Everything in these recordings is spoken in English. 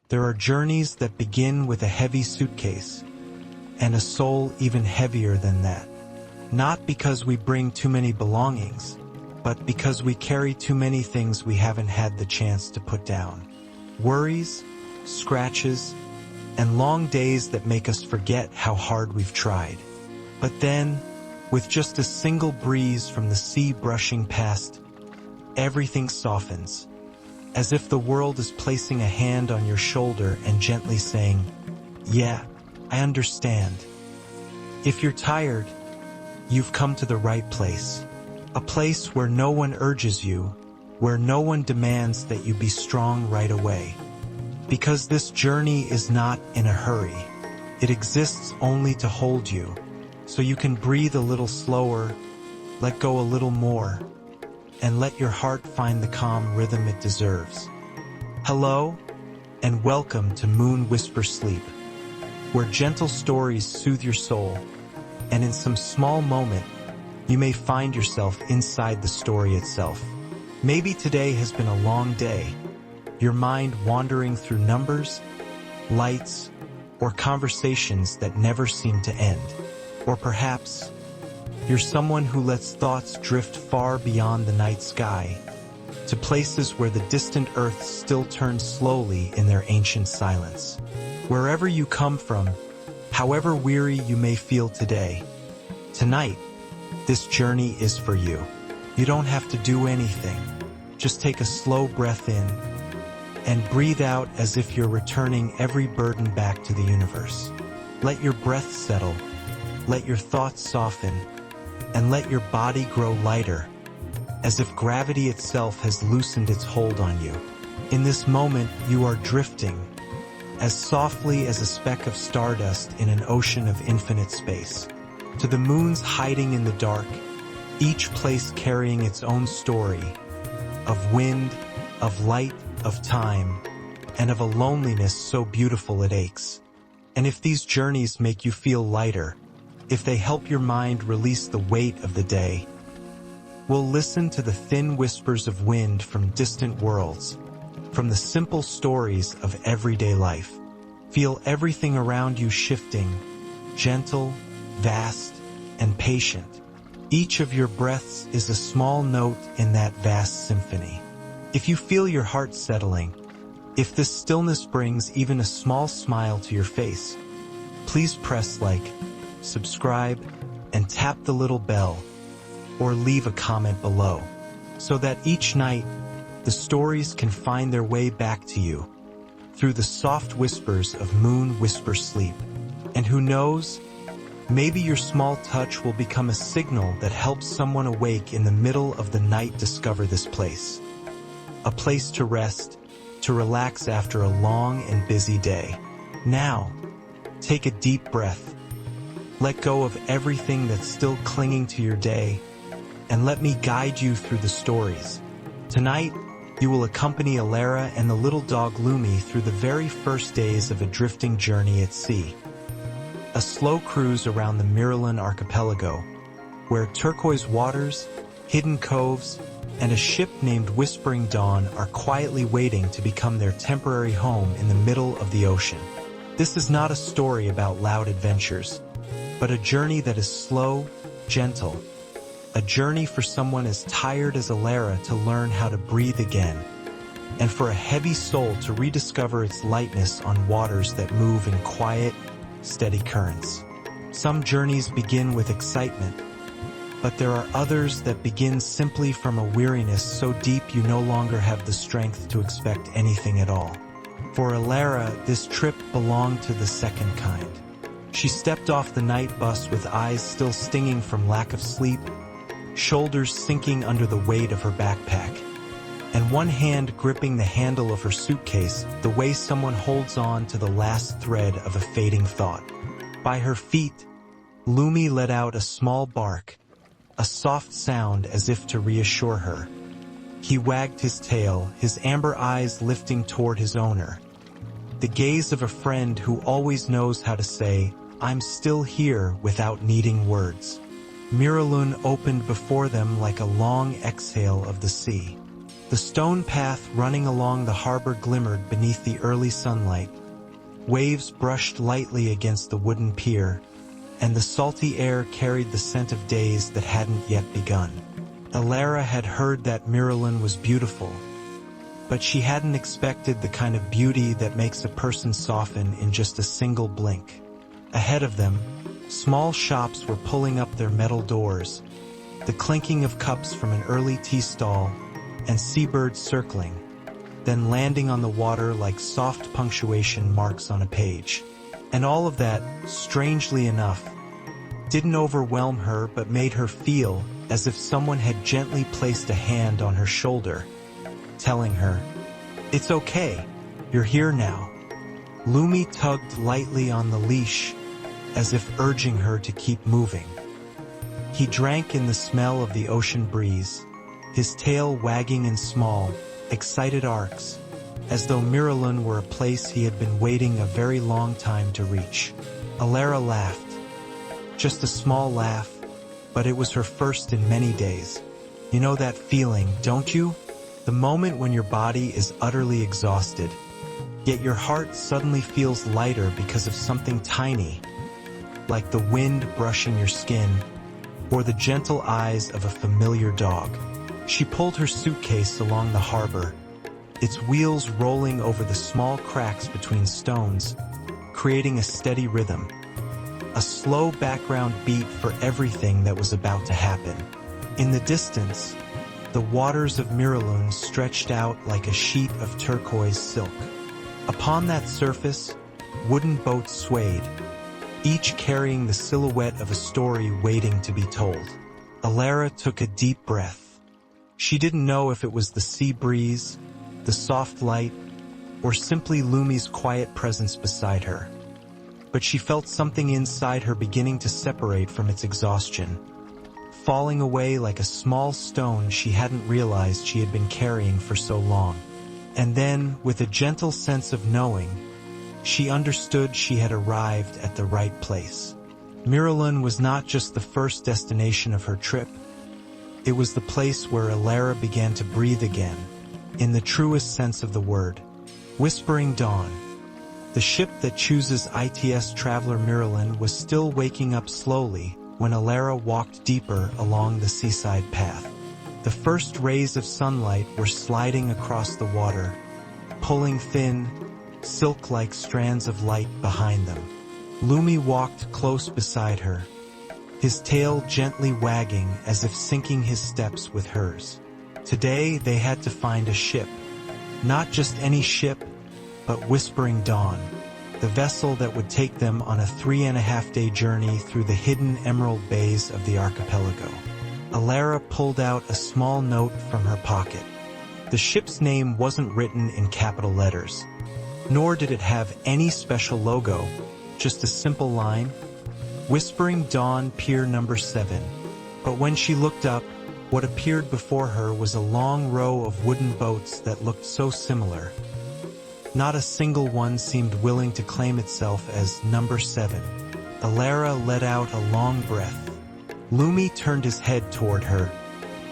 There are journeys that begin with a heavy suitcase, and a soul even heavier than that. Not because we bring too many belongings, but because we carry too many things we haven't had the chance to put down. Worries, scratches, and long days that make us forget how hard we've tried. But then, with just a single breeze from the sea brushing past, everything softens, as if the world is placing a hand on your shoulder and gently saying, "Yeah, I understand." If you're tired, you've come to the right place. A place where no one urges you, where no one demands that you be strong right away. Because this journey is not in a hurry. It exists only to hold you, so you can breathe a little slower, let go a little more, and let your heart find the calm rhythm it deserves. Hello, and welcome to Moon Whisper Sleep, where gentle stories soothe your soul, and in some small moment, you may find yourself inside the story itself. Maybe today has been a long day, your mind wandering through numbers, lights, or conversations that never seem to end. Or perhaps, you're someone who lets thoughts drift far beyond the night sky, to places where the distant earth still turns slowly in their ancient silence. Wherever you come from, however weary you may feel today, tonight, this journey is for you. You don't have to do anything. Just take a slow breath in and breathe out as if you're returning every burden back to the universe. Let your breath settle, let your thoughts soften, and let your body grow lighter, as if gravity itself has loosened its hold on you. In this moment, you are drifting, as softly as a speck of stardust in an ocean of infinite space, to the moons hiding in the dark, each place carrying its own story, of wind, of light, of time, and of a loneliness so beautiful it aches. And if these journeys make you feel lighter, if they help your mind release the weight of the day, we'll listen to the thin whispers of wind from distant worlds, from the simple stories of everyday life. Feel everything around you shifting, gentle, vast, and patient. Each of your breaths is a small note in that vast symphony. If you feel your heart settling, if this stillness brings even a small smile to your face, please press like, subscribe, and tap the little bell, or leave a comment below, so that each night, the stories can find their way back to you, through the soft whispers of Moon Whisper Sleep. And who knows, maybe your small touch will become a signal that helps someone awake in the middle of the night discover this place. A place to rest, to relax after a long and busy day. Now, take a deep breath. Let go of everything that's still clinging to your day, and let me guide you through the stories. Tonight, you will accompany Elara and the little dog Lumi through the very first days of a drifting journey at sea. A slow cruise around the Miralan archipelago, where turquoise waters, hidden coves, and a ship named Whispering Dawn are quietly waiting to become their temporary home in the middle of the ocean. This is not a story about loud adventures, but a journey that is slow, gentle, a journey for someone as tired as Elara to learn how to breathe again, and for a heavy soul to rediscover its lightness on waters that move in quiet, steady currents. Some journeys begin with excitement, but there are others that begin simply from a weariness so deep you no longer have the strength to expect anything at all. For Elara, this trip belonged to the second kind. She stepped off the night bus with eyes still stinging from lack of sleep, shoulders sinking under the weight of her backpack, and one hand gripping the handle of her suitcase the way someone holds on to the last thread of a fading thought. By her feet, Lumi let out a small bark, a soft sound as if to reassure her. He wagged his tail, his amber eyes lifting toward his owner. The gaze of a friend who always knows how to say, "I'm still here," without needing words. Miralan opened before them like a long exhale of the sea. The stone path running along the harbor glimmered beneath the early sunlight. Waves brushed lightly against the wooden pier, and the salty air carried the scent of days that hadn't yet begun. Elara had heard that Miralyn was beautiful, but she hadn't expected the kind of beauty that makes a person soften in just a single blink. Ahead of them, small shops were pulling up their metal doors, the clinking of cups from an early tea stall, and seabirds circling, then landing on the water like soft punctuation marks on a page. And all of that, strangely enough, didn't overwhelm her but made her feel as if someone had gently placed a hand on her shoulder, telling her, "It's okay, you're here now." Lumi tugged lightly on the leash, as if urging her to keep moving. He drank in the smell of the ocean breeze, his tail wagging in small, excited arcs, as though Miralyn were a place he had been waiting a very long time to reach. Elara laughed. Just a small laugh, but it was her first in many days. You know that feeling, don't you? The moment when your body is utterly exhausted, yet your heart suddenly feels lighter because of something tiny, like the wind brushing your skin, or the gentle eyes of a familiar dog. She pulled her suitcase along the harbor, its wheels rolling over the small cracks between stones, creating a steady rhythm, a slow background beat for everything that was about to happen. In the distance, the waters of Miralyn stretched out like a sheet of turquoise silk. Upon that surface, wooden boats swayed, each carrying the silhouette of a story waiting to be told. Elara took a deep breath. She didn't know if it was the sea breeze, the soft light, or simply Lumi's quiet presence beside her. But she felt something inside her beginning to separate from its exhaustion, falling away like a small stone she hadn't realized she had been carrying for so long. And then, with a gentle sense of knowing, she understood she had arrived at the right place. Miralyn was not just the first destination of her trip. It was the place where Elara began to breathe again, in the truest sense of the word. Whispering Dawn, the ship that chooses ITS traveler Miralyn, was still waking up slowly when Elara walked deeper along the seaside path. The first rays of sunlight were sliding across the water, pulling thin, silk-like strands of light behind them. Lumi walked close beside her, his tail gently wagging as if syncing his steps with hers. Today they had to find a ship. Not just any ship, but Whispering Dawn, the vessel that would take them on a 3.5-day journey through the hidden emerald bays of the archipelago. Elara pulled out a small note from her pocket. The ship's name wasn't written in capital letters, nor did it have any special logo, just a simple line, Whispering Dawn Pier Number 7. But when she looked up, what appeared before her was a long row of wooden boats that looked so similar. Not a single one seemed willing to claim itself as Number 7. Elara let out a long breath. Lumi turned his head toward her,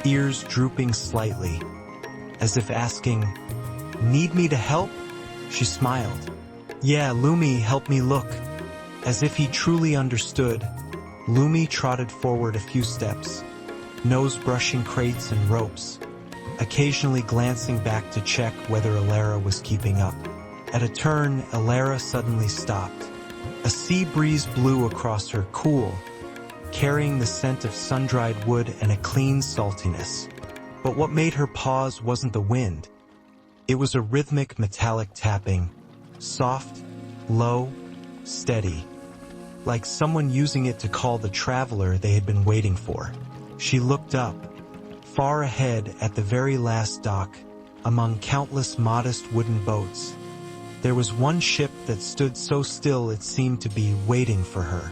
ears drooping slightly, as if asking, "Need me to help?" She smiled. "Yeah, Lumi, help me look." As if he truly understood, Lumi trotted forward a few steps, nose brushing crates and ropes, occasionally glancing back to check whether Elara was keeping up. At a turn, Elara suddenly stopped. A sea breeze blew across her, cool, carrying the scent of sun-dried wood and a clean saltiness. But what made her pause wasn't the wind. It was a rhythmic metallic tapping, soft, low, steady, like someone using it to call the traveler they had been waiting for. She looked up, far ahead at the very last dock, among countless modest wooden boats. There was one ship that stood so still it seemed to be waiting for her.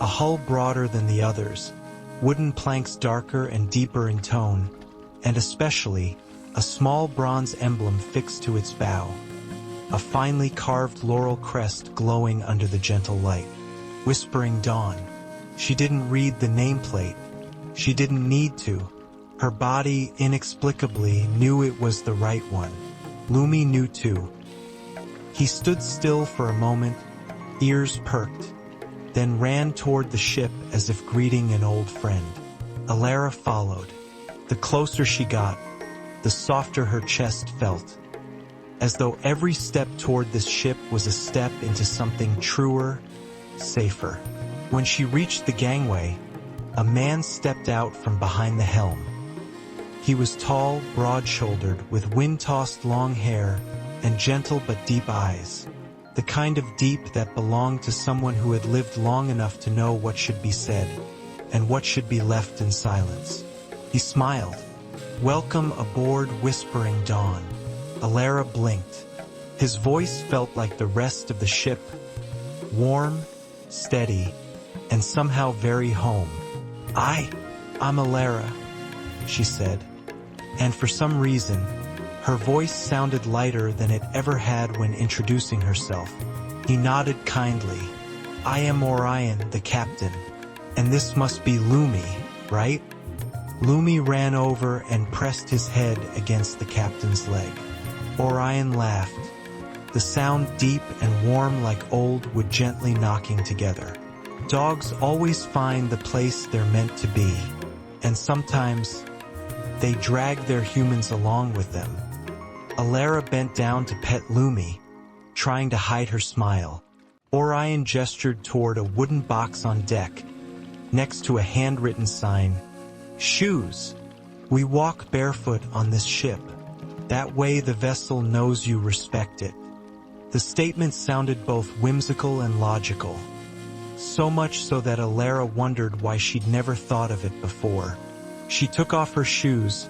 A hull broader than the others, wooden planks darker and deeper in tone, and especially a small bronze emblem fixed to its bow, a finely carved laurel crest glowing under the gentle light. Whispering Dawn. She didn't read the nameplate. She didn't need to. Her body inexplicably knew it was the right one. Lumi knew too. He stood still for a moment, ears perked, then ran toward the ship as if greeting an old friend. Elara followed. The closer she got, the softer her chest felt, as though every step toward this ship was a step into something truer, safer. When she reached the gangway, a man stepped out from behind the helm. He was tall, broad-shouldered, with wind-tossed long hair and gentle but deep eyes, the kind of deep that belonged to someone who had lived long enough to know what should be said and what should be left in silence. He smiled. "Welcome aboard, Whispering Dawn." Elara blinked. His voice felt like the rest of the ship, warm, steady, and somehow very home. I'm Elara," she said, and for some reason, her voice sounded lighter than it ever had when introducing herself. He nodded kindly. "I am Orion, the captain, and this must be Lumi, right?" Lumi ran over and pressed his head against the captain's leg. Orion laughed, the sound deep and warm like old wood gently knocking together. Dogs always find the place they're meant to be, and sometimes they drag their humans along with them. Elara bent down to pet Lumi, trying to hide her smile. Orion gestured toward a wooden box on deck, next to a handwritten sign, "Shoes. We walk barefoot on this ship. That way the vessel knows you respect it." The statement sounded both whimsical and logical, so much so that Elara wondered why she'd never thought of it before. She took off her shoes,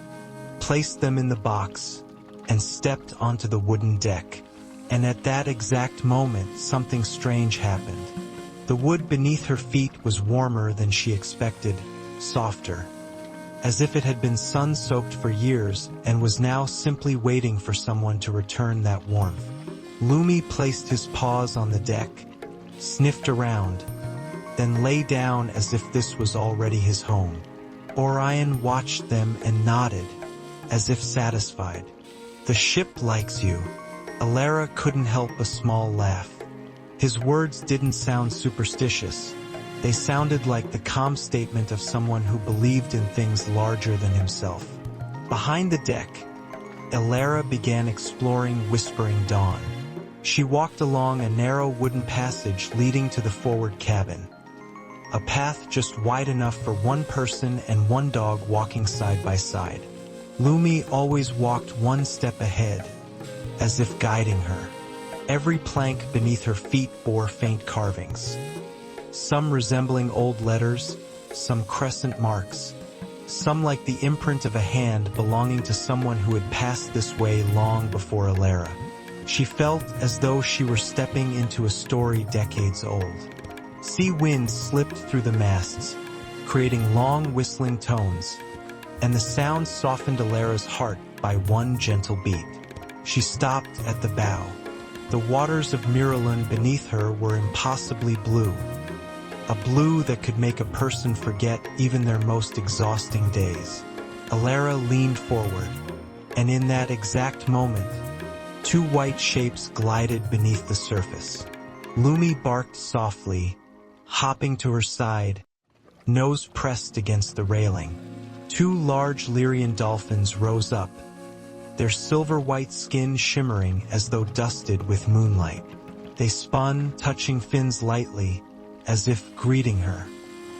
placed them in the box, and stepped onto the wooden deck. And at that exact moment, something strange happened. The wood beneath her feet was warmer than she expected, softer, as if it had been sun-soaked for years and was now simply waiting for someone to return that warmth. Lumi placed his paws on the deck, sniffed around, then lay down as if this was already his home. Orion watched them and nodded, as if satisfied. "The ship likes you." Elara couldn't help a small laugh. His words didn't sound superstitious. They sounded like the calm statement of someone who believed in things larger than himself. Behind the deck, Elara began exploring Whispering Dawn. She walked along a narrow wooden passage leading to the forward cabin. A path just wide enough for one person and one dog walking side by side. Lumi always walked one step ahead, as if guiding her. Every plank beneath her feet bore faint carvings, some resembling old letters, some crescent marks, some like the imprint of a hand belonging to someone who had passed this way long before Elara. She felt as though she were stepping into a story decades old. Sea winds slipped through the masts, creating long whistling tones, and the sound softened Elara's heart by one gentle beat. She stopped at the bow. The waters of Miralun beneath her were impossibly blue, a blue that could make a person forget even their most exhausting days. Elara leaned forward, and in that exact moment, two white shapes glided beneath the surface. Lumi barked softly, hopping to her side, nose pressed against the railing. Two large Lyrian dolphins rose up, their silver-white skin shimmering as though dusted with moonlight. They spun, touching fins lightly, as if greeting her.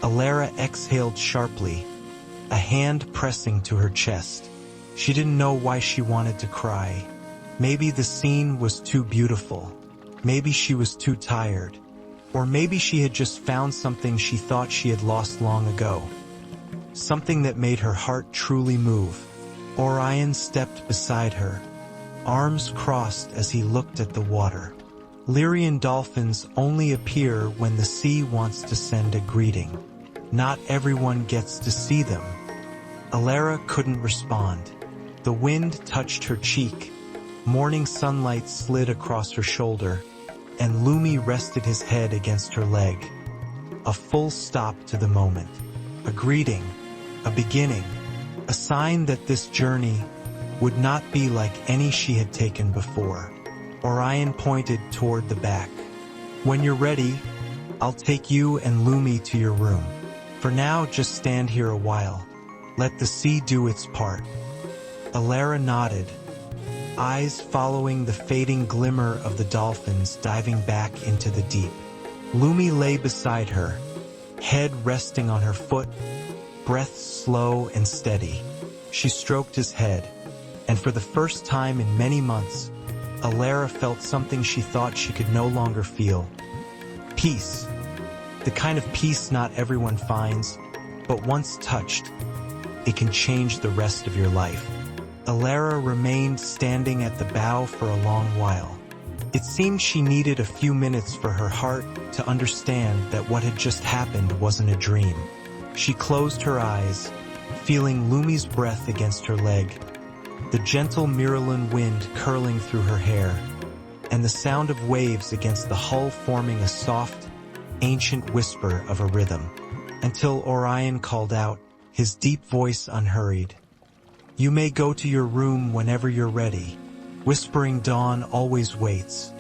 Elara exhaled sharply, a hand pressing to her chest. She didn't know why she wanted to cry. Maybe the scene was too beautiful. Maybe she was too tired. Or maybe she had just found something she thought she had lost long ago. Something that made her heart truly move. Orion stepped beside her, arms crossed as he looked at the water. Lyrian dolphins only appear when the sea wants to send a greeting. Not everyone gets to see them. Elara couldn't respond. The wind touched her cheek. Morning sunlight slid across her shoulder, and Lumi rested his head against her leg. A full stop to the moment. A greeting. A beginning. a sign that this journey would not be like any she had taken before. Orion pointed toward the back. When you're ready, I'll take you and Lumi to your room. For now, just stand here a while. Let the sea do its part. Elara nodded, eyes following the fading glimmer of the dolphins diving back into the deep. Lumi lay beside her, head resting on her foot, breath slow and steady. She stroked his head, and for the first time in many months, Elara felt something she thought she could no longer feel. Peace. The kind of peace not everyone finds, but once touched, it can change the rest of your life. Elara remained standing at the bow for a long while. It seemed she needed a few minutes for her heart to understand that what had just happened wasn't a dream. She closed her eyes, feeling Lumi's breath against her leg, the gentle Myrrhine wind curling through her hair, and the sound of waves against the hull forming a soft, ancient whisper of a rhythm, until Orion called out, his deep voice unhurried. You may go to your room whenever you're ready. Whispering Dawn always waits.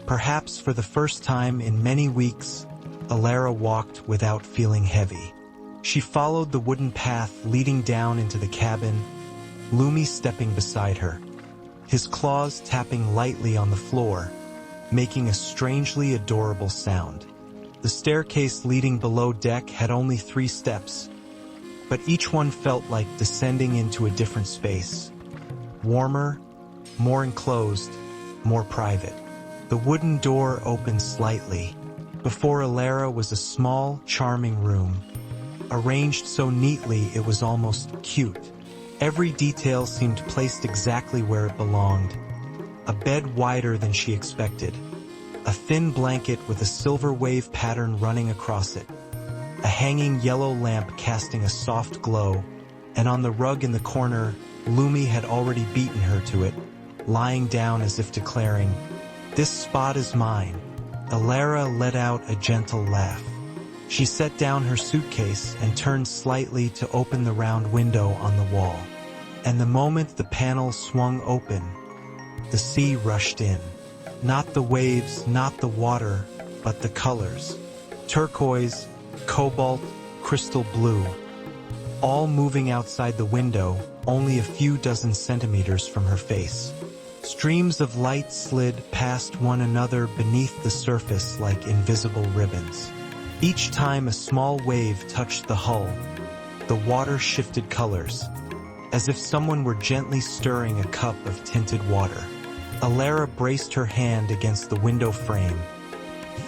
Perhaps for the first time in many weeks, Elara walked without feeling heavy. She followed the wooden path leading down into the cabin, Lumi stepping beside her, his claws tapping lightly on the floor, making a strangely adorable sound. The staircase leading below deck had only 3 steps, but each one felt like descending into a different space. Warmer, more enclosed, more private. The wooden door opened slightly. Before Elara was a small, charming room, arranged so neatly it was almost cute. Every detail seemed placed exactly where it belonged. A bed wider than she expected. A thin blanket with a silver wave pattern running across it. A hanging yellow lamp casting a soft glow, and on the rug in the corner, Lumi had already beaten her to it, lying down as if declaring, "This spot is mine." Elara let out a gentle laugh. She set down her suitcase and turned slightly to open the round window on the wall. And the moment the panel swung open, the sea rushed in. Not the waves, not the water, but the colors. Turquoise, cobalt, crystal blue. All moving outside the window, only a few dozen centimeters from her face. Streams of light slid past one another beneath the surface like invisible ribbons. Each time a small wave touched the hull, the water shifted colors, as if someone were gently stirring a cup of tinted water. Elara braced her hand against the window frame,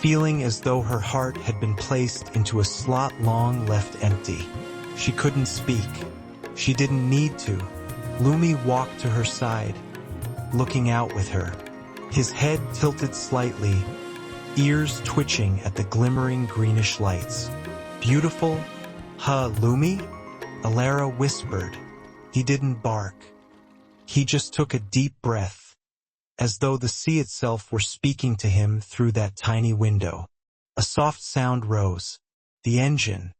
feeling as though her heart had been placed into a slot long left empty. She couldn't speak. She didn't need to. Lumi walked to her side, looking out with her, his head tilted slightly, ears twitching at the glimmering greenish lights. "Beautiful? Huh, Lumi?" Elara whispered. He didn't bark. He just took a deep breath, as though the sea itself were speaking to him through that tiny window. A soft sound rose. The engine.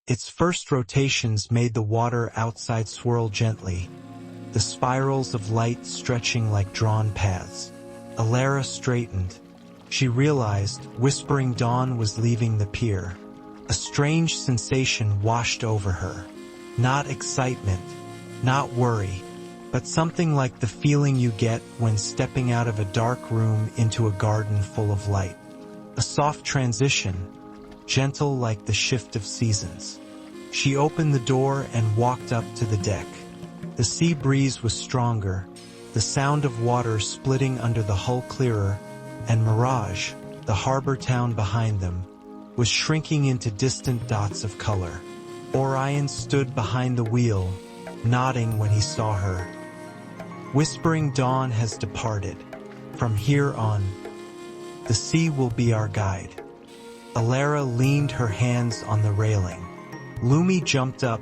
Its first rotations made the water outside swirl gently, the spirals of light stretching like drawn paths. Elara straightened. She realized Whispering Dawn was leaving the pier. A strange sensation washed over her. Not excitement, not worry, but something like the feeling you get when stepping out of a dark room into a garden full of light. A soft transition, gentle like the shift of seasons. She opened the door and walked up to the deck. The sea breeze was stronger, the sound of water splitting under the hull clearer, and Mirage, the harbor town behind them, was shrinking into distant dots of color. Orion stood behind the wheel, nodding when he saw her. Whispering Dawn has departed. From here on, the sea will be our guide. Elara leaned her hands on the railing. Lumi jumped up,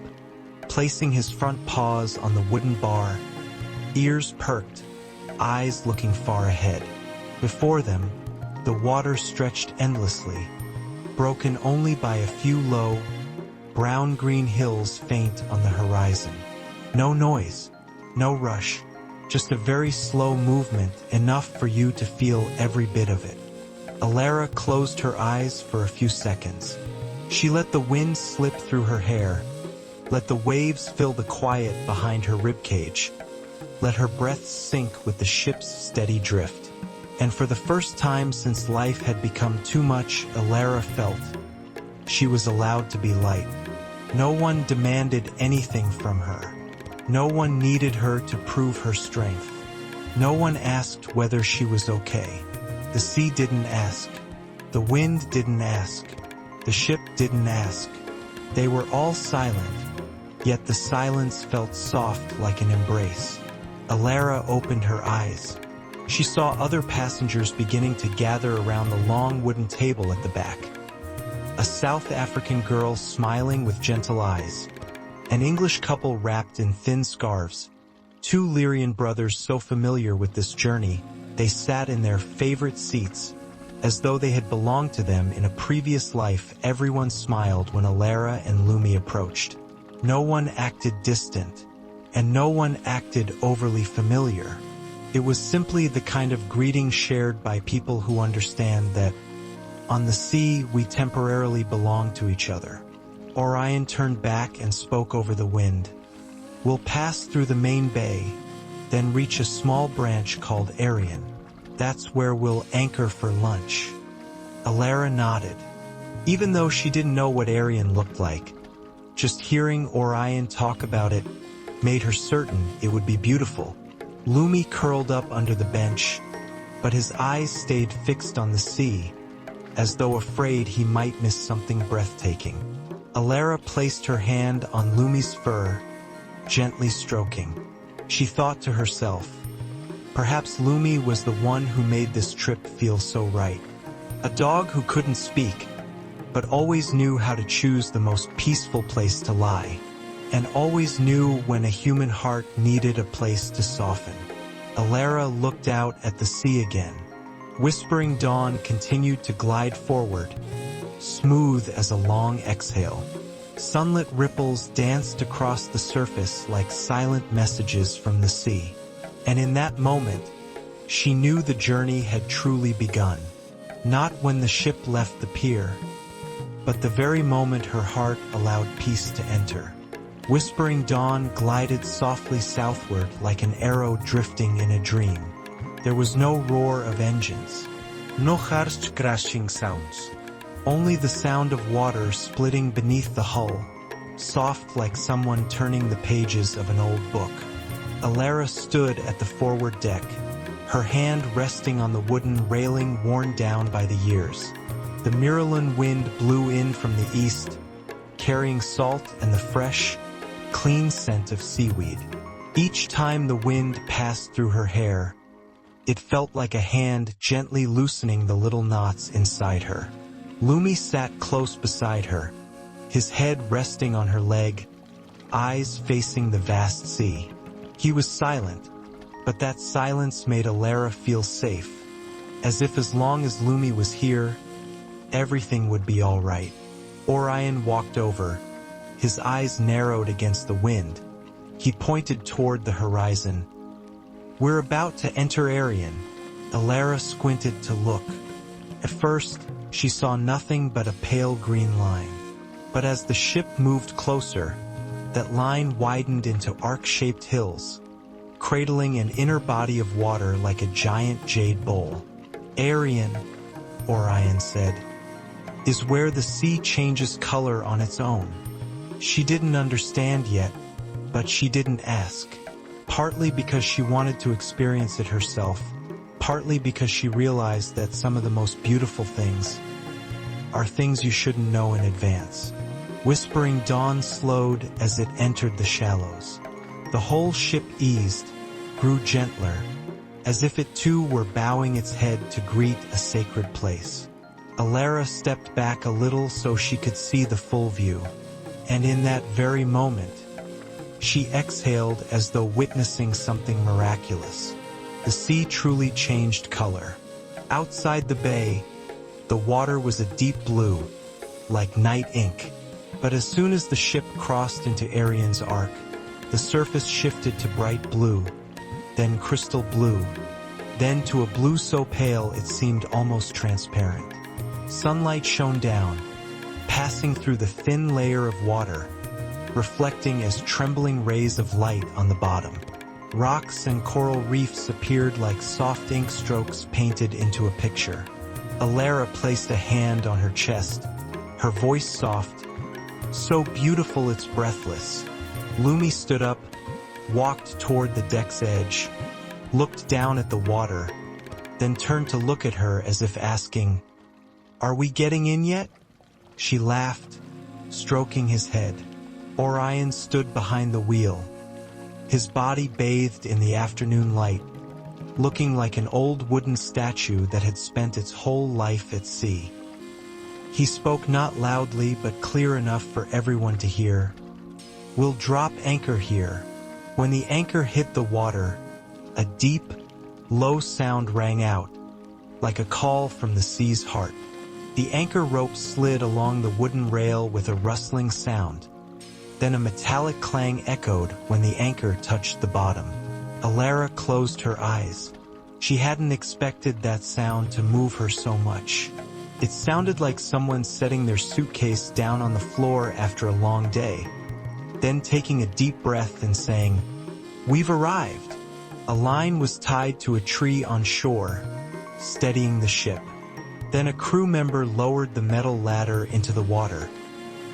placing his front paws on the wooden bar, ears perked, eyes looking far ahead. Before them, the water stretched endlessly, broken only by a few low, brown-green hills faint on the horizon. No noise, no rush, just a very slow movement, enough for you to feel every bit of it. Elara closed her eyes for a few seconds. She let the wind slip through her hair, let the waves fill the quiet behind her ribcage, let her breath sink with the ship's steady drift. And for the first time since life had become too much, Elara felt she was allowed to be light. No one demanded anything from her. No one needed her to prove her strength. No one asked whether she was okay. The sea didn't ask. The wind didn't ask. The ship didn't ask. They were all silent, yet the silence felt soft like an embrace. Elara opened her eyes. She saw other passengers beginning to gather around the long wooden table at the back. A South African girl smiling with gentle eyes. An English couple wrapped in thin scarves. Two Lyrian brothers so familiar with this journey, they sat in their favorite seats, as though they had belonged to them in a previous life. Everyone smiled when Elara and Lumi approached. No one acted distant, and no one acted overly familiar. It was simply the kind of greeting shared by people who understand that on the sea we temporarily belong to each other. Orion turned back and spoke over the wind. We'll pass through the main bay, then reach a small branch called Arien. That's where we'll anchor for lunch. Elara nodded. Even though she didn't know what Arien looked like, just hearing Orion talk about it made her certain it would be beautiful. Lumi curled up under the bench, but his eyes stayed fixed on the sea, as though afraid he might miss something breathtaking. Elara placed her hand on Lumi's fur, gently stroking. She thought to herself, perhaps Lumi was the one who made this trip feel so right. A dog who couldn't speak, but always knew how to choose the most peaceful place to lie, and always knew when a human heart needed a place to soften. Elara looked out at the sea again. Whispering dawn continued to glide forward, smooth as a long exhale. Sunlit ripples danced across the surface like silent messages from the sea. And in that moment, she knew the journey had truly begun. Not when the ship left the pier, but the very moment her heart allowed peace to enter. Whispering dawn glided softly southward like an arrow drifting in a dream. There was no roar of engines, no harsh crashing sounds. Only the sound of water splitting beneath the hull, soft like someone turning the pages of an old book. Elara stood at the forward deck, her hand resting on the wooden railing worn down by the years. The Myralin wind blew in from the east, carrying salt and the fresh, clean scent of seaweed. Each time the wind passed through her hair, it felt like a hand gently loosening the little knots inside her. Lumi sat close beside her, his head resting on her leg, eyes facing the vast sea. He was silent, but that silence made Elara feel safe, as if as long as Lumi was here, everything would be all right. Orion walked over, his eyes narrowed against the wind. He pointed toward the horizon. We're about to enter Arien. Elara squinted to look. At first, she saw nothing but a pale green line. But as the ship moved closer, that line widened into arc-shaped hills, cradling an inner body of water like a giant jade bowl. Arien, Orion said, is where the sea changes color on its own. She didn't understand yet, but she didn't ask. Partly because she wanted to experience it herself, partly because she realized that some of the most beautiful things are things you shouldn't know in advance. Whispering dawn slowed as it entered the shallows. The whole ship eased, grew gentler, as if it too were bowing its head to greet a sacred place. Elara stepped back a little so she could see the full view, and in that very moment, she exhaled as though witnessing something miraculous. The sea truly changed color. Outside the bay, the water was a deep blue, like night ink. But as soon as the ship crossed into Arien's arc, The surface shifted to bright blue, then crystal blue, then to a blue so pale it seemed almost transparent. Sunlight shone down, passing through the thin layer of water, reflecting as trembling rays of light on the bottom. Rocks and coral reefs appeared like soft ink strokes painted into a picture. Elara placed a hand on her chest, her voice soft, so beautiful it's breathless. Lumi stood up, walked toward the deck's edge, looked down at the water, then turned to look at her as if asking, "Are we getting in yet?" She laughed, stroking his head. Orion stood behind the wheel, his body bathed in the afternoon light, looking like an old wooden statue that had spent its whole life at sea. He spoke not loudly but clear enough for everyone to hear. "We'll drop anchor here." When the anchor hit the water, a deep, low sound rang out, like a call from the sea's heart. The anchor rope slid along the wooden rail with a rustling sound. Then a metallic clang echoed when the anchor touched the bottom. Elara closed her eyes. She hadn't expected that sound to move her so much. It sounded like someone setting their suitcase down on the floor after a long day, then taking a deep breath and saying, "We've arrived." A line was tied to a tree on shore, steadying the ship. Then a crew member lowered the metal ladder into the water,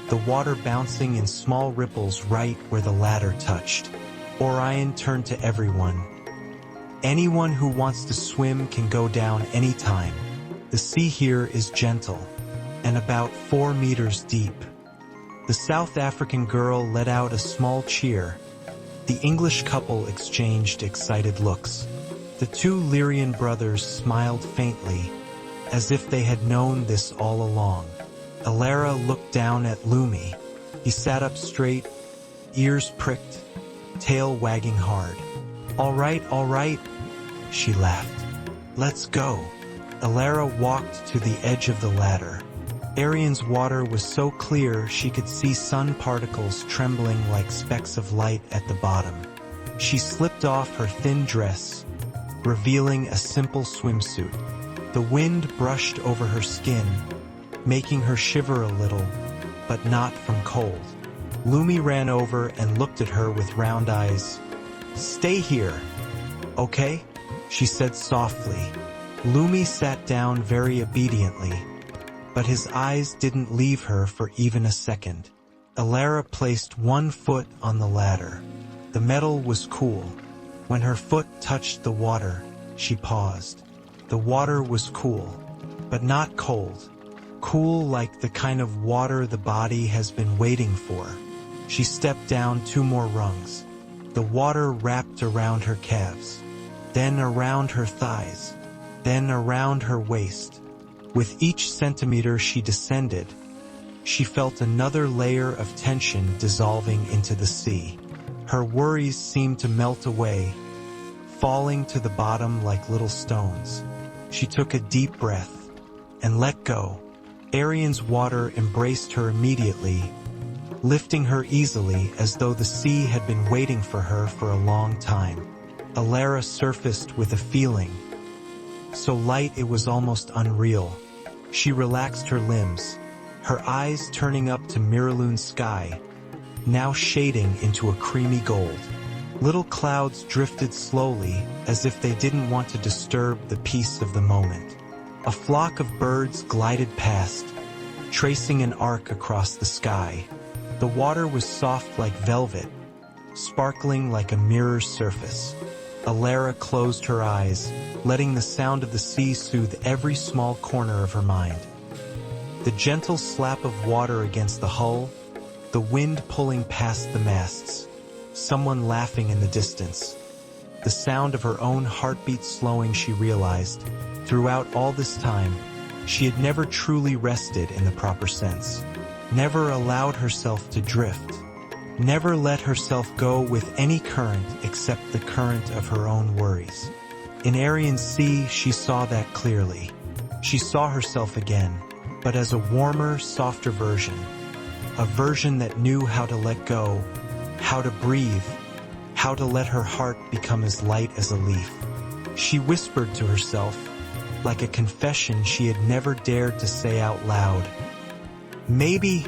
the water bouncing in small ripples right where the ladder touched. Orion turned to everyone. "Anyone who wants to swim can go down anytime. The sea here is gentle, and about 4 meters deep." The South African girl let out a small cheer. The English couple exchanged excited looks. The 2 Lyrian brothers smiled faintly, as if they had known this all along. Elara looked down at Lumi. He sat up straight, ears pricked, tail wagging hard. All right, she laughed. "Let's go." Elara walked to the edge of the ladder. Arien's water was so clear she could see sun particles trembling like specks of light at the bottom. She slipped off her thin dress, revealing a simple swimsuit. The wind brushed over her skin, making her shiver a little, but not from cold. Lumi ran over and looked at her with round eyes. "Stay here, okay?" she said softly. Lumi sat down very obediently, but his eyes didn't leave her for even a second. Elara placed one foot on the ladder. The metal was cool. When her foot touched the water, she paused. The water was cool, but not cold. Cool like the kind of water the body has been waiting for. She stepped down 2 more rungs. The water wrapped around her calves, then around her thighs, then around her waist. With each centimeter she descended, she felt another layer of tension dissolving into the sea. Her worries seemed to melt away, falling to the bottom like little stones. She took a deep breath and let go. Arien's water embraced her immediately, lifting her easily as though the sea had been waiting for her for a long time. Elara surfaced with a feeling, so light it was almost unreal. She relaxed her limbs, her eyes turning up to Miraloon sky, now shading into a creamy gold. Little clouds drifted slowly, as if they didn't want to disturb the peace of the moment. A flock of birds glided past, tracing an arc across the sky. The water was soft like velvet, sparkling like a mirror's surface. Elara closed her eyes, letting the sound of the sea soothe every small corner of her mind. The gentle slap of water against the hull, the wind pulling past the masts, someone laughing in the distance. The sound of her own heartbeat slowing, she realized. Throughout all this time, she had never truly rested in the proper sense. Never allowed herself to drift. Never let herself go with any current except the current of her own worries. In Arien Sea, she saw that clearly. She saw herself again, but as a warmer, softer version. A version that knew how to let go, how to breathe, how to let her heart become as light as a leaf. She whispered to herself, like a confession she had never dared to say out loud. Maybe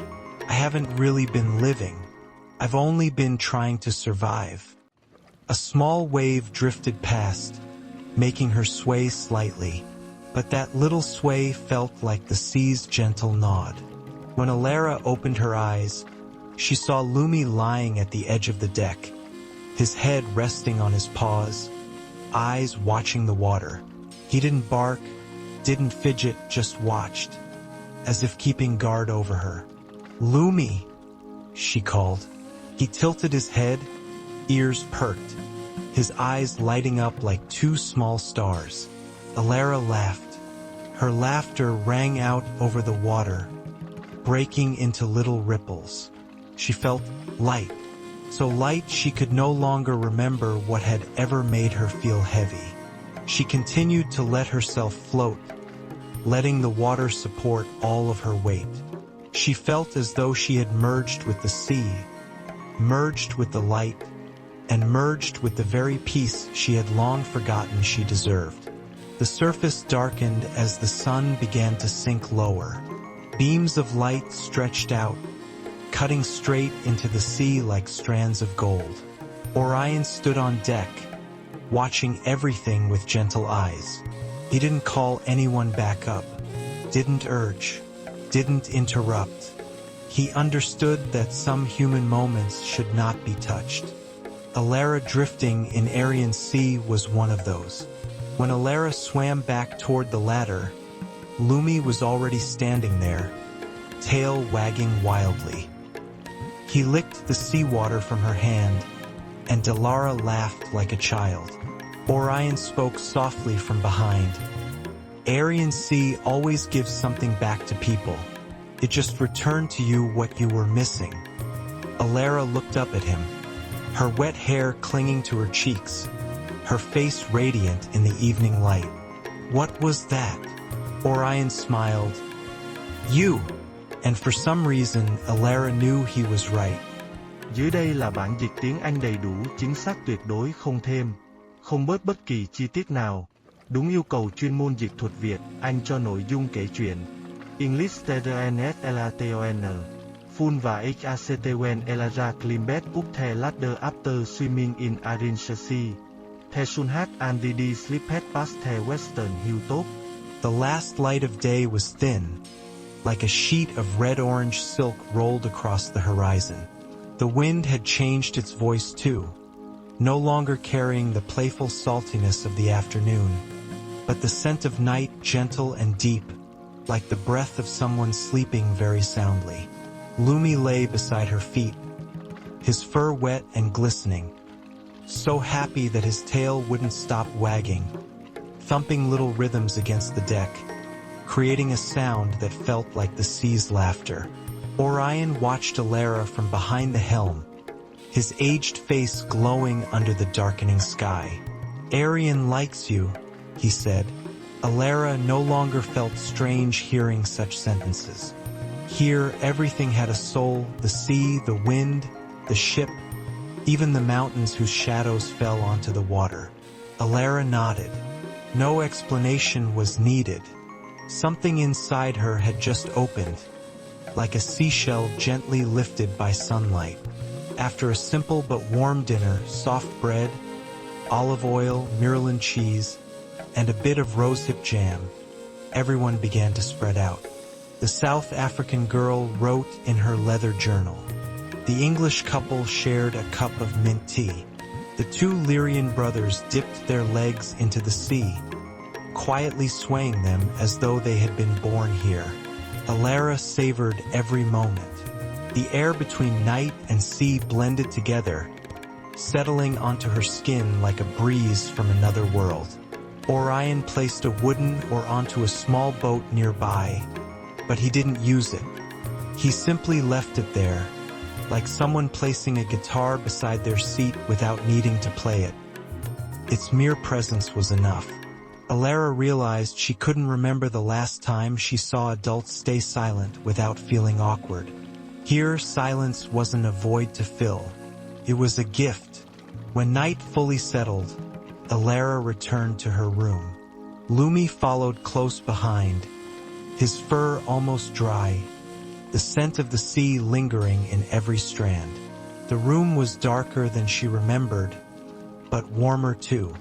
I haven't really been living. I've only been trying to survive. A small wave drifted past, making her sway slightly, but that little sway felt like the sea's gentle nod. When Elara opened her eyes, she saw Lumi lying at the edge of the deck, his head resting on his paws, eyes watching the water. He didn't bark, didn't fidget, just watched, as if keeping guard over her. "Lumi," she called. He tilted his head, ears perked, his eyes lighting up like two small stars. Elara laughed. Her laughter rang out over the water, breaking into little ripples. She felt light, so light she could no longer remember what had ever made her feel heavy. She continued to let herself float, letting the water support all of her weight. She felt as though she had merged with the sea, merged with the light, and merged with the very peace she had long forgotten she deserved. The surface darkened as the sun began to sink lower. Beams of light stretched out, cutting straight into the sea like strands of gold. Orion stood on deck, watching everything with gentle eyes. He didn't call anyone back up, didn't urge, didn't interrupt. He understood that some human moments should not be touched. Elara drifting in Arien Sea was one of those. When Elara swam back toward the ladder, Lumi was already standing there, tail wagging wildly. He licked the seawater from her hand, and Elara laughed like a child. Orion spoke softly from behind. Arien Sea always gives something back to people. It just returned to you what you were missing. Elara looked up at him, her wet hair clinging to her cheeks, her face radiant in the evening light. What was that? Orion smiled. You! And for some reason, Elara knew he was right. Dưới đây là bản dịch tiếng Anh đầy đủ, chính xác tuyệt đối, không thêm, không bớt bất kỳ chi tiết nào. Đúng yêu cầu chuyên môn dịch thuật Việt, Anh cho nội dung kể chuyện. English TRNSLATON. Full và HACTWN Elara climbed up the ladder after swimming in Arien Sea. The sun had already slipped past the western hilltop. The last light of day was thin, like a sheet of red-orange silk rolled across the horizon. The wind had changed its voice too, no longer carrying the playful saltiness of the afternoon, but the scent of night gentle and deep, like the breath of someone sleeping very soundly. Lumi lay beside her feet, his fur wet and glistening, so happy that his tail wouldn't stop wagging, thumping little rhythms against the deck, creating a sound that felt like the sea's laughter. Orion watched Elara from behind the helm, his aged face glowing under the darkening sky. "Arien likes you," he said. Elara no longer felt strange hearing such sentences. Here, everything had a soul, the sea, the wind, the ship, even the mountains whose shadows fell onto the water. Elara nodded. No explanation was needed. Something inside her had just opened, like a seashell gently lifted by sunlight. After a simple but warm dinner, soft bread, olive oil, Maryland cheese, and a bit of rosehip jam, everyone began to spread out. The South African girl wrote in her leather journal. The English couple shared a cup of mint tea. The two Lyrian brothers dipped their legs into the sea, quietly swaying them as though they had been born here. Elara savored every moment. The air between night and sea blended together, settling onto her skin like a breeze from another world. Orion placed a wooden oar onto a small boat nearby, but he didn't use it. He simply left it there, like someone placing a guitar beside their seat without needing to play it. Its mere presence was enough. Elara realized she couldn't remember the last time she saw adults stay silent without feeling awkward. Here, silence wasn't a void to fill. It was a gift, When night fully settled, Elara returned to her room. Lumi followed close behind, his fur almost dry, the scent of the sea lingering in every strand. The room was darker than she remembered, but warmer too.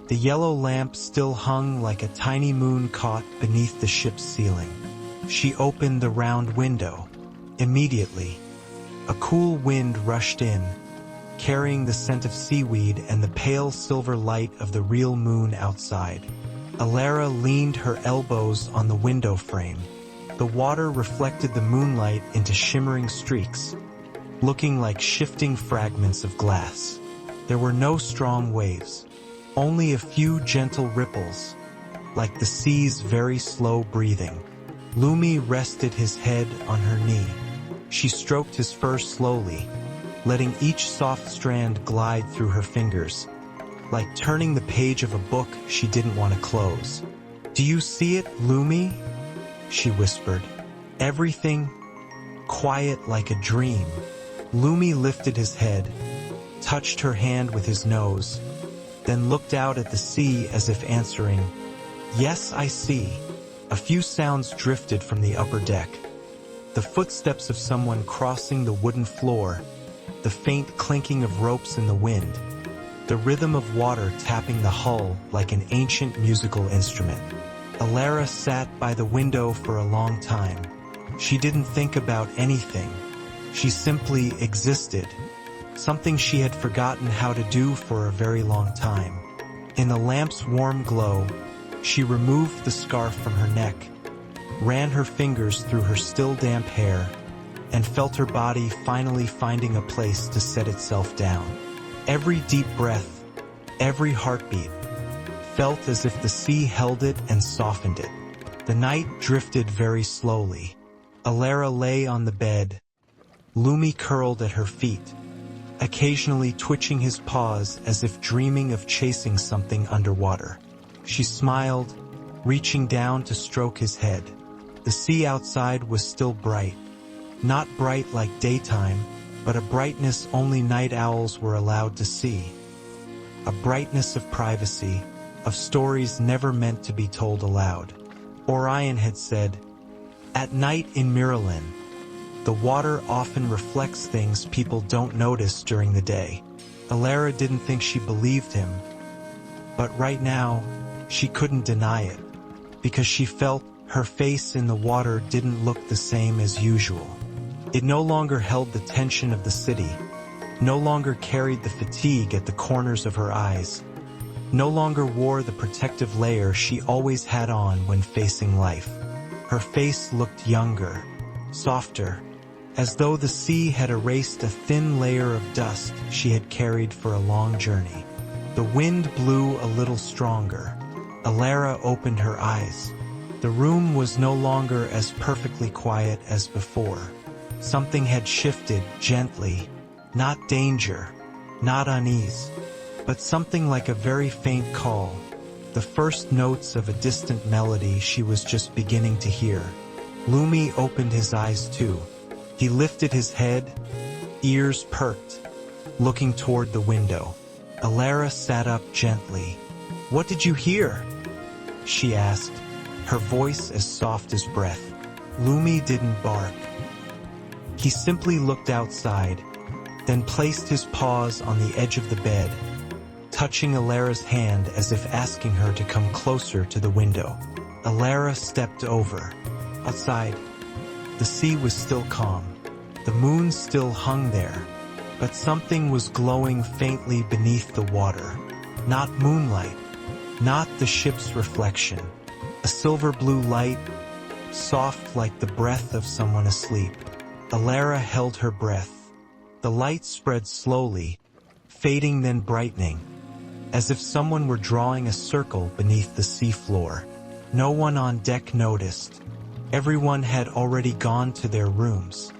The yellow lamp still hung like a tiny moon caught beneath the ship's ceiling. She opened the round window. Immediately, a cool wind rushed in, carrying the scent of seaweed and the pale silver light of the real moon outside. Elara leaned her elbows on the window frame. The water reflected the moonlight into shimmering streaks, looking like shifting fragments of glass. There were no strong waves, only a few gentle ripples, like the sea's very slow breathing. Lumi rested his head on her knee. She stroked his fur slowly, letting each soft strand glide through her fingers, like turning the page of a book she didn't want to close. "Do you see it, Lumi?" she whispered. "Everything quiet like a dream." Lumi lifted his head, touched her hand with his nose, then looked out at the sea as if answering, "Yes, I see." A few sounds drifted from the upper deck. The footsteps of someone crossing the wooden floor, the faint clinking of ropes in the wind, the rhythm of water tapping the hull like an ancient musical instrument. Elara sat by the window for a long time. She didn't think about anything. She simply existed, something she had forgotten how to do for a very long time. In the lamp's warm glow, she removed the scarf from her neck, ran her fingers through her still damp hair, and felt her body finally finding a place to set itself down. Every deep breath, every heartbeat, felt as if the sea held it and softened it. The night drifted very slowly. Elara lay on the bed, Lumi curled at her feet, occasionally twitching his paws as if dreaming of chasing something underwater. She smiled, reaching down to stroke his head. The sea outside was still bright. Not bright like daytime, but a brightness only night owls were allowed to see. A brightness of privacy, of stories never meant to be told aloud. Orion had said, "At night in Miralyn, the water often reflects things people don't notice during the day." Elara didn't think she believed him, but right now, she couldn't deny it, because she felt her face in the water didn't look the same as usual. It no longer held the tension of the city, no longer carried the fatigue at the corners of her eyes, no longer wore the protective layer she always had on when facing life. Her face looked younger, softer, as though the sea had erased a thin layer of dust she had carried for a long journey. The wind blew a little stronger. Elara opened her eyes. The room was no longer as perfectly quiet as before. Something had shifted gently, not danger, not unease, but something like a very faint call, the first notes of a distant melody she was just beginning to hear. Lumi opened his eyes too. He lifted his head, ears perked, looking toward the window. Elara sat up gently. "What did you hear?" she asked, her voice as soft as breath. Lumi didn't bark. He simply looked outside, then placed his paws on the edge of the bed, touching Elara's hand as if asking her to come closer to the window. Elara stepped over. Outside, the sea was still calm. The moon still hung there, but something was glowing faintly beneath the water. Not moonlight, not the ship's reflection. A silver blue light, soft like the breath of someone asleep. Elara held her breath. The light spread slowly, fading then brightening, as if someone were drawing a circle beneath the seafloor. No one on deck noticed. Everyone had already gone to their rooms.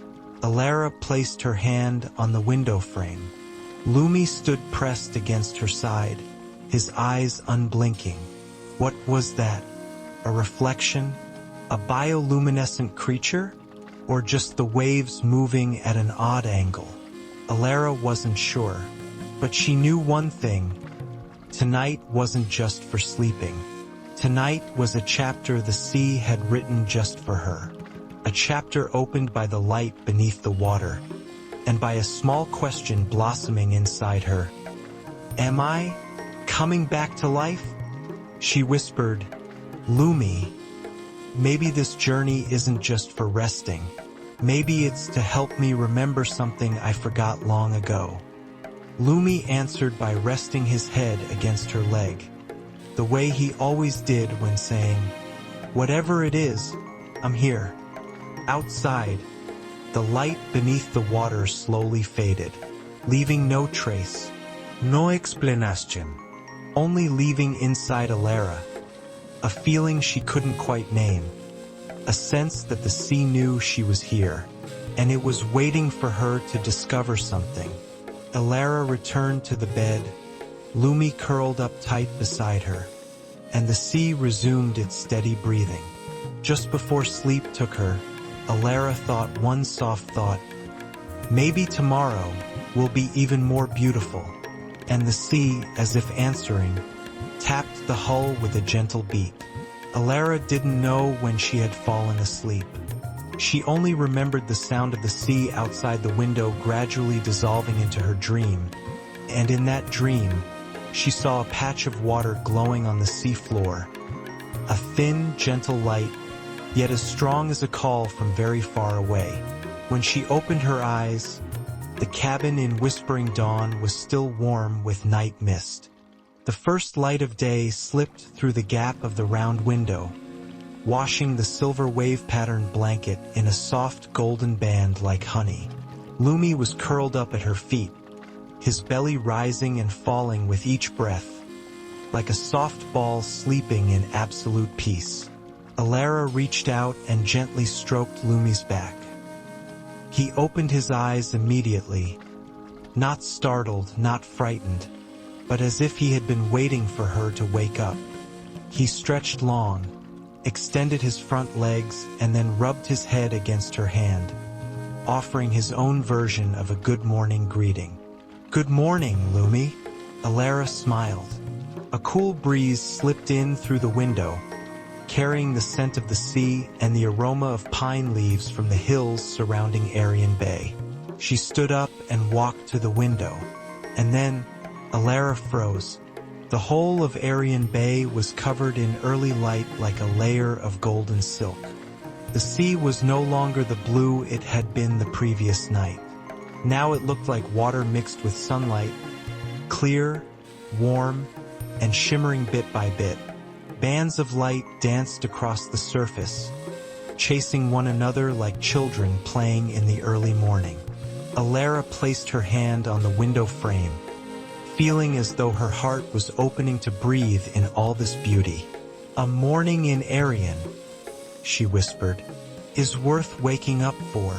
Elara placed her hand on the window frame. Lumi stood pressed against her side, his eyes unblinking. What was that? A reflection? A bioluminescent creature? Or just the waves moving at an odd angle? Elara wasn't sure. But she knew one thing. Tonight wasn't just for sleeping. Tonight was a chapter the sea had written just for her. A chapter opened by the light beneath the water, and by a small question blossoming inside her. Am I coming back to life? She whispered, Lumi, maybe this journey isn't just for resting. Maybe it's to help me remember something I forgot long ago. Lumi answered by resting his head against her leg, the way he always did when saying, whatever it is, I'm here. Outside, the light beneath the water slowly faded, leaving no trace. No explanation. Only leaving inside Elara. A feeling she couldn't quite name. A sense that the sea knew she was here, and it was waiting for her to discover something. Elara returned to the bed, Lumi curled up tight beside her, and the sea resumed its steady breathing. Just before sleep took her, Elara thought one soft thought. Maybe tomorrow will be even more beautiful. And the sea, as if answering, tapped the hull with a gentle beat. Elara didn't know when she had fallen asleep. She only remembered the sound of the sea outside the window gradually dissolving into her dream. And in that dream, she saw a patch of water glowing on the sea floor. A thin, gentle light, yet as strong as a call from very far away. When she opened her eyes, the cabin in Whispering Dawn was still warm with night mist. The first light of day slipped through the gap of the round window, washing the silver wave-patterned blanket in a soft golden band like honey. Lumi was curled up at her feet, his belly rising and falling with each breath, like a soft ball sleeping in absolute peace. Elara reached out and gently stroked Lumi's back. He opened his eyes immediately, not startled, not frightened, but as if he had been waiting for her to wake up. He stretched long, extended his front legs, and then rubbed his head against her hand, offering his own version of a good morning greeting. Good morning, Lumi. Elara smiled. A cool breeze slipped in through the window, carrying the scent of the sea and the aroma of pine leaves from the hills surrounding Arien Bay. She stood up and walked to the window, and then Elara froze. The whole of Arien Bay was covered in early light like a layer of golden silk. The sea was no longer the blue it had been the previous night. Now it looked like water mixed with sunlight, clear, warm, and shimmering bit by bit. Bands of light danced across the surface, chasing one another like children playing in the early morning. Elara placed her hand on the window frame, feeling as though her heart was opening to breathe in all this beauty. A morning in Arien, she whispered, is worth waking up for.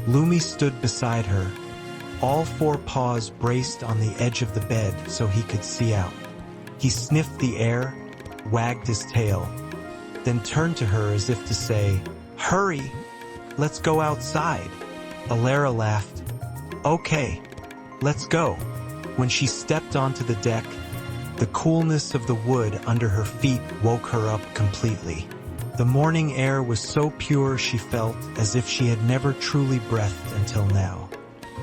Lumi stood beside her, all four paws braced on the edge of the bed so he could see out. He sniffed the air, wagged his tail, then turned to her as if to say, hurry, let's go outside. Elara laughed. Okay, let's go. When she stepped onto the deck, the coolness of the wood under her feet woke her up completely. The morning air was so pure she felt as if she had never truly breathed until now.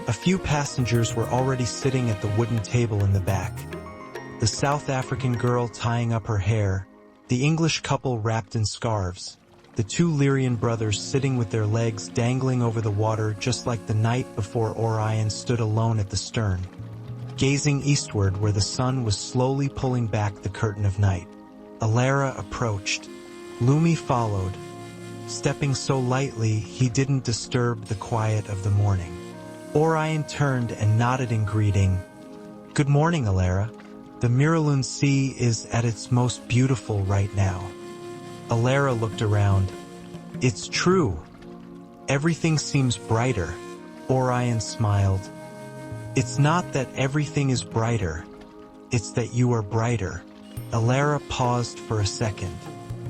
A few passengers were already sitting at the wooden table in the back. The South African girl tying up her hair, the English couple wrapped in scarves, the two Lyrian brothers sitting with their legs dangling over the water just like the night before Orion stood alone at the stern, gazing eastward where the sun was slowly pulling back the curtain of night. Elara approached. Lumi followed, stepping so lightly he didn't disturb the quiet of the morning. Orion turned and nodded in greeting. Good morning, Elara. The Moonlit Sea is at its most beautiful right now. Elara looked around. It's true. Everything seems brighter. Orion smiled. It's not that everything is brighter. It's that you are brighter. Elara paused for a second.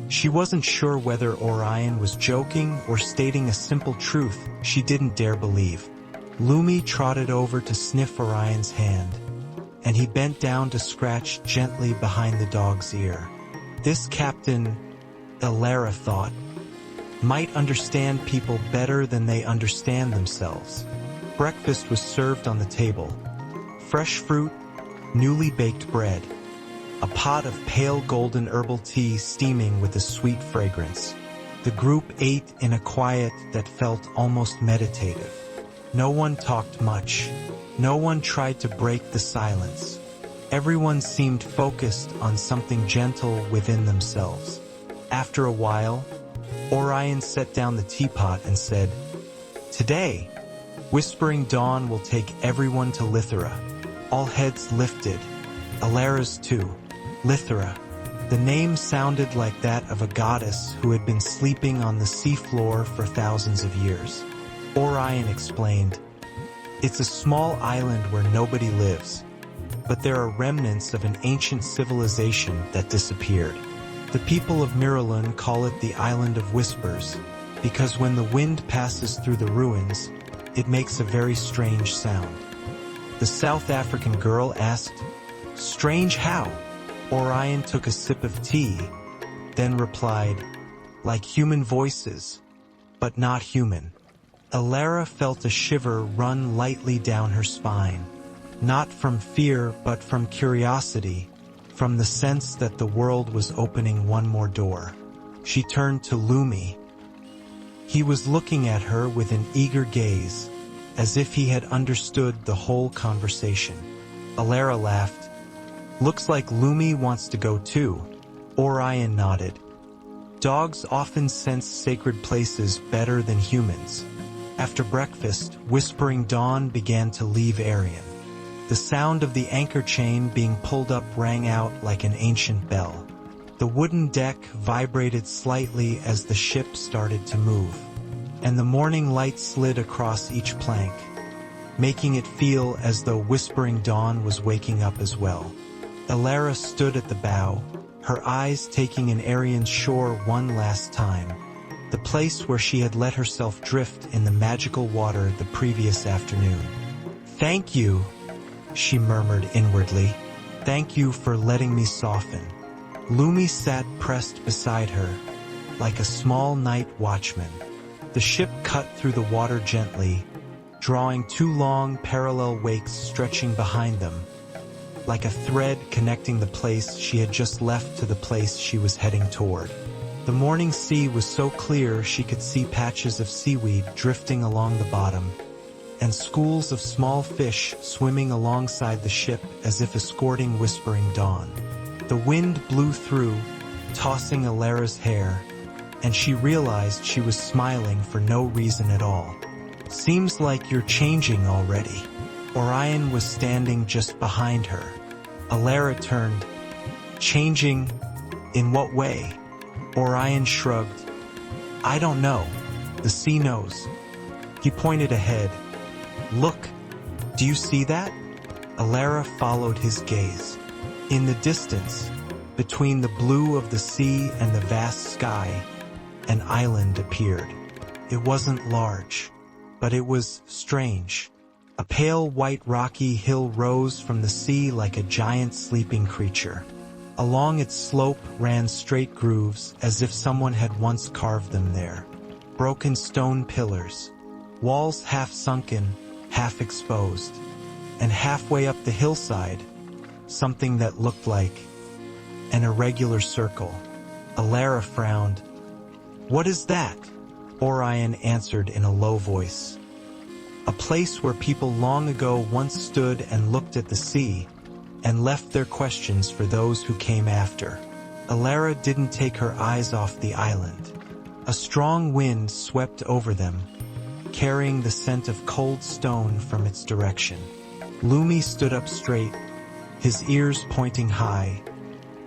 She wasn't sure whether Orion was joking or stating a simple truth she didn't dare believe. Lumi trotted over to sniff Orion's hand. and he bent down to scratch gently behind the dog's ear. This captain, Elara thought, might understand people better than they understand themselves. Breakfast was served on the table. Fresh fruit, newly baked bread, a pot of pale golden herbal tea steaming with a sweet fragrance. The group ate in a quiet that felt almost meditative. No one talked much. No one tried to break the silence. Everyone seemed focused on something gentle within themselves. After a while, Orion set down the teapot and said, "Today, Whispering Dawn will take everyone to Lythèra." All heads lifted. Elara's too. Lythèra. The name sounded like that of a goddess who had been sleeping on the seafloor for thousands of years. Orion explained, "It's a small island where nobody lives, but there are remnants of an ancient civilization that disappeared. The people of Miralun call it the Island of Whispers, because when the wind passes through the ruins, it makes a very strange sound." The South African girl asked, "Strange how?" Orion took a sip of tea, then replied, "Like human voices, but not human." Elara felt a shiver run lightly down her spine, not from fear but from curiosity, from the sense that the world was opening one more door. She turned to Lumi. He was looking at her with an eager gaze, as if he had understood the whole conversation. Elara laughed. "Looks like Lumi wants to go too." Orion nodded. Dogs often sense sacred places better than humans. After breakfast, Whispering Dawn began to leave Arien. The sound of the anchor chain being pulled up rang out like an ancient bell. The wooden deck vibrated slightly as the ship started to move, and the morning light slid across each plank, making it feel as though Whispering Dawn was waking up as well. Elara stood at the bow, her eyes taking in Arien's shore one last time, the place where she had let herself drift in the magical water the previous afternoon. "Thank you," she murmured inwardly. "Thank you for letting me soften." Lumi sat pressed beside her, like a small night watchman. The ship cut through the water gently, drawing two long parallel wakes stretching behind them, like a thread connecting the place she had just left to the place she was heading toward. The morning sea was so clear she could see patches of seaweed drifting along the bottom, and schools of small fish swimming alongside the ship as if escorting Whispering Dawn. The wind blew through, tossing Elara's hair, and she realized she was smiling for no reason at all. "Seems like you're changing already." Orion was standing just behind her. Elara turned. "Changing? In what way?" Orion shrugged. "I don't know. The sea knows." He pointed ahead. "Look, do you see that?" Elara followed his gaze. In the distance, between the blue of the sea and the vast sky, an island appeared. It wasn't large, but it was strange. A pale white rocky hill rose from the sea like a giant sleeping creature. Along its slope ran straight grooves as if someone had once carved them there. Broken stone pillars, walls half sunken, half exposed, and halfway up the hillside, something that looked like an irregular circle. Elara frowned. "What is that?" Orion answered in a low voice. "A place where people long ago once stood and looked at the sea, and left their questions for those who came after." Elara didn't take her eyes off the island. A strong wind swept over them, carrying the scent of cold stone from its direction. Lumi stood up straight, his ears pointing high,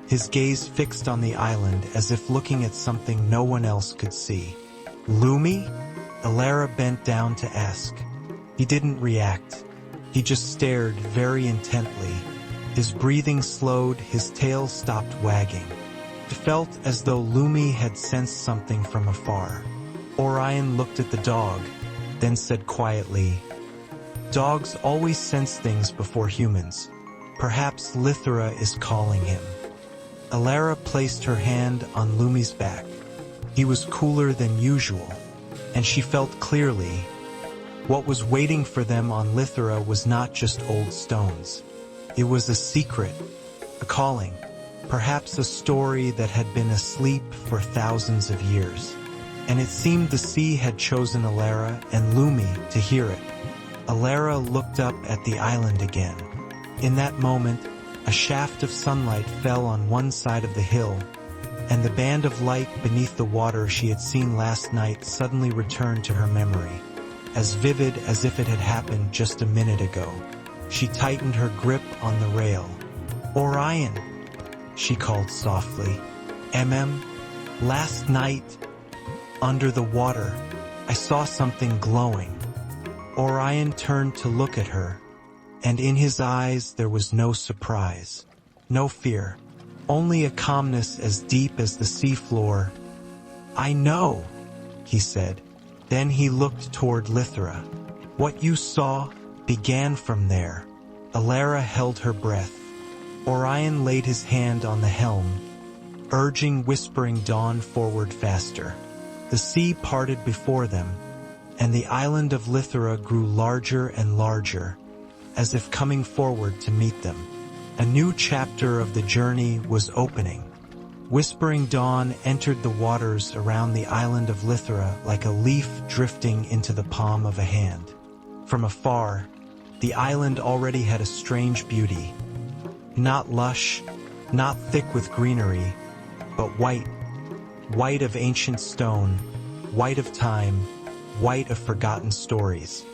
his gaze fixed on the island as if looking at something no one else could see. "Lumi?" Elara bent down to ask. He didn't react. He just stared very intently. His breathing slowed, his tail stopped wagging. It felt as though Lumi had sensed something from afar. Orion looked at the dog, then said quietly, "Dogs always sense things before humans. Perhaps Lythèra is calling him. Elara placed her hand on Lumi's back. He was cooler than usual, and she felt clearly. What was waiting for them on Lythèra was not just old stones. It was a secret, a calling, perhaps a story that had been asleep for thousands of years. And it seemed the sea had chosen Elara and Lumi to hear it. Elara looked up at the island again. In that moment, a shaft of sunlight fell on one side of the hill, and the band of light beneath the water she had seen last night suddenly returned to her memory, as vivid as if it had happened just a minute ago. She tightened her grip on the rail. "Orion," she called softly. Last night, under the water, I saw something glowing." Orion turned to look at her, and in his eyes there was no surprise, no fear, only a calmness as deep as the seafloor. "I know," he said. Then he looked toward Lythèra. "What you saw began from there." Elara held her breath. Orion laid his hand on the helm, urging Whispering Dawn forward faster. The sea parted before them, and the island of Lythèra grew larger and larger, as if coming forward to meet them. A new chapter of the journey was opening. Whispering Dawn entered the waters around the island of Lythèra like a leaf drifting into the palm of a hand. From afar, the island already had a strange beauty. Not lush, not thick with greenery, but white. White of ancient stone, white of time, white of forgotten stories.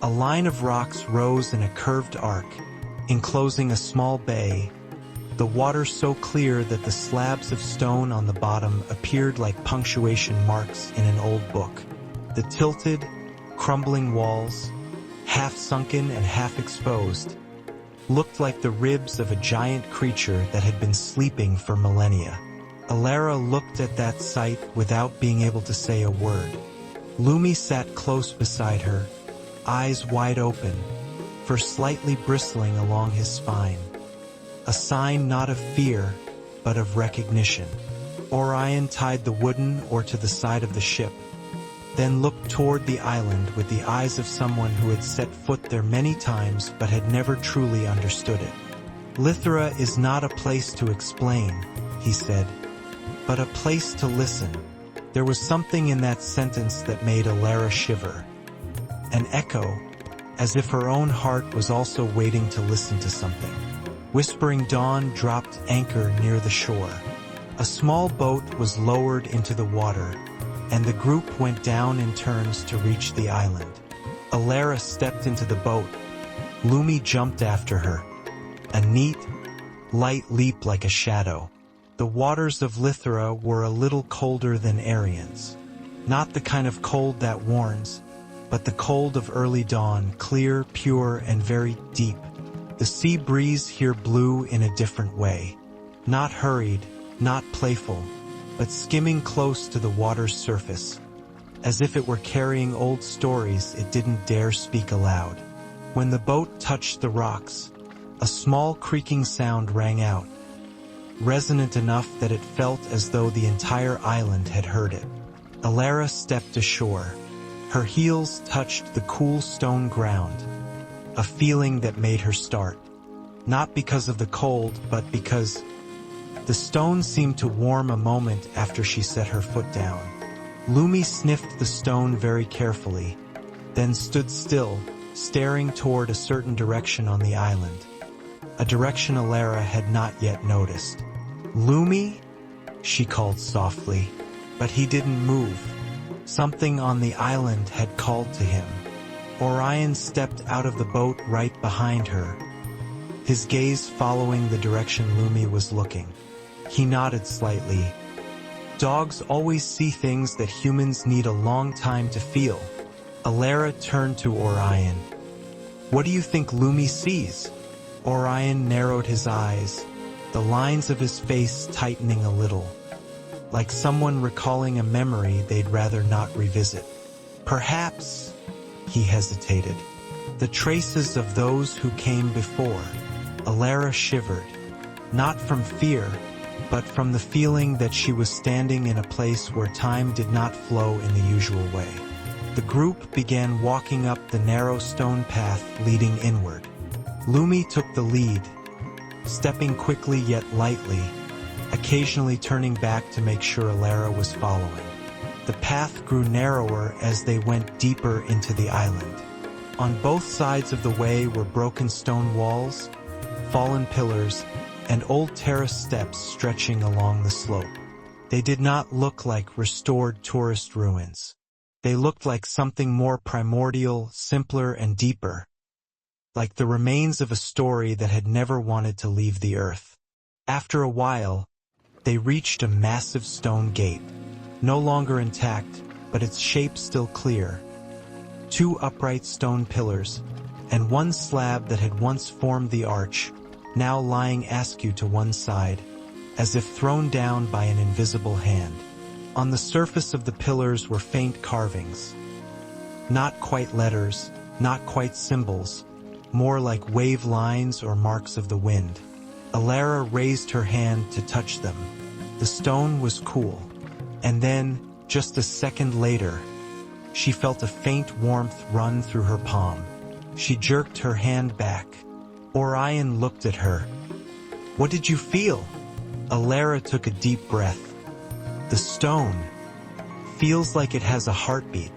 A line of rocks rose in a curved arc, enclosing a small bay, the water so clear that the slabs of stone on the bottom appeared like punctuation marks in an old book. The tilted, crumbling walls, half sunken and half exposed, looked like the ribs of a giant creature that had been sleeping for millennia. Elara looked at that sight without being able to say a word. Lumi sat close beside her, eyes wide open, fur slightly bristling along his spine. A sign not of fear, but of recognition. Orion tied the wooden oar to the side of the ship, then looked toward the island with the eyes of someone who had set foot there many times but had never truly understood it. "Lythèra is not a place to explain," he said, "but a place to listen." There was something in that sentence that made Elara shiver. An echo, as if her own heart was also waiting to listen to something. Whispering Dawn dropped anchor near the shore. A small boat was lowered into the water, and the group went down in turns to reach the island. Elara stepped into the boat. Lumi jumped after her. A neat, light leap like a shadow. The waters of Lythèra were a little colder than Arien's. Not the kind of cold that warns, but the cold of early dawn, clear, pure, and very deep. The sea breeze here blew in a different way. Not hurried, not playful, but skimming close to the water's surface, as if it were carrying old stories it didn't dare speak aloud. When the boat touched the rocks, a small creaking sound rang out, resonant enough that it felt as though the entire island had heard it. Elara stepped ashore. Her heels touched the cool stone ground, a feeling that made her start. Not because of the cold, but because the stone seemed to warm a moment after she set her foot down. Lumi sniffed the stone very carefully, then stood still, staring toward a certain direction on the island, a direction Elara had not yet noticed. "Lumi?" she called softly, but he didn't move. Something on the island had called to him. Orion stepped out of the boat right behind her, his gaze following the direction Lumi was looking. He nodded slightly. Dogs always see things that humans need a long time to feel. Elara turned to Orion. "What do you think Lumi sees?" Orion narrowed his eyes, the lines of his face tightening a little, like someone recalling a memory they'd rather not revisit. "Perhaps," he hesitated, "the traces of those who came before." Elara shivered, not from fear, but from the feeling that she was standing in a place where time did not flow in the usual way. The group began walking up the narrow stone path leading inward. Lumi took the lead, stepping quickly yet lightly, occasionally turning back to make sure Elara was following. The path grew narrower as they went deeper into the island. On both sides of the way were broken stone walls, fallen pillars, and old terrace steps stretching along the slope. They did not look like restored tourist ruins. They looked like something more primordial, simpler, and deeper, like the remains of a story that had never wanted to leave the earth. After a while, they reached a massive stone gate, no longer intact, but its shape still clear. 2 upright stone pillars, and 1 slab that had once formed the arch, now lying askew to one side, as if thrown down by an invisible hand. On the surface of the pillars were faint carvings. Not quite letters, not quite symbols, more like wave lines or marks of the wind. Elara raised her hand to touch them. The stone was cool. And then, just a second later, she felt a faint warmth run through her palm. She jerked her hand back. Orion looked at her. "What did you feel?" Elara took a deep breath. "The stone feels like it has a heartbeat."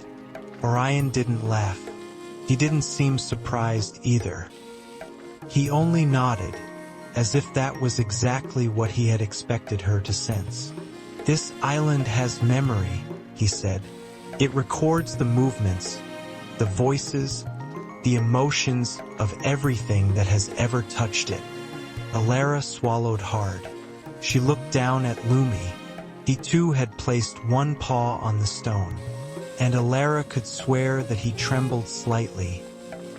Orion didn't laugh. He didn't seem surprised either. He only nodded, as if that was exactly what he had expected her to sense. "This island has memory," he said. "It records the movements, the voices, the emotions of everything that has ever touched it." Elara swallowed hard. She looked down at Lumi. He too had placed one paw on the stone, and Elara could swear that he trembled slightly,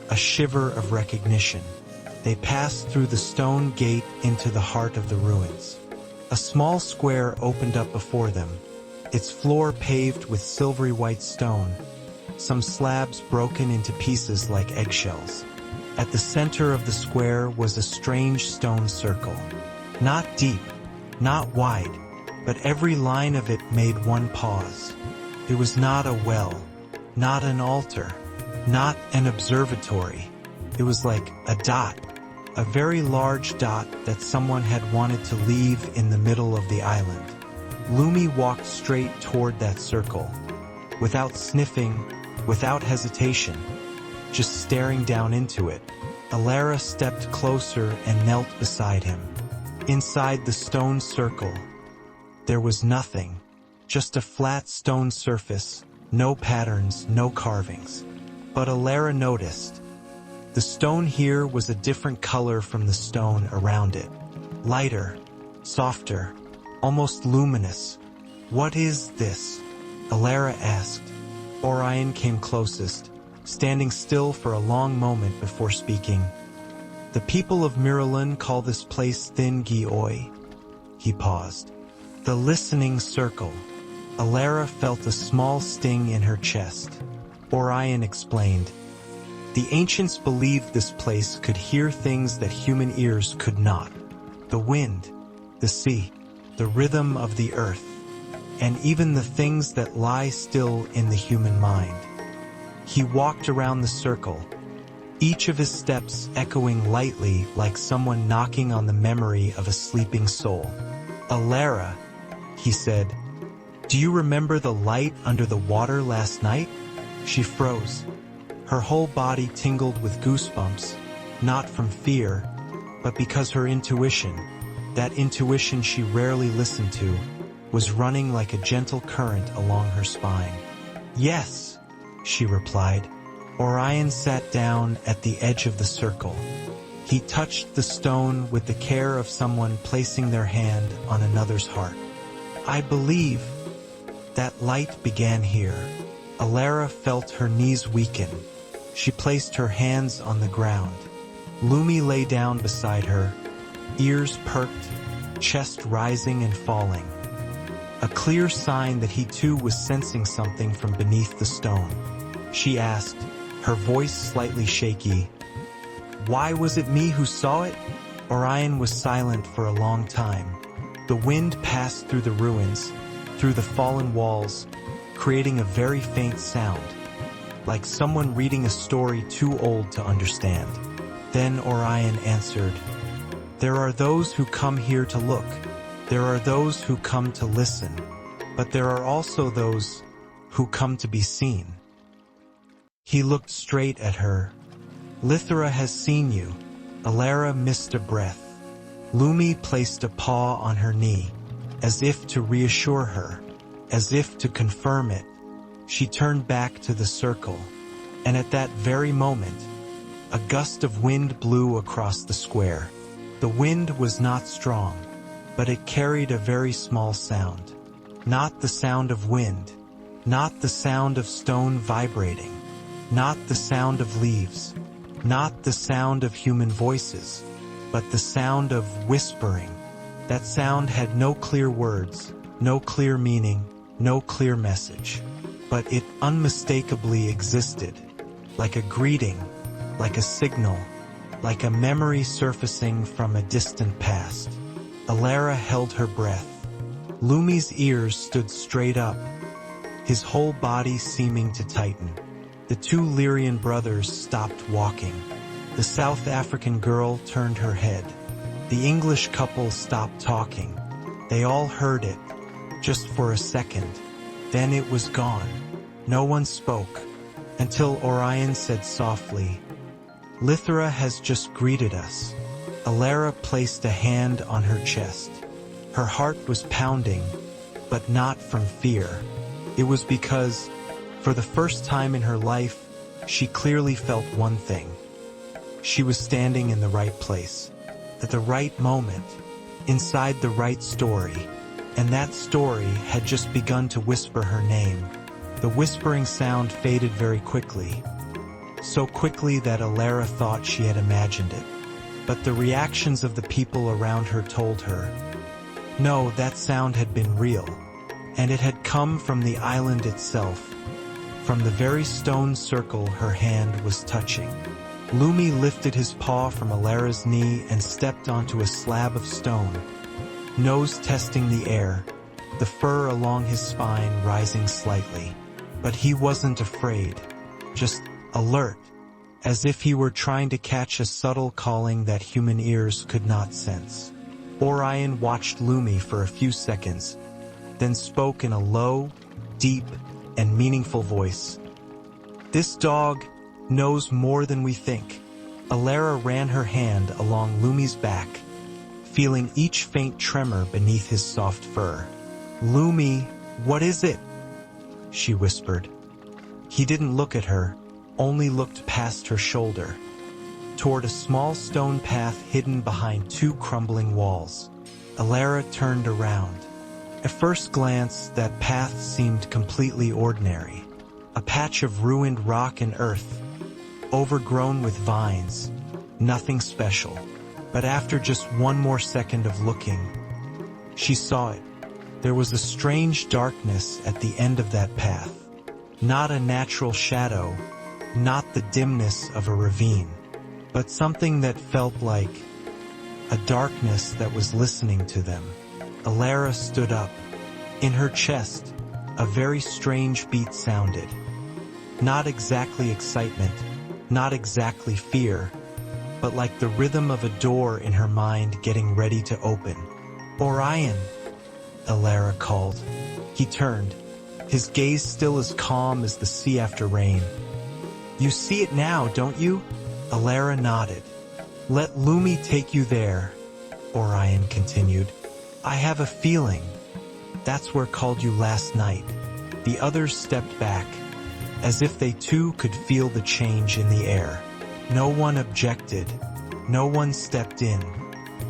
a shiver of recognition. They passed through the stone gate into the heart of the ruins. A small square opened up before them, its floor paved with silvery white stone, some slabs broken into pieces like eggshells. At the center of the square was a strange stone circle. Not deep, not wide, but every line of it made one pause. It was not a well, not an altar, not an observatory. It was like a dot, a very large dot that someone had wanted to leave in the middle of the island. Lumi walked straight toward that circle, without sniffing, without hesitation, just staring down into it. Elara stepped closer and knelt beside him. Inside the stone circle, there was nothing, just a flat stone surface, no patterns, no carvings. But Elara noticed. The stone here was a different color from the stone around it. Lighter, softer, almost luminous. "What is this?" Elara asked. Orion came closest, standing still for a long moment before speaking. "The people of Miralun call this place Thin Gioi." He paused. "The listening circle." Elara felt a small sting in her chest. Orion explained. "The ancients believed this place could hear things that human ears could not. The wind, the sea, the rhythm of the earth, and even the things that lie still in the human mind." He walked around the circle, each of his steps echoing lightly like someone knocking on the memory of a sleeping soul. "Elara," he said, "do you remember the light under the water last night?" She froze. Her whole body tingled with goosebumps, not from fear, but because her intuition, that intuition she rarely listened to, was running like a gentle current along her spine. "Yes," she replied. Orion sat down at the edge of the circle. He touched the stone with the care of someone placing their hand on another's heart. "I believe that light began here." Elara felt her knees weaken. She placed her hands on the ground. Lumi lay down beside her, ears perked, chest rising and falling. A clear sign that he too was sensing something from beneath the stone. She asked, her voice slightly shaky, "Why was it me who saw it?" Orion was silent for a long time. The wind passed through the ruins, through the fallen walls, creating a very faint sound, like someone reading a story too old to understand. Then Orion answered, "There are those who come here to look. There are those who come to listen. But there are also those who come to be seen." He looked straight at her. "Lythèra has seen you." Elara missed a breath. Lumi placed a paw on her knee, as if to reassure her, as if to confirm it. She turned back to the circle, and at that very moment, a gust of wind blew across the square. The wind was not strong, but it carried a very small sound. Not the sound of wind, not the sound of stone vibrating, not the sound of leaves, not the sound of human voices, but the sound of whispering. That sound had no clear words, no clear meaning, no clear message, but it unmistakably existed, like a greeting, like a signal, like a memory surfacing from a distant past. Elara held her breath. Lumi's ears stood straight up, his whole body seeming to tighten. The two Lyrian brothers stopped walking. The South African girl turned her head. The English couple stopped talking. They all heard it, just for a second. Then it was gone. No one spoke, until Orion said softly, "Lythèra has just greeted us." Elara placed a hand on her chest. Her heart was pounding, but not from fear. It was because, for the first time in her life, she clearly felt one thing. She was standing in the right place, at the right moment, inside the right story, and that story had just begun to whisper her name. The whispering sound faded very quickly, so quickly that Elara thought she had imagined it. But the reactions of the people around her told her, no, that sound had been real, and it had come from the island itself, from the very stone circle her hand was touching. Lumi lifted his paw from Elara's knee and stepped onto a slab of stone, nose testing the air, the fur along his spine rising slightly. But he wasn't afraid, just alert, as if he were trying to catch a subtle calling that human ears could not sense. Orion watched Lumi for a few seconds, then spoke in a low, deep, and meaningful voice. "This dog knows more than we think." Elara ran her hand along Lumi's back, feeling each faint tremor beneath his soft fur. "Lumi, what is it?" she whispered. He didn't look at her, only looked past her shoulder, toward a small stone path hidden behind two crumbling walls. Elara turned around. At first glance, that path seemed completely ordinary. A patch of ruined rock and earth, overgrown with vines, nothing special. But after just one more second of looking, she saw it. There was a strange darkness at the end of that path. Not a natural shadow, not the dimness of a ravine, but something that felt like a darkness that was listening to them. Elara stood up. In her chest, a very strange beat sounded. Not exactly excitement, not exactly fear, but like the rhythm of a door in her mind getting ready to open. "Orion," Elara called. He turned, his gaze still as calm as the sea after rain. "You see it now, don't you?" Elara nodded. "Let Lumi take you there," Orion continued. "I have a feeling. That's where called you last night." The others stepped back, as if they too could feel the change in the air. No one objected. No one stepped in.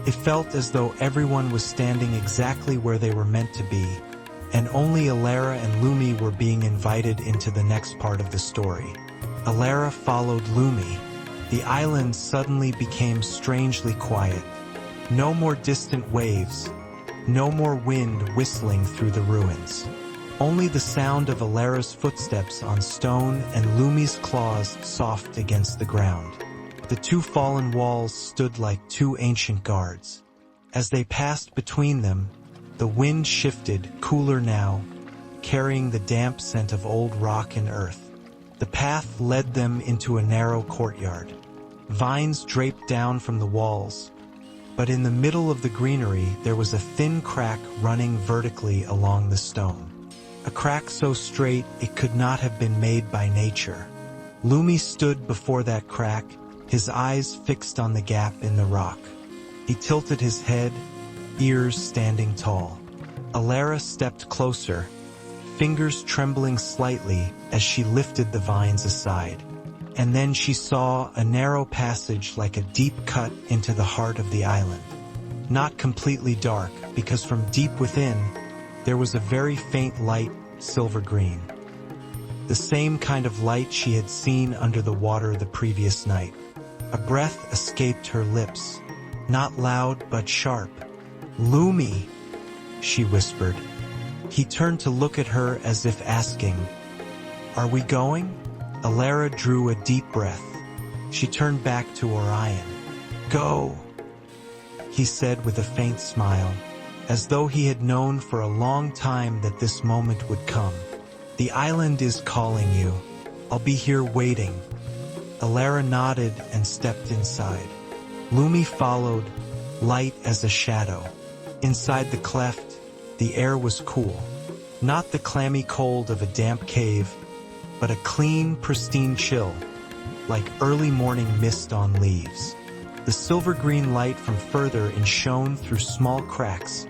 It felt as though everyone was standing exactly where they were meant to be, and only Elara and Lumi were being invited into the next part of the story. Elara followed Lumi. The island suddenly became strangely quiet. No more distant waves. No more wind whistling through the ruins. Only the sound of Elara's footsteps on stone and Lumi's claws soft against the ground. The two fallen walls stood like two ancient guards. As they passed between them, the wind shifted, cooler now, carrying the damp scent of old rock and earth. The path led them into a narrow courtyard. Vines draped down from the walls, but in the middle of the greenery there was a thin crack running vertically along the stone. A crack so straight it could not have been made by nature. Lumi stood before that crack, his eyes fixed on the gap in the rock. He tilted his head, ears standing tall. Elara stepped closer, fingers trembling slightly as she lifted the vines aside. And then she saw a narrow passage like a deep cut into the heart of the island. Not completely dark, because from deep within, there was a very faint light, silver green. The same kind of light she had seen under the water the previous night. A breath escaped her lips, not loud but sharp. "Lumi," she whispered. He turned to look at her as if asking, "Are we going?" Elara drew a deep breath. She turned back to Orion. "Go," he said with a faint smile, as though he had known for a long time that this moment would come. "The island is calling you. I'll be here waiting." Elara nodded and stepped inside. Lumi followed, light as a shadow. Inside the cleft, the air was cool. Not the clammy cold of a damp cave, but a clean, pristine chill, like early morning mist on leaves. The silver-green light from further in shone through small cracks,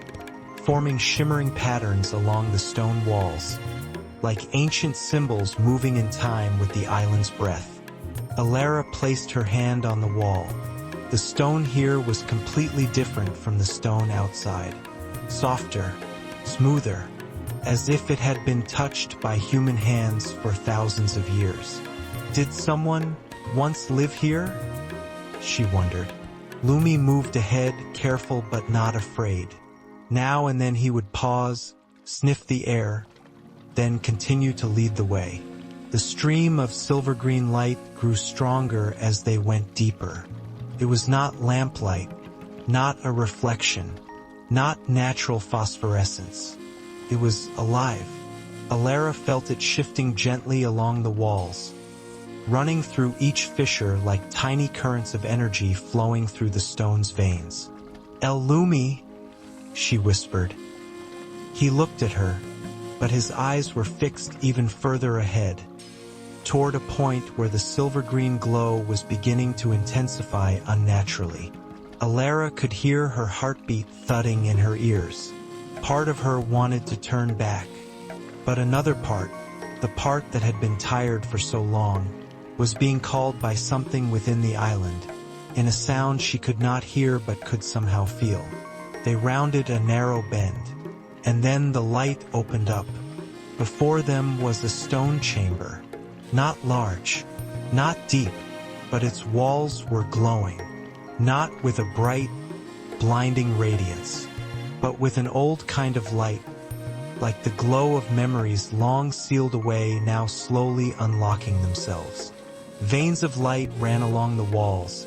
forming shimmering patterns along the stone walls, like ancient symbols moving in time with the island's breath. Elara placed her hand on the wall. The stone here was completely different from the stone outside. Softer, smoother, as if it had been touched by human hands for thousands of years. Did someone once live here? She wondered. Lumi moved ahead, careful but not afraid. Now and then he would pause, sniff the air, then continue to lead the way. The stream of silver-green light grew stronger as they went deeper. It was not lamplight, not a reflection, not natural phosphorescence. It was alive. Elara felt it shifting gently along the walls, running through each fissure like tiny currents of energy flowing through the stone's veins. "El Lumi," she whispered. He looked at her, but his eyes were fixed even further ahead, toward a point where the silver-green glow was beginning to intensify unnaturally. Elara could hear her heartbeat thudding in her ears. Part of her wanted to turn back, but another part, the part that had been tired for so long, was being called by something within the island, in a sound she could not hear but could somehow feel. They rounded a narrow bend, and then the light opened up. Before them was a stone chamber, not large, not deep, but its walls were glowing, not with a bright, blinding radiance, but with an old kind of light, like the glow of memories long sealed away now slowly unlocking themselves. Veins of light ran along the walls,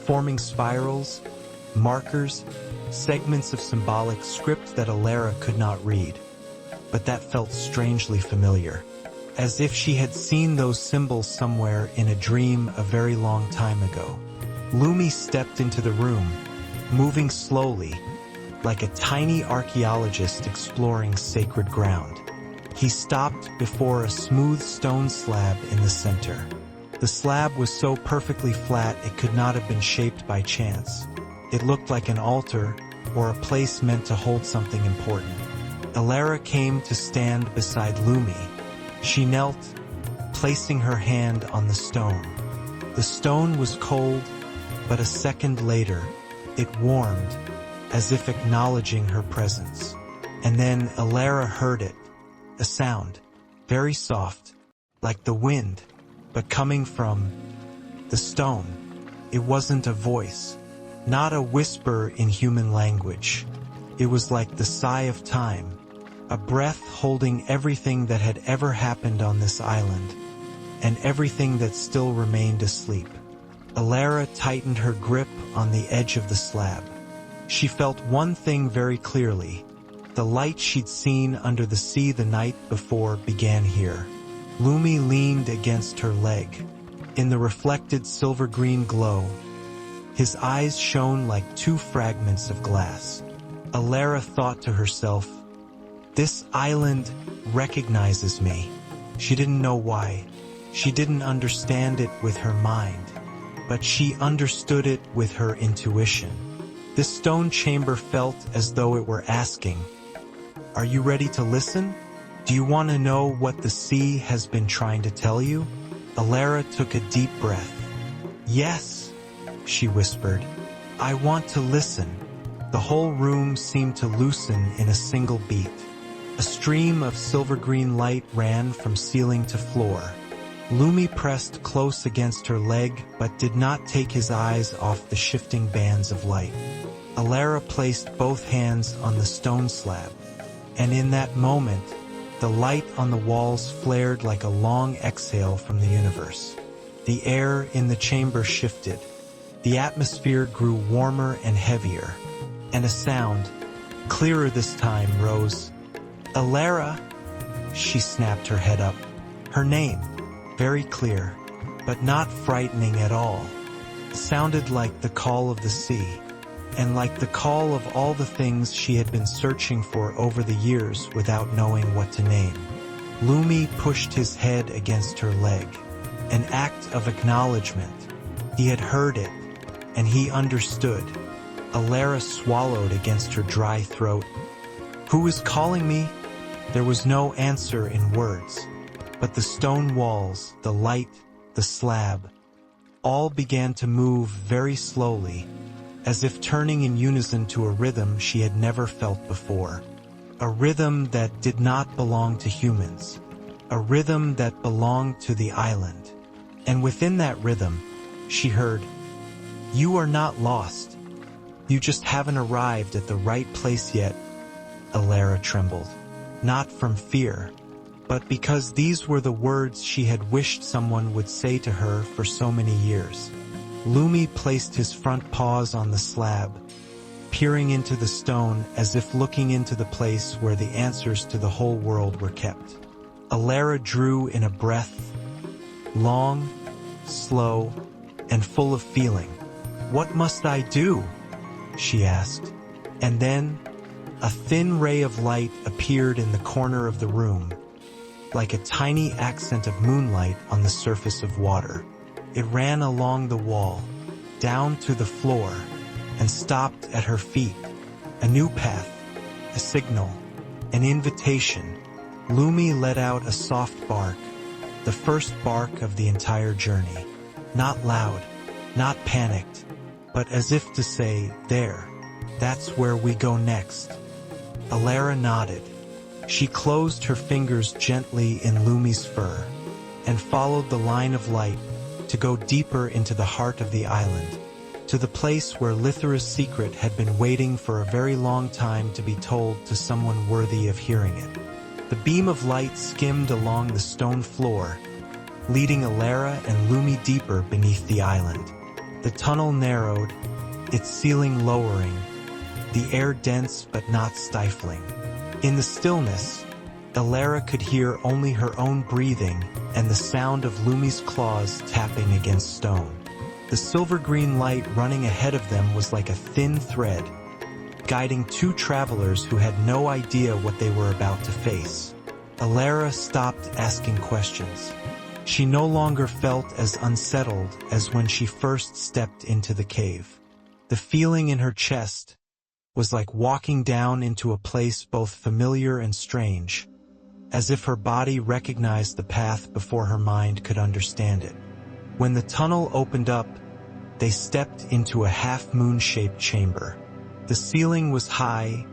forming spirals, markers, segments of symbolic script that Elara could not read, but that felt strangely familiar, as if she had seen those symbols somewhere in a dream a very long time ago. Lumi stepped into the room, moving slowly, like a tiny archaeologist exploring sacred ground. He stopped before a smooth stone slab in the center. The slab was so perfectly flat it could not have been shaped by chance. It looked like an altar, or a place meant to hold something important. Elara came to stand beside Lumi. She knelt, placing her hand on the stone. The stone was cold, but a second later, it warmed, as if acknowledging her presence. And then Elara heard it, a sound, very soft, like the wind, but coming from the stone. It wasn't a voice, not a whisper in human language. It was like the sigh of time, a breath holding everything that had ever happened on this island, and everything that still remained asleep. Elara tightened her grip on the edge of the slab. She felt one thing very clearly. The light she'd seen under the sea the night before began here. Lumi leaned against her leg. In the reflected silver-green glow, his eyes shone like two fragments of glass. Elara thought to herself, "This island recognizes me." She didn't know why. She didn't understand it with her mind, but she understood it with her intuition. This stone chamber felt as though it were asking, "Are you ready to listen? Do you want to know what the sea has been trying to tell you?" Elara took a deep breath. "Yes," she whispered. "I want to listen." The whole room seemed to loosen in a single beat. A stream of silver-green light ran from ceiling to floor. Lumi pressed close against her leg but did not take his eyes off the shifting bands of light. Elara placed both hands on the stone slab, and in that moment, the light on the walls flared like a long exhale from the universe. The air in the chamber shifted. The atmosphere grew warmer and heavier, and a sound, clearer this time, rose. "Elara!" She snapped her head up. Her name, very clear, but not frightening at all, sounded like the call of the sea, and like the call of all the things she had been searching for over the years without knowing what to name. Lumi pushed his head against her leg, an act of acknowledgement. He had heard it, and he understood. Elara swallowed against her dry throat. "Who is calling me?" There was no answer in words, but the stone walls, the light, the slab, all began to move very slowly, as if turning in unison to a rhythm she had never felt before. A rhythm that did not belong to humans. A rhythm that belonged to the island. And within that rhythm, she heard, "You are not lost. You just haven't arrived at the right place yet." Elara trembled, not from fear, but because these were the words she had wished someone would say to her for so many years. Lumi placed his front paws on the slab, peering into the stone as if looking into the place where the answers to the whole world were kept. Elara drew in a breath, long, slow, and full of feeling. "What must I do?" she asked. And then, a thin ray of light appeared in the corner of the room, like a tiny accent of moonlight on the surface of water. It ran along the wall, down to the floor, and stopped at her feet. A new path, a signal, an invitation. Lumi let out a soft bark, the first bark of the entire journey. Not loud, not panicked, but as if to say, "There, that's where we go next." Elara nodded. She closed her fingers gently in Lumi's fur, and followed the line of light to go deeper into the heart of the island, to the place where Lythèra's secret had been waiting for a very long time to be told to someone worthy of hearing it. The beam of light skimmed along the stone floor, leading Elara and Lumi deeper beneath the island. The tunnel narrowed, its ceiling lowering, the air dense but not stifling. In the stillness, Elara could hear only her own breathing and the sound of Lumi's claws tapping against stone. The silver-green light running ahead of them was like a thin thread, guiding two travelers who had no idea what they were about to face. Elara stopped asking questions. She no longer felt as unsettled as when she first stepped into the cave. The feeling in her chest was like walking down into a place both familiar and strange, as if her body recognized the path before her mind could understand it. When the tunnel opened up, they stepped into a half-moon-shaped chamber. The ceiling was high,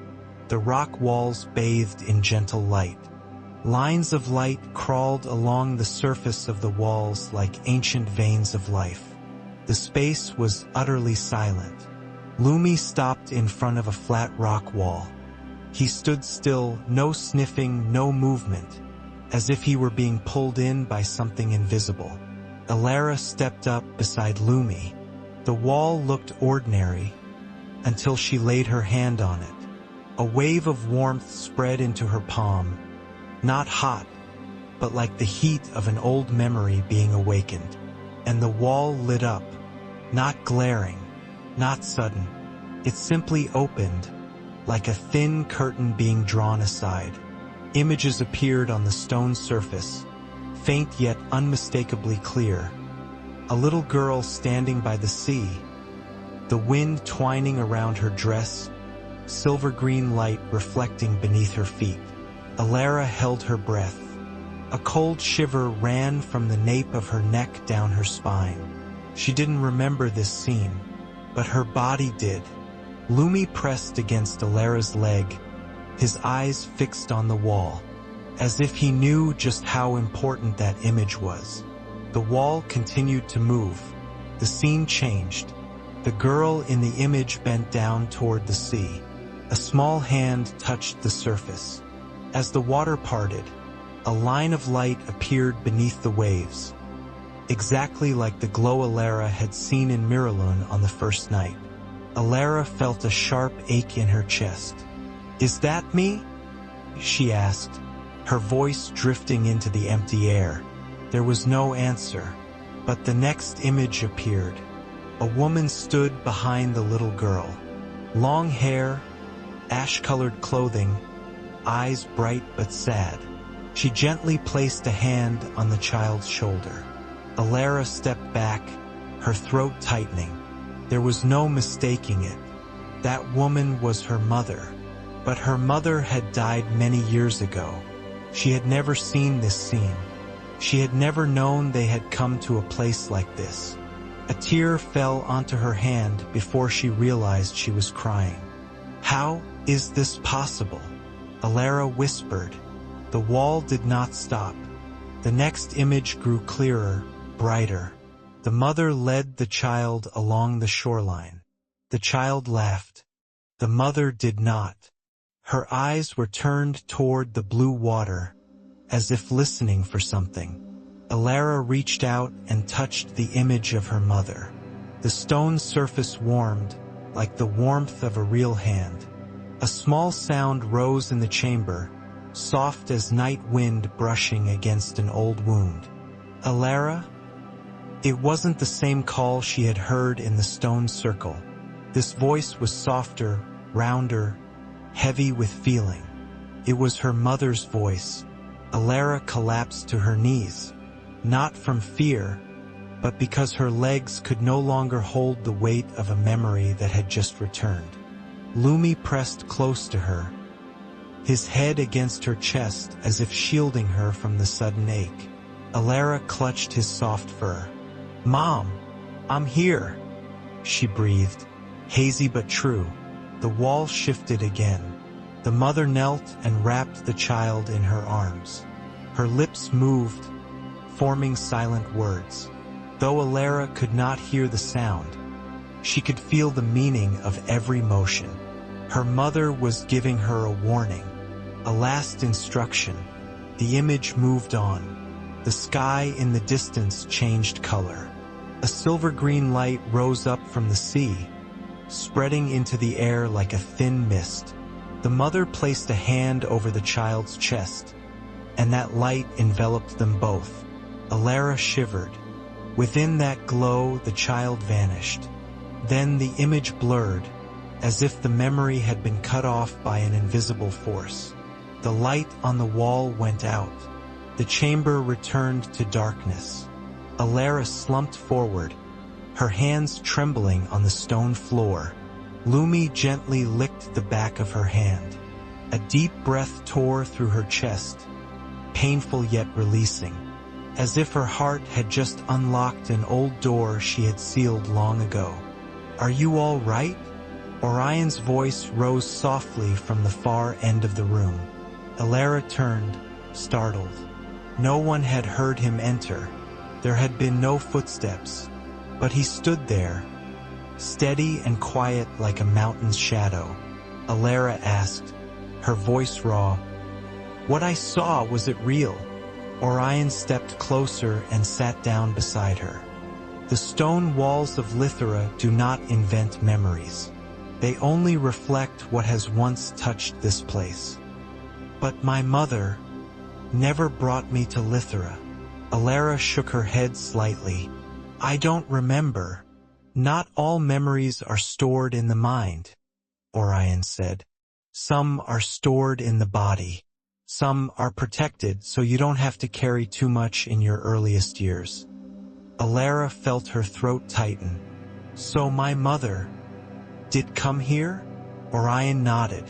the rock walls bathed in gentle light. Lines of light crawled along the surface of the walls like ancient veins of life. The space was utterly silent. Lumi stopped in front of a flat rock wall. He stood still, no sniffing, no movement, as if he were being pulled in by something invisible. Elara stepped up beside Lumi. The wall looked ordinary until she laid her hand on it. A wave of warmth spread into her palm, not hot, but like the heat of an old memory being awakened. And the wall lit up, not glaring, not sudden. It simply opened, like a thin curtain being drawn aside. Images appeared on the stone surface, faint yet unmistakably clear. A little girl standing by the sea, the wind twining around her dress, silver-green light reflecting beneath her feet. Elara held her breath. A cold shiver ran from the nape of her neck down her spine. She didn't remember this scene, but her body did. Lumi pressed against Elara's leg, his eyes fixed on the wall, as if he knew just how important that image was. The wall continued to move. The scene changed. The girl in the image bent down toward the sea. A small hand touched the surface. As the water parted, a line of light appeared beneath the waves, exactly like the glow Elara had seen in Miralun on the first night. Elara felt a sharp ache in her chest. "Is that me?" she asked, her voice drifting into the empty air. There was no answer, but the next image appeared. A woman stood behind the little girl. Long hair, ash-colored clothing, eyes bright but sad. She gently placed a hand on the child's shoulder. Elara stepped back, her throat tightening. There was no mistaking it. That woman was her mother. But her mother had died many years ago. She had never seen this scene. She had never known they had come to a place like this. A tear fell onto her hand before she realized she was crying. "How is this possible?" Elara whispered. The wall did not stop. The next image grew clearer, brighter. The mother led the child along the shoreline. The child laughed. The mother did not. Her eyes were turned toward the blue water, as if listening for something. Elara reached out and touched the image of her mother. The stone surface warmed, like the warmth of a real hand. A small sound rose in the chamber, soft as night wind brushing against an old wound. "Elara?" It wasn't the same call she had heard in the stone circle. This voice was softer, rounder, heavy with feeling. It was her mother's voice. Elara collapsed to her knees, not from fear, but because her legs could no longer hold the weight of a memory that had just returned. Lumi pressed close to her, his head against her chest as if shielding her from the sudden ache. Elara clutched his soft fur. "Mom, I'm here," she breathed, hazy but true. The wall shifted again. The mother knelt and wrapped the child in her arms. Her lips moved, forming silent words. Though Elara could not hear the sound, she could feel the meaning of every motion. Her mother was giving her a warning, a last instruction. The image moved on. The sky in the distance changed color. A silver-green light rose up from the sea, spreading into the air like a thin mist. The mother placed a hand over the child's chest, and that light enveloped them both. Elara shivered. Within that glow, the child vanished. Then the image blurred, as if the memory had been cut off by an invisible force. The light on the wall went out. The chamber returned to darkness. Elara slumped forward, her hands trembling on the stone floor. Lumi gently licked the back of her hand. A deep breath tore through her chest, painful yet releasing, as if her heart had just unlocked an old door she had sealed long ago. "Are you all right?" Orion's voice rose softly from the far end of the room. Elara turned, startled. No one had heard him enter. There had been no footsteps, but he stood there, steady and quiet like a mountain's shadow. Elara asked, her voice raw, "What I saw, was it real?" Orion stepped closer and sat down beside her. The stone walls of Lythèra do not invent memories. They only reflect what has once touched this place. But my mother never brought me to Lythèra. Elara shook her head slightly. I don't remember. Not all memories are stored in the mind, Orion said. Some are stored in the body. Some are protected so you don't have to carry too much in your earliest years. Elara felt her throat tighten. So my mother did come here? Orion nodded.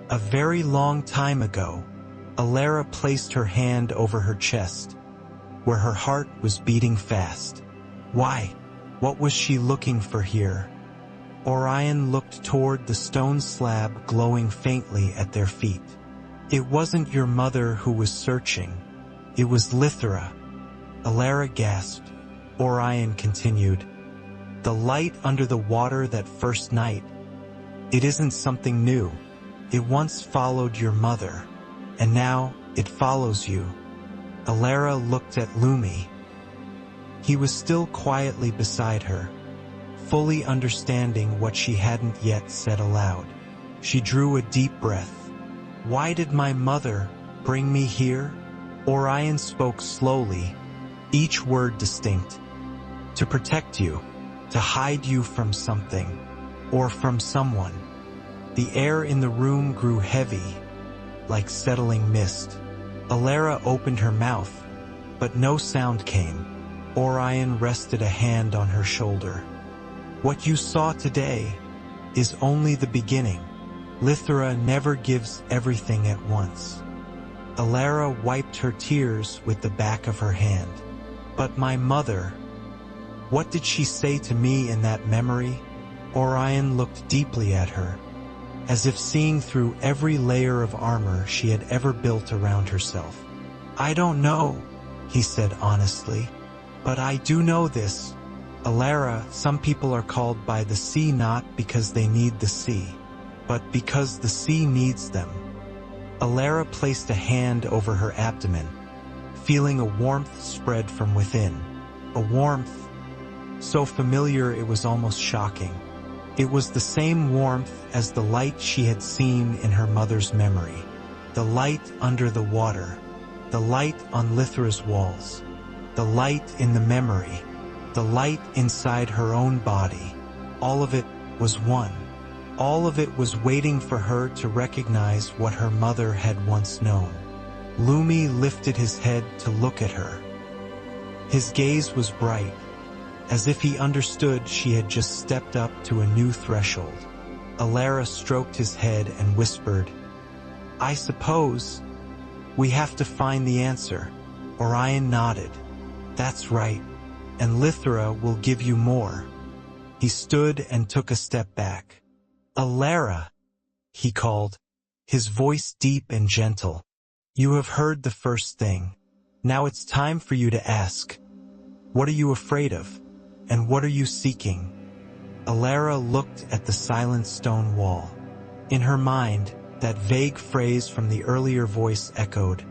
A very long time ago. Elara placed her hand over her chest, where her heart was beating fast. Why? What was she looking for here? Orion looked toward the stone slab glowing faintly at their feet. It wasn't your mother who was searching. It was Lythèra. Elara gasped. Orion continued. The light under the water that first night. It isn't something new. It once followed your mother, and now it follows you. Elara looked at Lumi. He was still quietly beside her, fully understanding what she hadn't yet said aloud. She drew a deep breath. Why did my mother bring me here? Orion spoke slowly, each word distinct. To protect you, to hide you from something, or from someone. The air in the room grew heavy, like settling mist. Elara opened her mouth, but no sound came. Orion rested a hand on her shoulder. What you saw today is only the beginning. Lythèra never gives everything at once. Elara wiped her tears with the back of her hand. But my mother, what did she say to me in that memory? Orion looked deeply at her, as if seeing through every layer of armor she had ever built around herself. I don't know, he said honestly, but I do know this. Elara, some people are called by the sea not because they need the sea, but because the sea needs them. Elara placed a hand over her abdomen, feeling a warmth spread from within. A warmth so familiar it was almost shocking. It was the same warmth as the light she had seen in her mother's memory. The light under the water. The light on Lythèra's walls. The light in the memory. The light inside her own body. All of it was one. All of it was waiting for her to recognize what her mother had once known. Lumi lifted his head to look at her. His gaze was bright, as if he understood she had just stepped up to a new threshold. Elara stroked his head and whispered, I suppose we have to find the answer. Orion nodded. That's right, and Lythèra will give you more. He stood and took a step back. Elara, he called, his voice deep and gentle. You have heard the first thing. Now it's time for you to ask. What are you afraid of? And what are you seeking? Elara looked at the silent stone wall. In her mind, that vague phrase from the earlier voice echoed.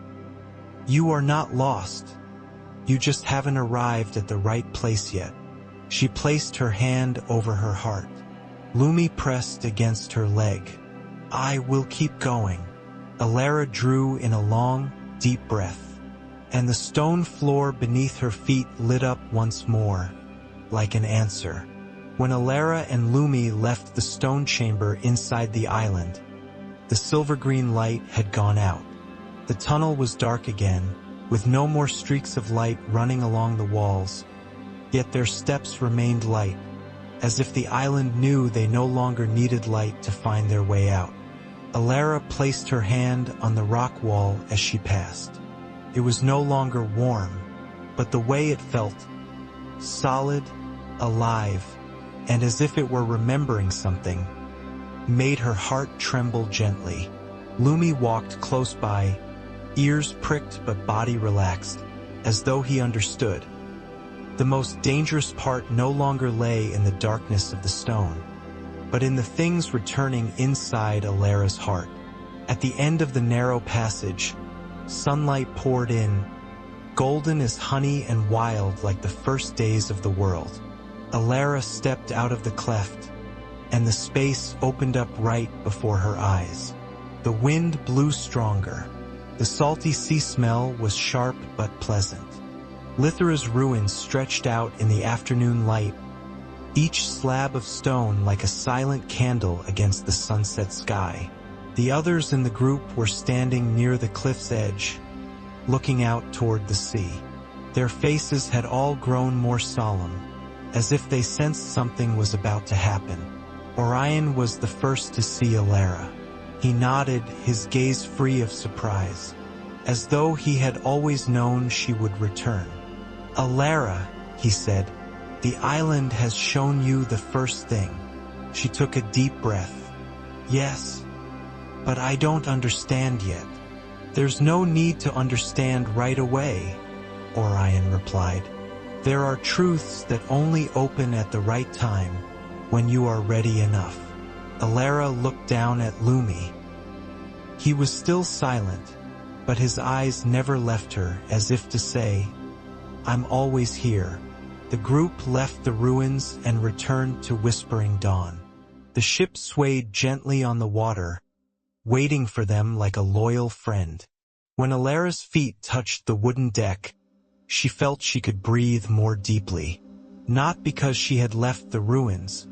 You are not lost. You just haven't arrived at the right place yet. She placed her hand over her heart. Lumi pressed against her leg. I will keep going. Elara drew in a long, deep breath, and the stone floor beneath her feet lit up once more, like an answer. When Elara and Lumi left the stone chamber inside the island, the silver-green light had gone out. The tunnel was dark again, with no more streaks of light running along the walls, yet their steps remained light, as if the island knew they no longer needed light to find their way out. Elara placed her hand on the rock wall as she passed. It was no longer warm, but the way it felt, solid, alive, and as if it were remembering something, made her heart tremble gently. Lumi walked close by, ears pricked but body relaxed, as though he understood. The most dangerous part no longer lay in the darkness of the stone, but in the things returning inside Elara's heart. At the end of the narrow passage, sunlight poured in, golden as honey and wild like the first days of the world. Elara stepped out of the cleft, and the space opened up right before her eyes. The wind blew stronger. The salty sea smell was sharp but pleasant. Lythèra's ruins stretched out in the afternoon light, each slab of stone like a silent candle against the sunset sky. The others in the group were standing near the cliff's edge, looking out toward the sea. Their faces had all grown more solemn, as if they sensed something was about to happen. Orion was the first to see Elara. He nodded, his gaze free of surprise, as though he had always known she would return. "Elara," he said, "the island has shown you the first thing." She took a deep breath. "Yes, but I don't understand yet." "There's no need to understand right away," Orion replied. "There are truths that only open at the right time, when you are ready enough." Elara looked down at Lumi. He was still silent, but his eyes never left her, as if to say, "I'm always here." The group left the ruins and returned to Whispering Dawn. The ship swayed gently on the water, waiting for them like a loyal friend. When Elara's feet touched the wooden deck, she felt she could breathe more deeply, not because she had left the ruins,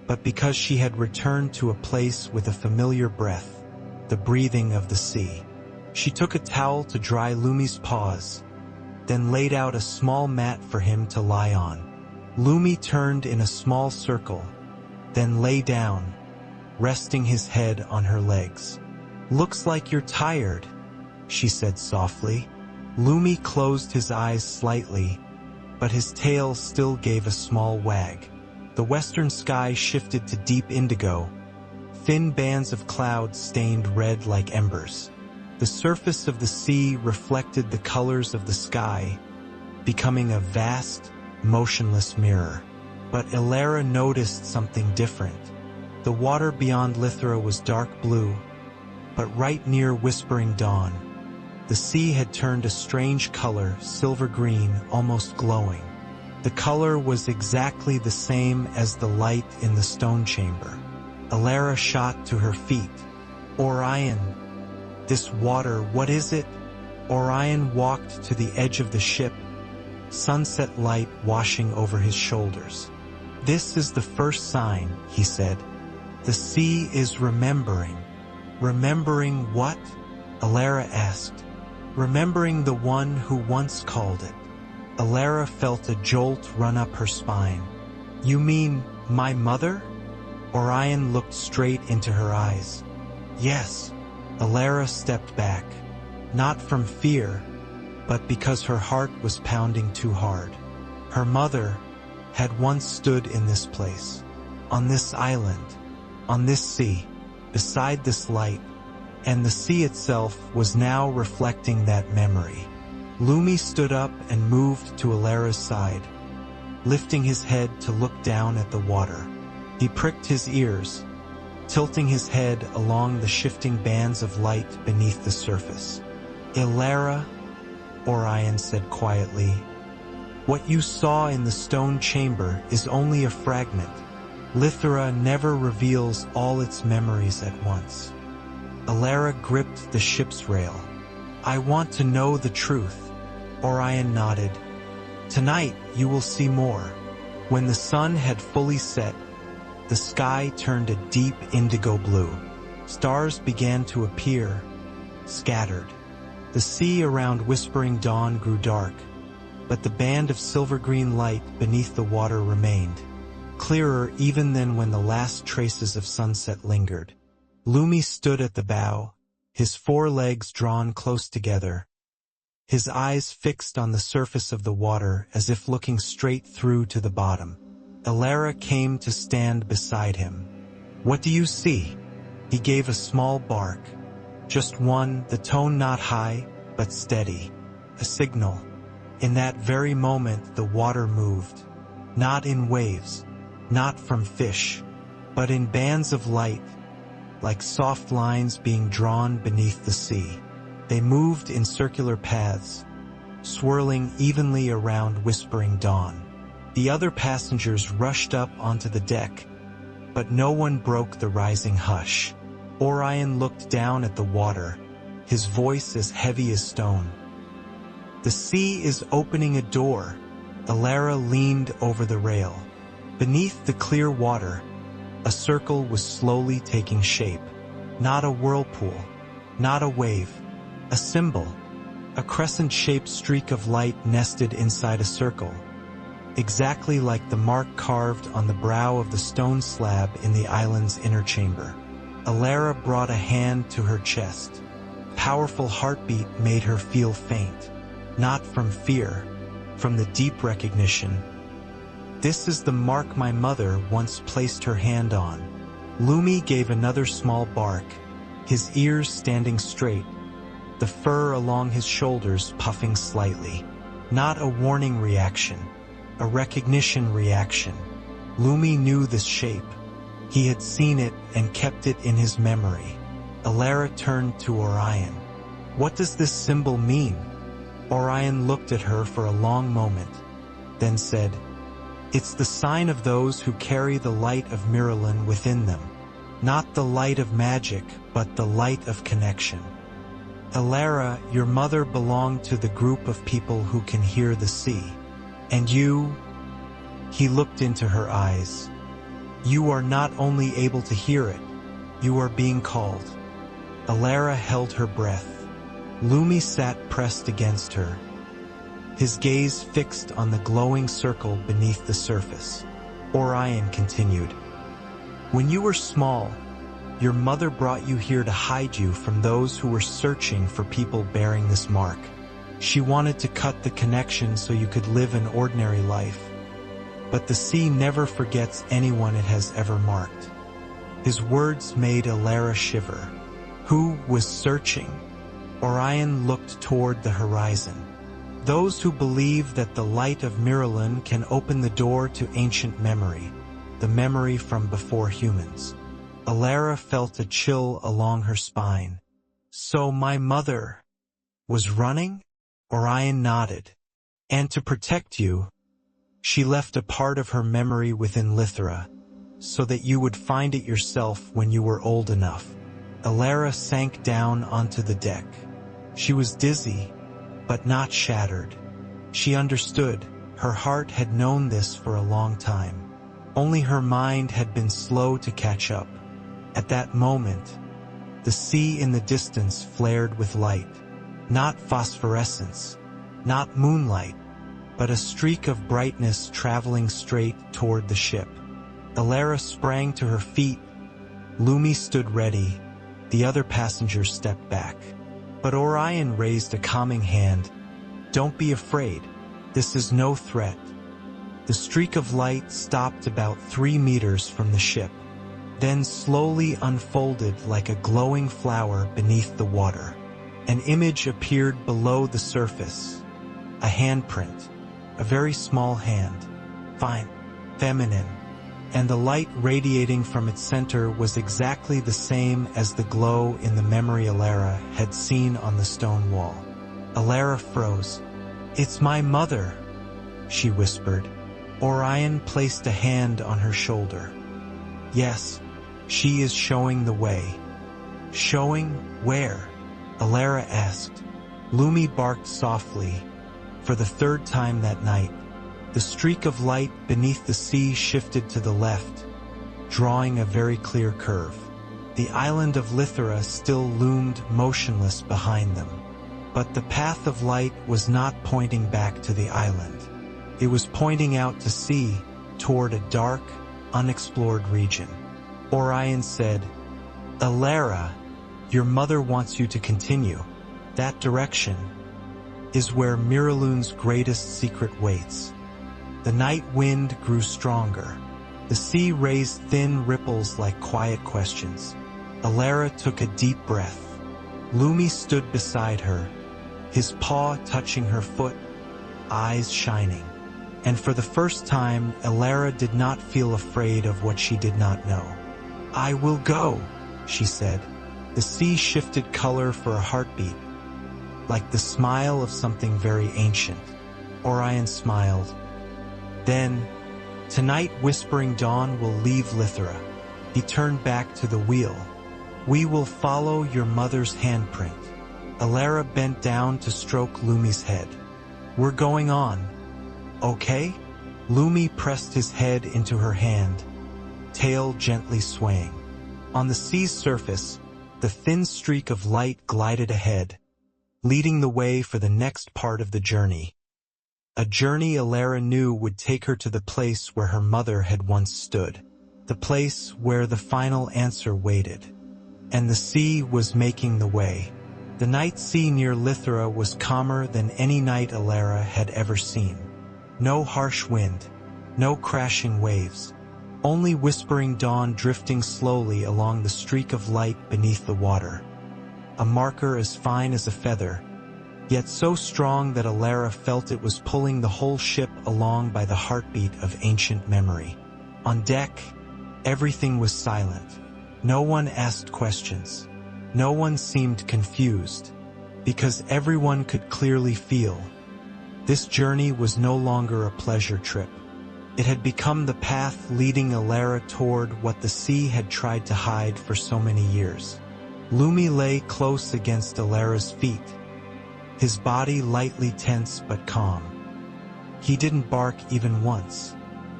but because she had returned to a place with a familiar breath, the breathing of the sea. She took a towel to dry Lumi's paws, then laid out a small mat for him to lie on. Lumi turned in a small circle, then lay down, resting his head on her legs. "Looks like you're tired," she said softly. Lumi closed his eyes slightly, but his tail still gave a small wag. The western sky shifted to deep indigo. Thin bands of clouds stained red like embers. The surface of the sea reflected the colors of the sky, becoming a vast, motionless mirror. But Elara noticed something different. The water beyond Lythèra was dark blue, but right near Whispering Dawn, the sea had turned a strange color, silver green, almost glowing. The color was exactly the same as the light in the stone chamber. Elara shot to her feet. "Orion, this water, what is it?" Orion walked to the edge of the ship, sunset light washing over his shoulders. "This is the first sign," he said. "The sea is remembering." "Remembering what?" Elara asked. "Remembering the one who once called it." Elara felt a jolt run up her spine. "You mean my mother?" Orion looked straight into her eyes. "Yes." Elara stepped back, not from fear, but because her heart was pounding too hard. Her mother had once stood in this place, on this island, on this sea, beside this light, and the sea itself was now reflecting that memory. Lumi stood up and moved to Elara's side, lifting his head to look down at the water. He pricked his ears, tilting his head along the shifting bands of light beneath the surface. "Elara," Orion said quietly, "what you saw in the stone chamber is only a fragment. Lythèra never reveals all its memories at once." Elara gripped the ship's rail. "I want to know the truth." Orion nodded. "Tonight you will see more." When the sun had fully set, the sky turned a deep indigo blue. Stars began to appear, scattered. The sea around Whispering Dawn grew dark, but the band of silver-green light beneath the water remained, clearer even than when the last traces of sunset lingered. Lumi stood at the bow, his forelegs drawn close together, his eyes fixed on the surface of the water as if looking straight through to the bottom. Elara came to stand beside him. "What do you see?" He gave a small bark. Just one, the tone not high, but steady. A signal. In that very moment the water moved. Not in waves, not from fish, but in bands of light, like soft lines being drawn beneath the sea. They moved in circular paths, swirling evenly around Whispering Dawn. The other passengers rushed up onto the deck, but no one broke the rising hush. Orion looked down at the water, his voice as heavy as stone. "The sea is opening a door." Elara leaned over the rail. Beneath the clear water, a circle was slowly taking shape. Not a whirlpool, not a wave, a symbol, a crescent-shaped streak of light nested inside a circle, exactly like the mark carved on the brow of the stone slab in the island's inner chamber. Elara brought a hand to her chest. Powerful heartbeat made her feel faint, not from fear, from the deep recognition. "This is the mark my mother once placed her hand on." Lumi gave another small bark, his ears standing straight, the fur along his shoulders puffing slightly. Not a warning reaction, a recognition reaction. Lumi knew this shape. He had seen it and kept it in his memory. Elara turned to Orion. "What does this symbol mean?" Orion looked at her for a long moment, then said, "It's the sign of those who carry the light of Miralyn within them. Not the light of magic, but the light of connection." "Elara, your mother belonged to the group of people who can hear the sea. And you..." He looked into her eyes. "You are not only able to hear it, you are being called." Elara held her breath. Lumi sat pressed against her, his gaze fixed on the glowing circle beneath the surface. Orion continued, "When you were small, your mother brought you here to hide you from those who were searching for people bearing this mark. She wanted to cut the connection so you could live an ordinary life. But the sea never forgets anyone it has ever marked." His words made Elara shiver. Who was searching? Orion looked toward the horizon. Those who believe that the light of Miralyn can open the door to ancient memory, the memory from before humans. Elara felt a chill along her spine. "So my mother was running?" Orion nodded. "And to protect you, she left a part of her memory within Lythèra, so that you would find it yourself when you were old enough." Elara sank down onto the deck. She was dizzy, but not shattered. She understood. Her heart had known this for a long time. Only her mind had been slow to catch up. At that moment, the sea in the distance flared with light. Not phosphorescence, not moonlight, but a streak of brightness traveling straight toward the ship. Elara sprang to her feet. Lumi stood ready. The other passengers stepped back. But Orion raised a calming hand. "Don't be afraid. This is no threat." The streak of light stopped about 3 meters from the ship, then slowly unfolded like a glowing flower beneath the water. An image appeared below the surface. A handprint. A very small hand. Fine. Feminine. And the light radiating from its center was exactly the same as the glow in the memory Elara had seen on the stone wall. Elara froze. "It's my mother," she whispered. Orion placed a hand on her shoulder. "Yes, she is showing the way." "Showing where?" Elara asked. Lumi barked softly. For the 3rd time that night, the streak of light beneath the sea shifted to the left, drawing a very clear curve. The island of Lythèra still loomed motionless behind them. But the path of light was not pointing back to the island. It was pointing out to sea, toward a dark, unexplored region. Orion said, "Elara, your mother wants you to continue. That direction is where Miralyn's greatest secret waits." The night wind grew stronger. The sea raised thin ripples like quiet questions. Elara took a deep breath. Lumi stood beside her, his paw touching her foot, eyes shining. And for the first time, Elara did not feel afraid of what she did not know. "I will go," she said. The sea shifted color for a heartbeat. like the smile of something very ancient. Orion smiled. Then, tonight Whispering Dawn will leave Lythèra. He turned back to the wheel. We will follow your mother's handprint. Elara bent down to stroke Lumi's head. We're going on. Okay? Lumi pressed his head into her hand, tail gently swaying. On the sea's surface, the thin streak of light glided ahead, leading the way for the next part of the journey. A journey Elara knew would take her to the place where her mother had once stood, the place where the final answer waited. And the sea was making the way. The night sea near Lythèra was calmer than any night Elara had ever seen. No harsh wind, no crashing waves, only Whispering Dawn drifting slowly along the streak of light beneath the water. A marker as fine as a feather, yet so strong that Elara felt it was pulling the whole ship along by the heartbeat of ancient memory. On deck, everything was silent. No one asked questions. No one seemed confused, because everyone could clearly feel this journey was no longer a pleasure trip. It had become the path leading Elara toward what the sea had tried to hide for so many years. Lumi lay close against Elara's feet, his body lightly tense but calm. He didn't bark even once,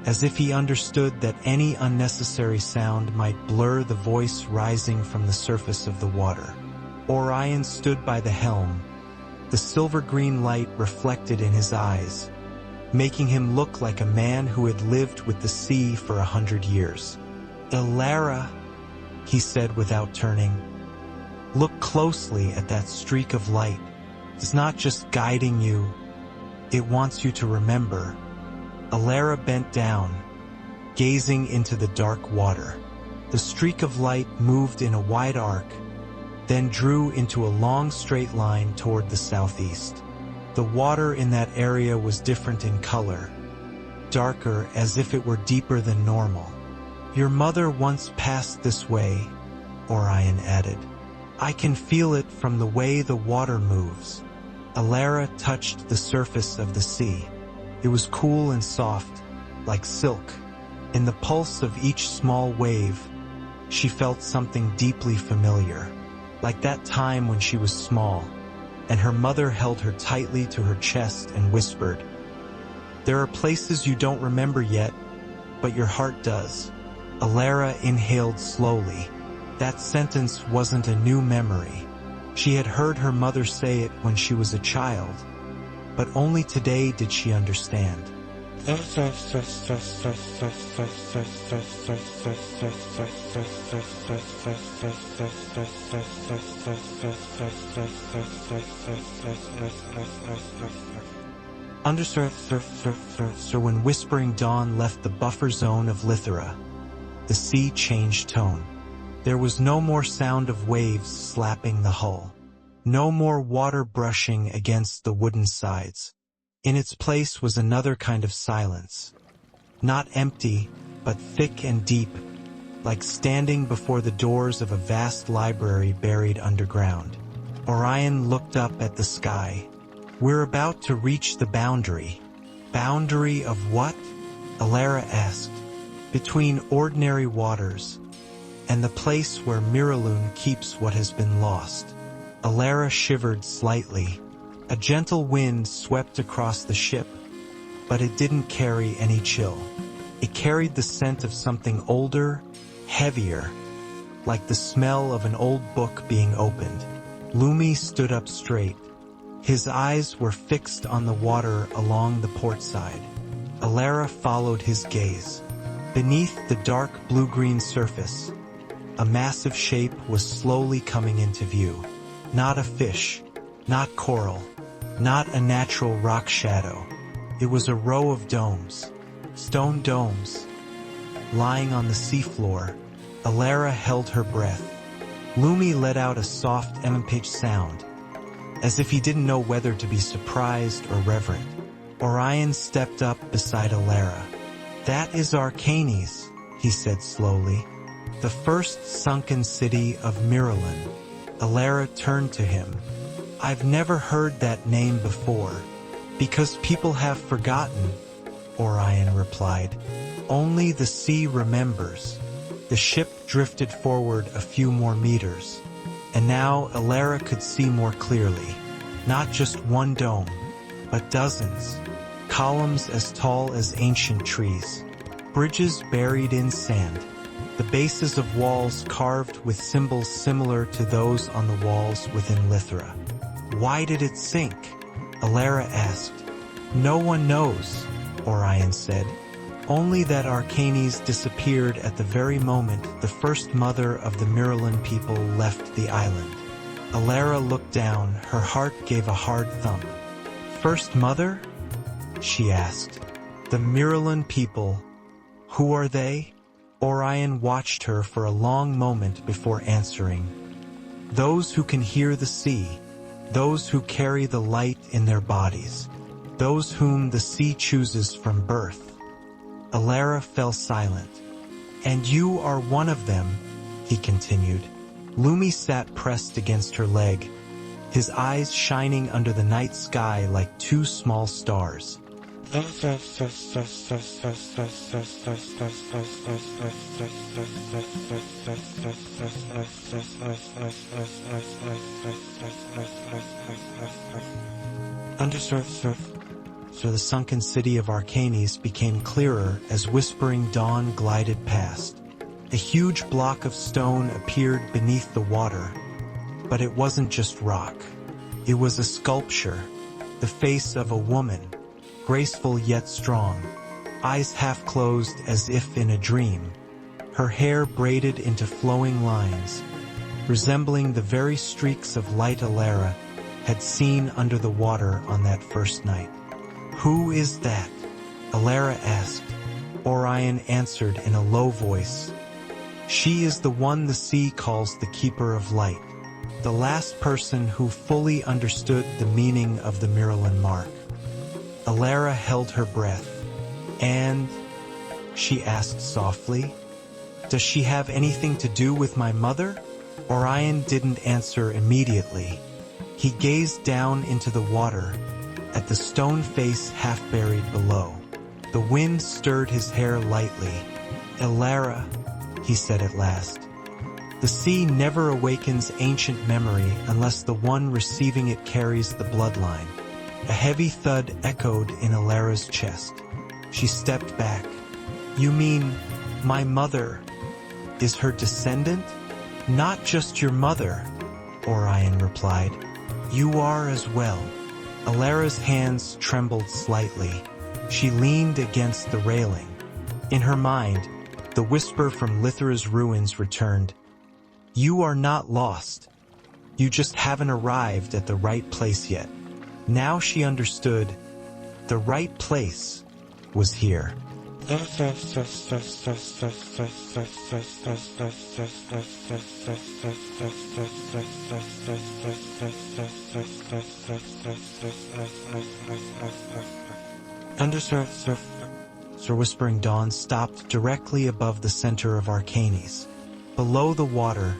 as if he understood that any unnecessary sound might blur the voice rising from the surface of the water. Orion stood by the helm, the silver-green light reflected in his eyes, making him look like a man who had lived with the sea for 100 years. Elara, he said without turning, look closely at that streak of light. It's not just guiding you, it wants you to remember. Elara bent down, gazing into the dark water. The streak of light moved in a wide arc, then drew into a long straight line toward the southeast. The water in that area was different in color, darker as if it were deeper than normal. Your mother once passed this way, Orion added. I can feel it from the way the water moves. Elara touched the surface of the sea. It was cool and soft, like silk. In the pulse of each small wave, she felt something deeply familiar, like that time when she was small, and her mother held her tightly to her chest and whispered, "There are places you don't remember yet, but your heart does." Elara inhaled slowly. That sentence wasn't a new memory. She had heard her mother say it when she was a child, but only today did she understand. So when Whispering Dawn left the buffer zone of Lythèra, the sea changed tone. There was no more sound of waves slapping the hull. No more water brushing against the wooden sides. In its place was another kind of silence. Not empty, but thick and deep, like standing before the doors of a vast library buried underground. Orion looked up at the sky. We're about to reach the boundary. Boundary of what? Elara asked. Between ordinary waters and the place where Miraloon keeps what has been lost. Elara shivered slightly. A gentle wind swept across the ship, but it didn't carry any chill. It carried the scent of something older, heavier, like the smell of an old book being opened. Lumi stood up straight. His eyes were fixed on the water along the port side. Elara followed his gaze. Beneath the dark blue-green surface, a massive shape was slowly coming into view. Not a fish, not coral, not a natural rock shadow. It was a row of domes, stone domes. Lying on the seafloor, Elara held her breath. Lumi let out a soft pitched sound, as if he didn't know whether to be surprised or reverent. Orion stepped up beside Elara. That is Arcanis, he said slowly. The first sunken city of Miraloon. Elara turned to him, I've never heard that name before. Because people have forgotten, Orion replied. Only the sea remembers. The ship drifted forward a few more meters, and now Elara could see more clearly. Not just one dome, but dozens. Columns as tall as ancient trees. Bridges buried in sand. The bases of walls carved with symbols similar to those on the walls within Lythèra. Why did it sink? Elara asked. No one knows, Orion said. Only that Arcanis disappeared at the very moment the first mother of the Miralyn people left the island. Elara looked down, her heart gave a hard thump. First mother? She asked. The Miralyn people. Who are they? Orion watched her for a long moment before answering. Those who can hear the sea, those who carry the light in their bodies, those whom the sea chooses from birth. Elara fell silent. And you are one of them, he continued. Lumi sat pressed against her leg, his eyes shining under the night sky like two small stars. So the sunken city of Arcanis became clearer as whispering dawn glided past. A huge block of stone appeared beneath the water, but it wasn't just rock. It was a sculpture, the face of a woman, graceful yet strong, eyes half closed as if in a dream, her hair braided into flowing lines, resembling the very streaks of light Elara had seen under the water on that first night. Who is that? Elara asked. Orion answered in a low voice. She is the one the sea calls the Keeper of Light, the last person who fully understood the meaning of the Miralyn mark. Elara held her breath. And? She asked softly. Does she have anything to do with my mother? Orion didn't answer immediately. He gazed down into the water, at the stone face half buried below. The wind stirred his hair lightly. Elara, he said at last. The sea never awakens ancient memory unless the one receiving it carries the bloodline. A heavy thud echoed in Elara's chest. She stepped back. You mean, my mother is her descendant? Not just your mother, Orion replied. You are as well. Elara's hands trembled slightly. She leaned against the railing. In her mind, the whisper from Lythèra's ruins returned. You are not lost. You just haven't arrived at the right place yet. Now she understood. The right place was here. Sir Whispering Dawn stopped directly above the center of Arcanis. Below the water,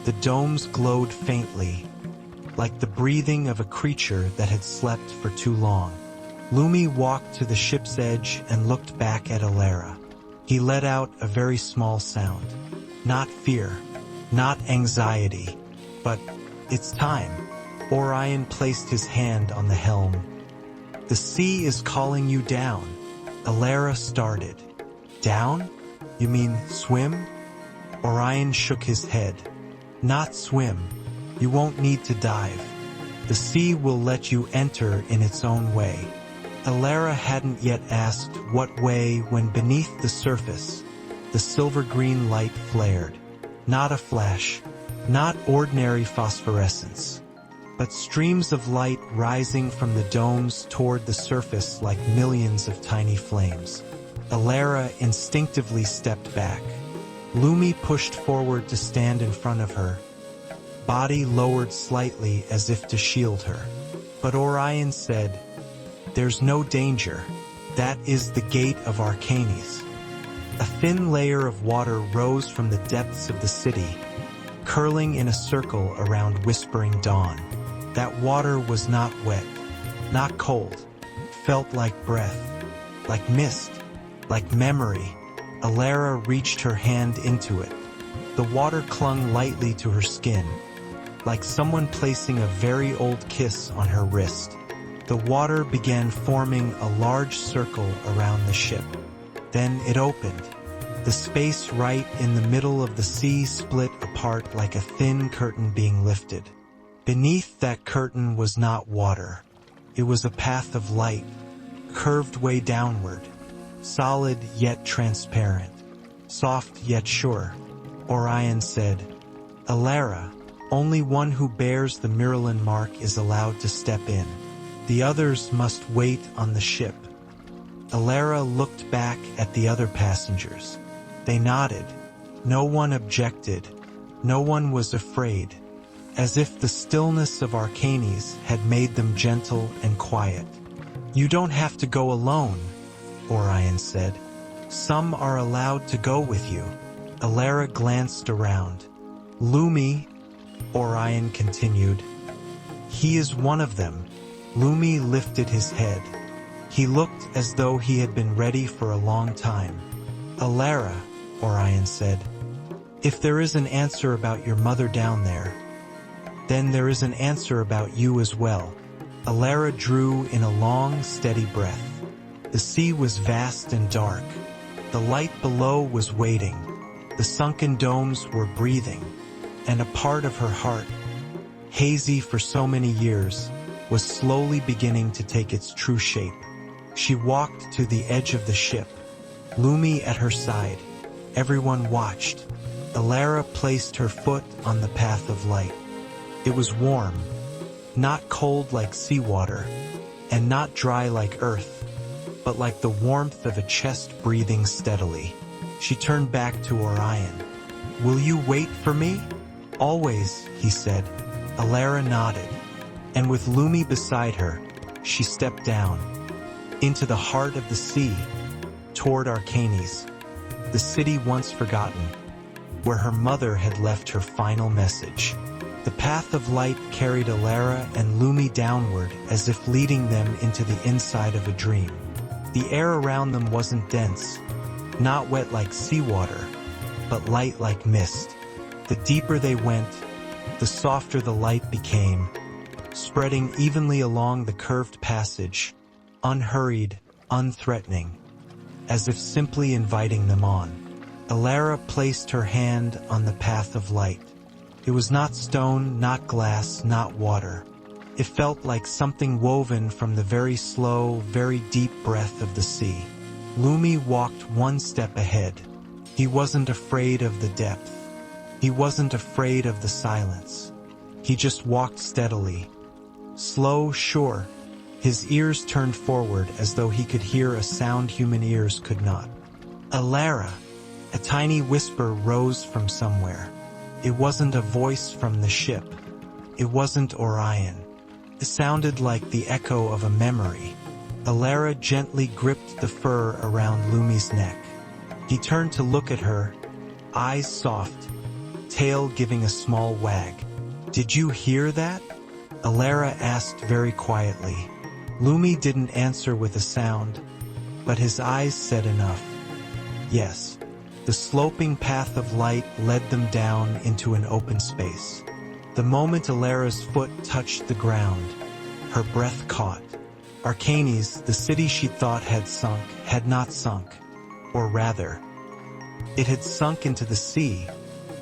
the domes glowed faintly, like the breathing of a creature that had slept for too long. Lumi walked to the ship's edge and looked back at Elara. He let out a very small sound. Not fear, not anxiety, but it's time. Orion placed his hand on the helm. The sea is calling you down. Elara started. Down? You mean swim? Orion shook his head. Not swim. You won't need to dive. The sea will let you enter in its own way. Elara hadn't yet asked what way when beneath the surface, the silver-green light flared. Not a flash, not ordinary phosphorescence, but streams of light rising from the domes toward the surface like millions of tiny flames. Elara instinctively stepped back. Lumi pushed forward to stand in front of her, body lowered slightly as if to shield her. But Orion said, There's no danger. That is the gate of Arcanis. A thin layer of water rose from the depths of the city, curling in a circle around Whispering Dawn. That water was not wet, not cold, felt like breath, like mist, like memory. Elara reached her hand into it. The water clung lightly to her skin, like someone placing a very old kiss on her wrist. The water began forming a large circle around the ship. Then it opened. The space right in the middle of the sea split apart like a thin curtain being lifted. Beneath that curtain was not water. It was a path of light, curved way downward, solid yet transparent, soft yet sure. Orion said, "Elara, only one who bears the Miralyn mark is allowed to step in. The others must wait on the ship." Elara looked back at the other passengers. They nodded. No one objected. No one was afraid, as if the stillness of Arcanis had made them gentle and quiet. "You don't have to go alone," Orion said. "Some are allowed to go with you." Elara glanced around. "Lumi," Orion continued. "He is one of them." Lumi lifted his head. He looked as though he had been ready for a long time. "Elara," Orion said, "if there is an answer about your mother down there, then there is an answer about you as well." Elara drew in a long, steady breath. The sea was vast and dark. The light below was waiting. The sunken domes were breathing. And a part of her heart, hazy for so many years, was slowly beginning to take its true shape. She walked to the edge of the ship, Lumi at her side. Everyone watched. Elara placed her foot on the path of light. It was warm, not cold like seawater, and not dry like earth, but like the warmth of a chest breathing steadily. She turned back to Orion. "Will you wait for me?" "Always," he said. Elara nodded, and with Lumi beside her, she stepped down, into the heart of the sea, toward Arcanis, the city once forgotten, where her mother had left her final message. The path of light carried Elara and Lumi downward as if leading them into the inside of a dream. The air around them wasn't dense, not wet like seawater, but light like mist. The deeper they went, the softer the light became, spreading evenly along the curved passage, unhurried, unthreatening, as if simply inviting them on. Elara placed her hand on the path of light. It was not stone, not glass, not water. It felt like something woven from the very slow, very deep breath of the sea. Lumi walked one step ahead. He wasn't afraid of the depth. He wasn't afraid of the silence. He just walked steadily. Slow, sure. His ears turned forward as though he could hear a sound human ears could not. "Elara!" A tiny whisper rose from somewhere. It wasn't a voice from the ship. It wasn't Orion. It sounded like the echo of a memory. Elara gently gripped the fur around Lumi's neck. He turned to look at her, eyes soft, tail giving a small wag. "Did you hear that?" Elara asked very quietly. Lumi didn't answer with a sound, but his eyes said enough. Yes. The sloping path of light led them down into an open space. The moment Elara's foot touched the ground, her breath caught. Arcanis, the city she thought had sunk, had not sunk. Or rather, it had sunk into the sea,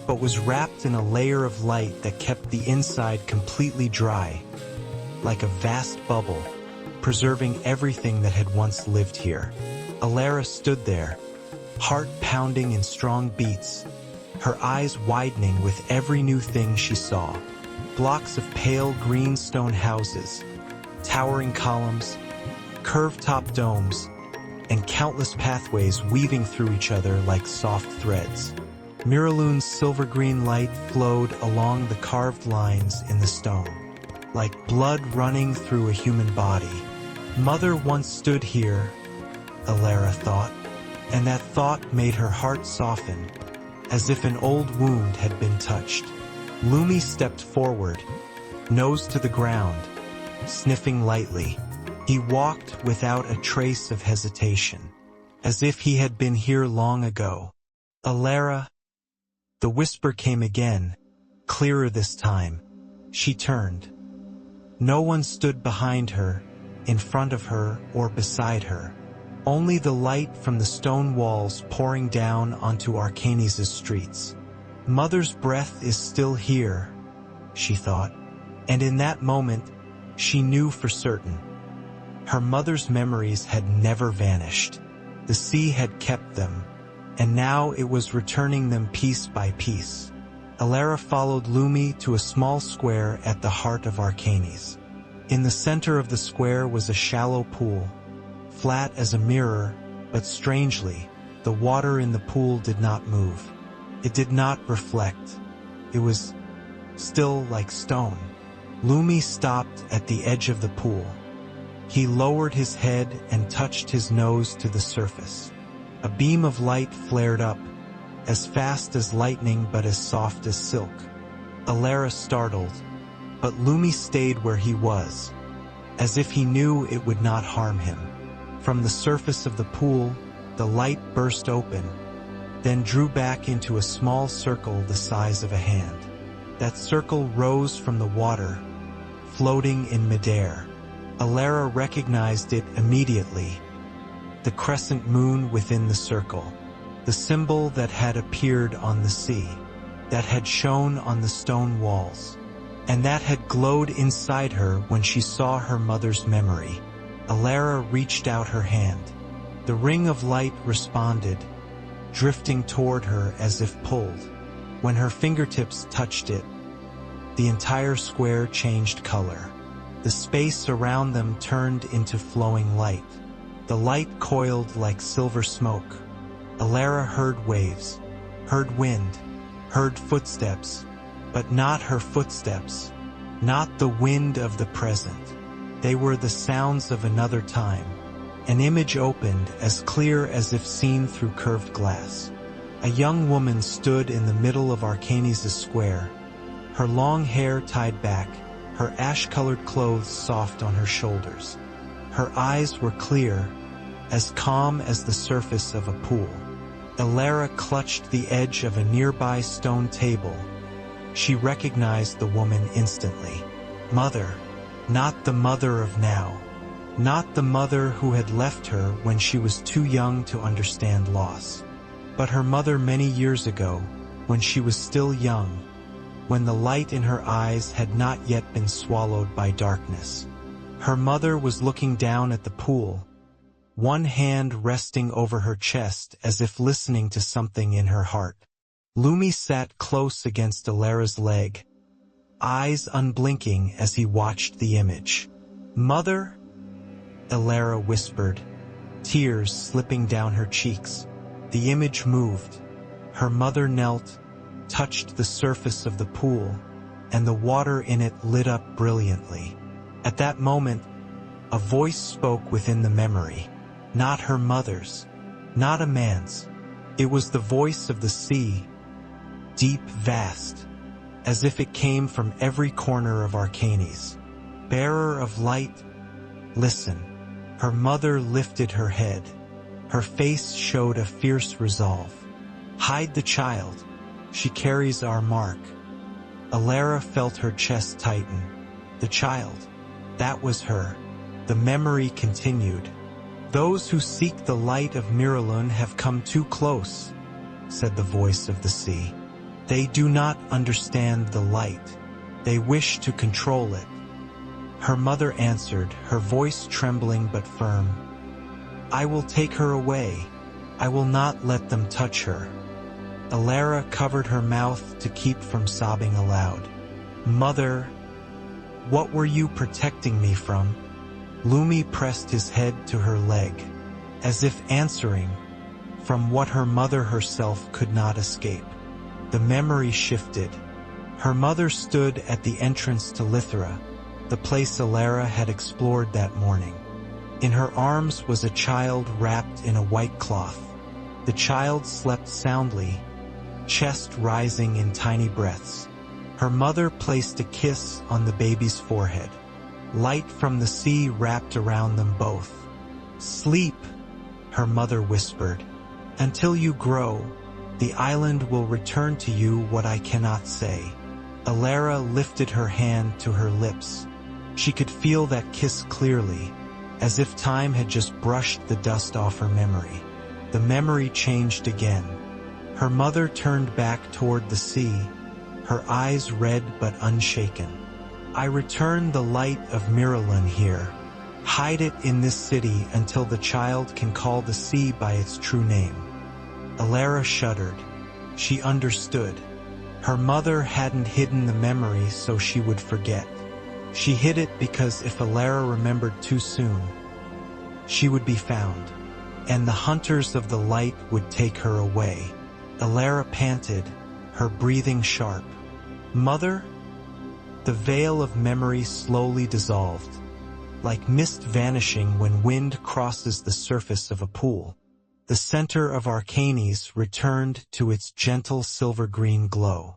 but was wrapped in a layer of light that kept the inside completely dry, like a vast bubble, preserving everything that had once lived here. Elara stood there, heart pounding in strong beats, her eyes widening with every new thing she saw. Blocks of pale green stone houses, towering columns, curved-top domes, and countless pathways weaving through each other like soft threads. Miralun's silver-green light flowed along the carved lines in the stone, like blood running through a human body. Mother once stood here, Elara thought, and that thought made her heart soften, as if an old wound had been touched. Lumi stepped forward, nose to the ground, sniffing lightly. He walked without a trace of hesitation, as if he had been here long ago. Elara. The whisper came again, clearer this time. She turned. No one stood behind her, in front of her, or beside her. Only the light from the stone walls pouring down onto Arcanis' streets. Mother's breath is still here, she thought, and in that moment, she knew for certain. Her mother's memories had never vanished. The sea had kept them, and now it was returning them piece by piece. Elara followed Lumi to a small square at the heart of Arcanis. In the center of the square was a shallow pool, flat as a mirror, but strangely, the water in the pool did not move. It did not reflect. It was still like stone. Lumi stopped at the edge of the pool. He lowered his head and touched his nose to the surface. A beam of light flared up, as fast as lightning but as soft as silk. Elara startled, but Lumi stayed where he was, as if he knew it would not harm him. From the surface of the pool, the light burst open, then drew back into a small circle the size of a hand. That circle rose from the water, floating in midair. Elara recognized it immediately. The crescent moon within the circle, the symbol that had appeared on the sea, that had shone on the stone walls, and that had glowed inside her when she saw her mother's memory. Elara reached out her hand. The ring of light responded, drifting toward her as if pulled. When her fingertips touched it, the entire square changed color. The space around them turned into flowing light. The light coiled like silver smoke. Elara heard waves, heard wind, heard footsteps, but not her footsteps, not the wind of the present. They were the sounds of another time. An image opened as clear as if seen through curved glass. A young woman stood in the middle of Arcanis' square, her long hair tied back, her ash-colored clothes soft on her shoulders. Her eyes were clear, as calm as the surface of a pool. Elara clutched the edge of a nearby stone table. She recognized the woman instantly. Mother, not the mother of now. Not the mother who had left her when she was too young to understand loss, but her mother many years ago, when she was still young, when the light in her eyes had not yet been swallowed by darkness. Her mother was looking down at the pool, one hand resting over her chest as if listening to something in her heart. Lumi sat close against Elara's leg, eyes unblinking as he watched the image. "Mother?" Elara whispered, tears slipping down her cheeks. The image moved. Her mother knelt, touched the surface of the pool, and the water in it lit up brilliantly. At that moment, a voice spoke within the memory. Not her mother's, not a man's. It was the voice of the sea, deep, vast, as if it came from every corner of Arcanis. Bearer of light, listen. Her mother lifted her head. Her face showed a fierce resolve. Hide the child. She carries our mark. Elara felt her chest tighten. The child. That was her. The memory continued. Those who seek the light of Miralun have come too close, said the voice of the sea. They do not understand the light. They wish to control it. Her mother answered, her voice trembling but firm. I will take her away. I will not let them touch her. Elara covered her mouth to keep from sobbing aloud. Mother, what were you protecting me from? Lumi pressed his head to her leg, as if answering, from what her mother herself could not escape. The memory shifted. Her mother stood at the entrance to Lythèra, the place Elara had explored that morning. In her arms was a child wrapped in a white cloth. The child slept soundly, chest rising in tiny breaths. Her mother placed a kiss on the baby's forehead. Light from the sea wrapped around them both. "Sleep," her mother whispered. "Until you grow, the island will return to you what I cannot say." Elara lifted her hand to her lips. She could feel that kiss clearly, as if time had just brushed the dust off her memory. The memory changed again. Her mother turned back toward the sea, her eyes red but unshaken. "I return the light of Miralun here. Hide it in this city until the child can call the sea by its true name." Elara shuddered. She understood. Her mother hadn't hidden the memory so she would forget. She hid it because if Elara remembered too soon, she would be found, and the hunters of the light would take her away. Elara panted, her breathing sharp. "Mother?" The veil of memory slowly dissolved, like mist vanishing when wind crosses the surface of a pool. The center of Arcanis returned to its gentle silver-green glow.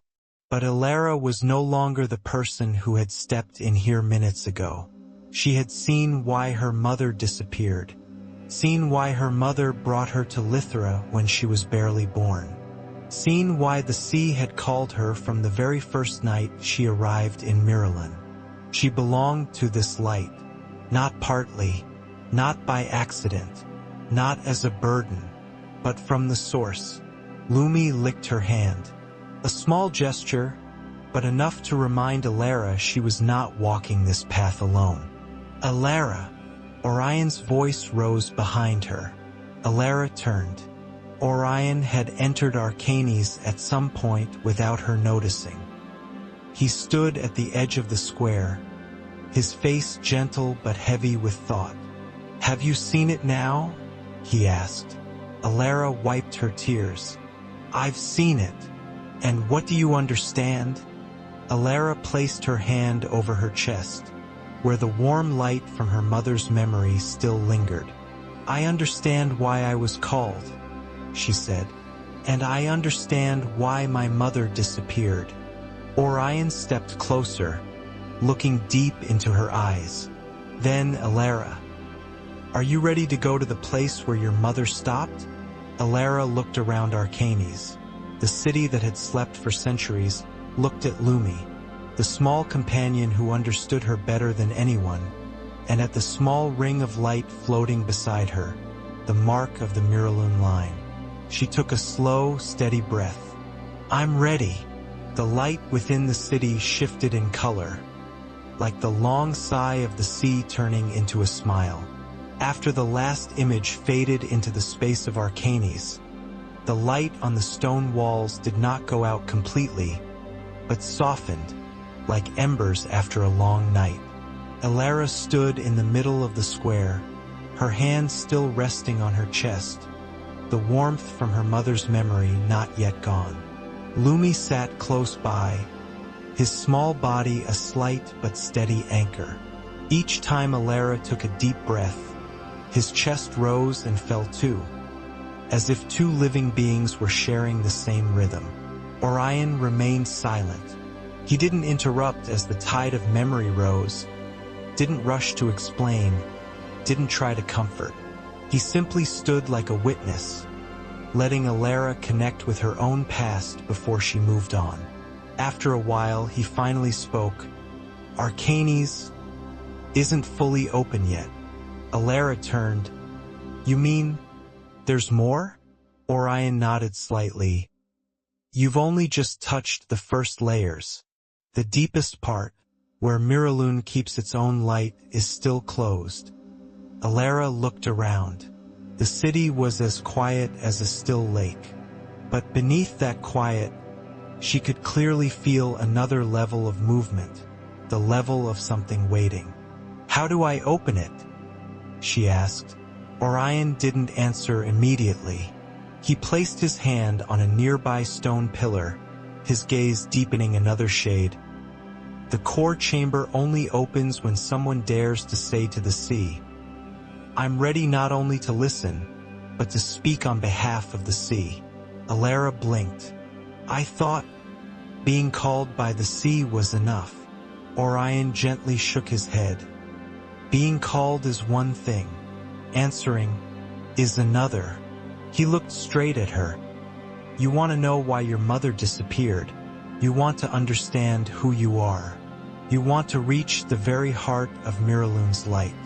But Elara was no longer the person who had stepped in here minutes ago. She had seen why her mother disappeared, seen why her mother brought her to Lythèra when she was barely born, seen why the sea had called her from the very first night she arrived in Miralun. She belonged to this light, not partly, not by accident, not as a burden, but from the source. Lumi licked her hand. A small gesture, but enough to remind Elara she was not walking this path alone. "Elara!" Orion's voice rose behind her. Elara turned. Orion had entered Arcanis at some point without her noticing. He stood at the edge of the square, his face gentle but heavy with thought. "Have you seen it now?" he asked. Elara wiped her tears. "I've seen it. And what do you understand?" Elara placed her hand over her chest, where the warm light from her mother's memory still lingered. "I understand why I was called," she said, "and I understand why my mother disappeared." Orion stepped closer, looking deep into her eyes. Then, "Elara, are you ready to go to the place where your mother stopped?" Elara looked around Arcanis. The city that had slept for centuries looked at Lumi, the small companion who understood her better than anyone, and at the small ring of light floating beside her, the mark of the Miralun line. She took a slow, steady breath. "I'm ready." The light within the city shifted in color, like the long sigh of the sea turning into a smile. After the last image faded into the space of Arcanis, the light on the stone walls did not go out completely, but softened, like embers after a long night. Elara stood in the middle of the square, her hands still resting on her chest, the warmth from her mother's memory not yet gone. Lumi sat close by, his small body a slight but steady anchor. Each time Elara took a deep breath, his chest rose and fell too, as if two living beings were sharing the same rhythm. Orion remained silent. He didn't interrupt as the tide of memory rose, didn't rush to explain, didn't try to comfort. He simply stood like a witness, letting Elara connect with her own past before she moved on. After a while, he finally spoke. "Arcanis isn't fully open yet." Elara turned. "You mean there's more?" Orion nodded slightly. "You've only just touched the first layers. The deepest part, where Miralun keeps its own light, is still closed." Elara looked around. The city was as quiet as a still lake. But beneath that quiet, she could clearly feel another level of movement, the level of something waiting. "How do I open it?" she asked. Orion didn't answer immediately. He placed his hand on a nearby stone pillar, his gaze deepening another shade. "The core chamber only opens when someone dares to say to the sea, 'I'm ready not only to listen, but to speak on behalf of the sea.'" Elara blinked. "I thought being called by the sea was enough. Orion gently shook his head. Being called is one thing. Answering is another. He looked straight at her. You want to know why your mother disappeared. You want to understand who you are. You want to reach the very heart of Miralune's light.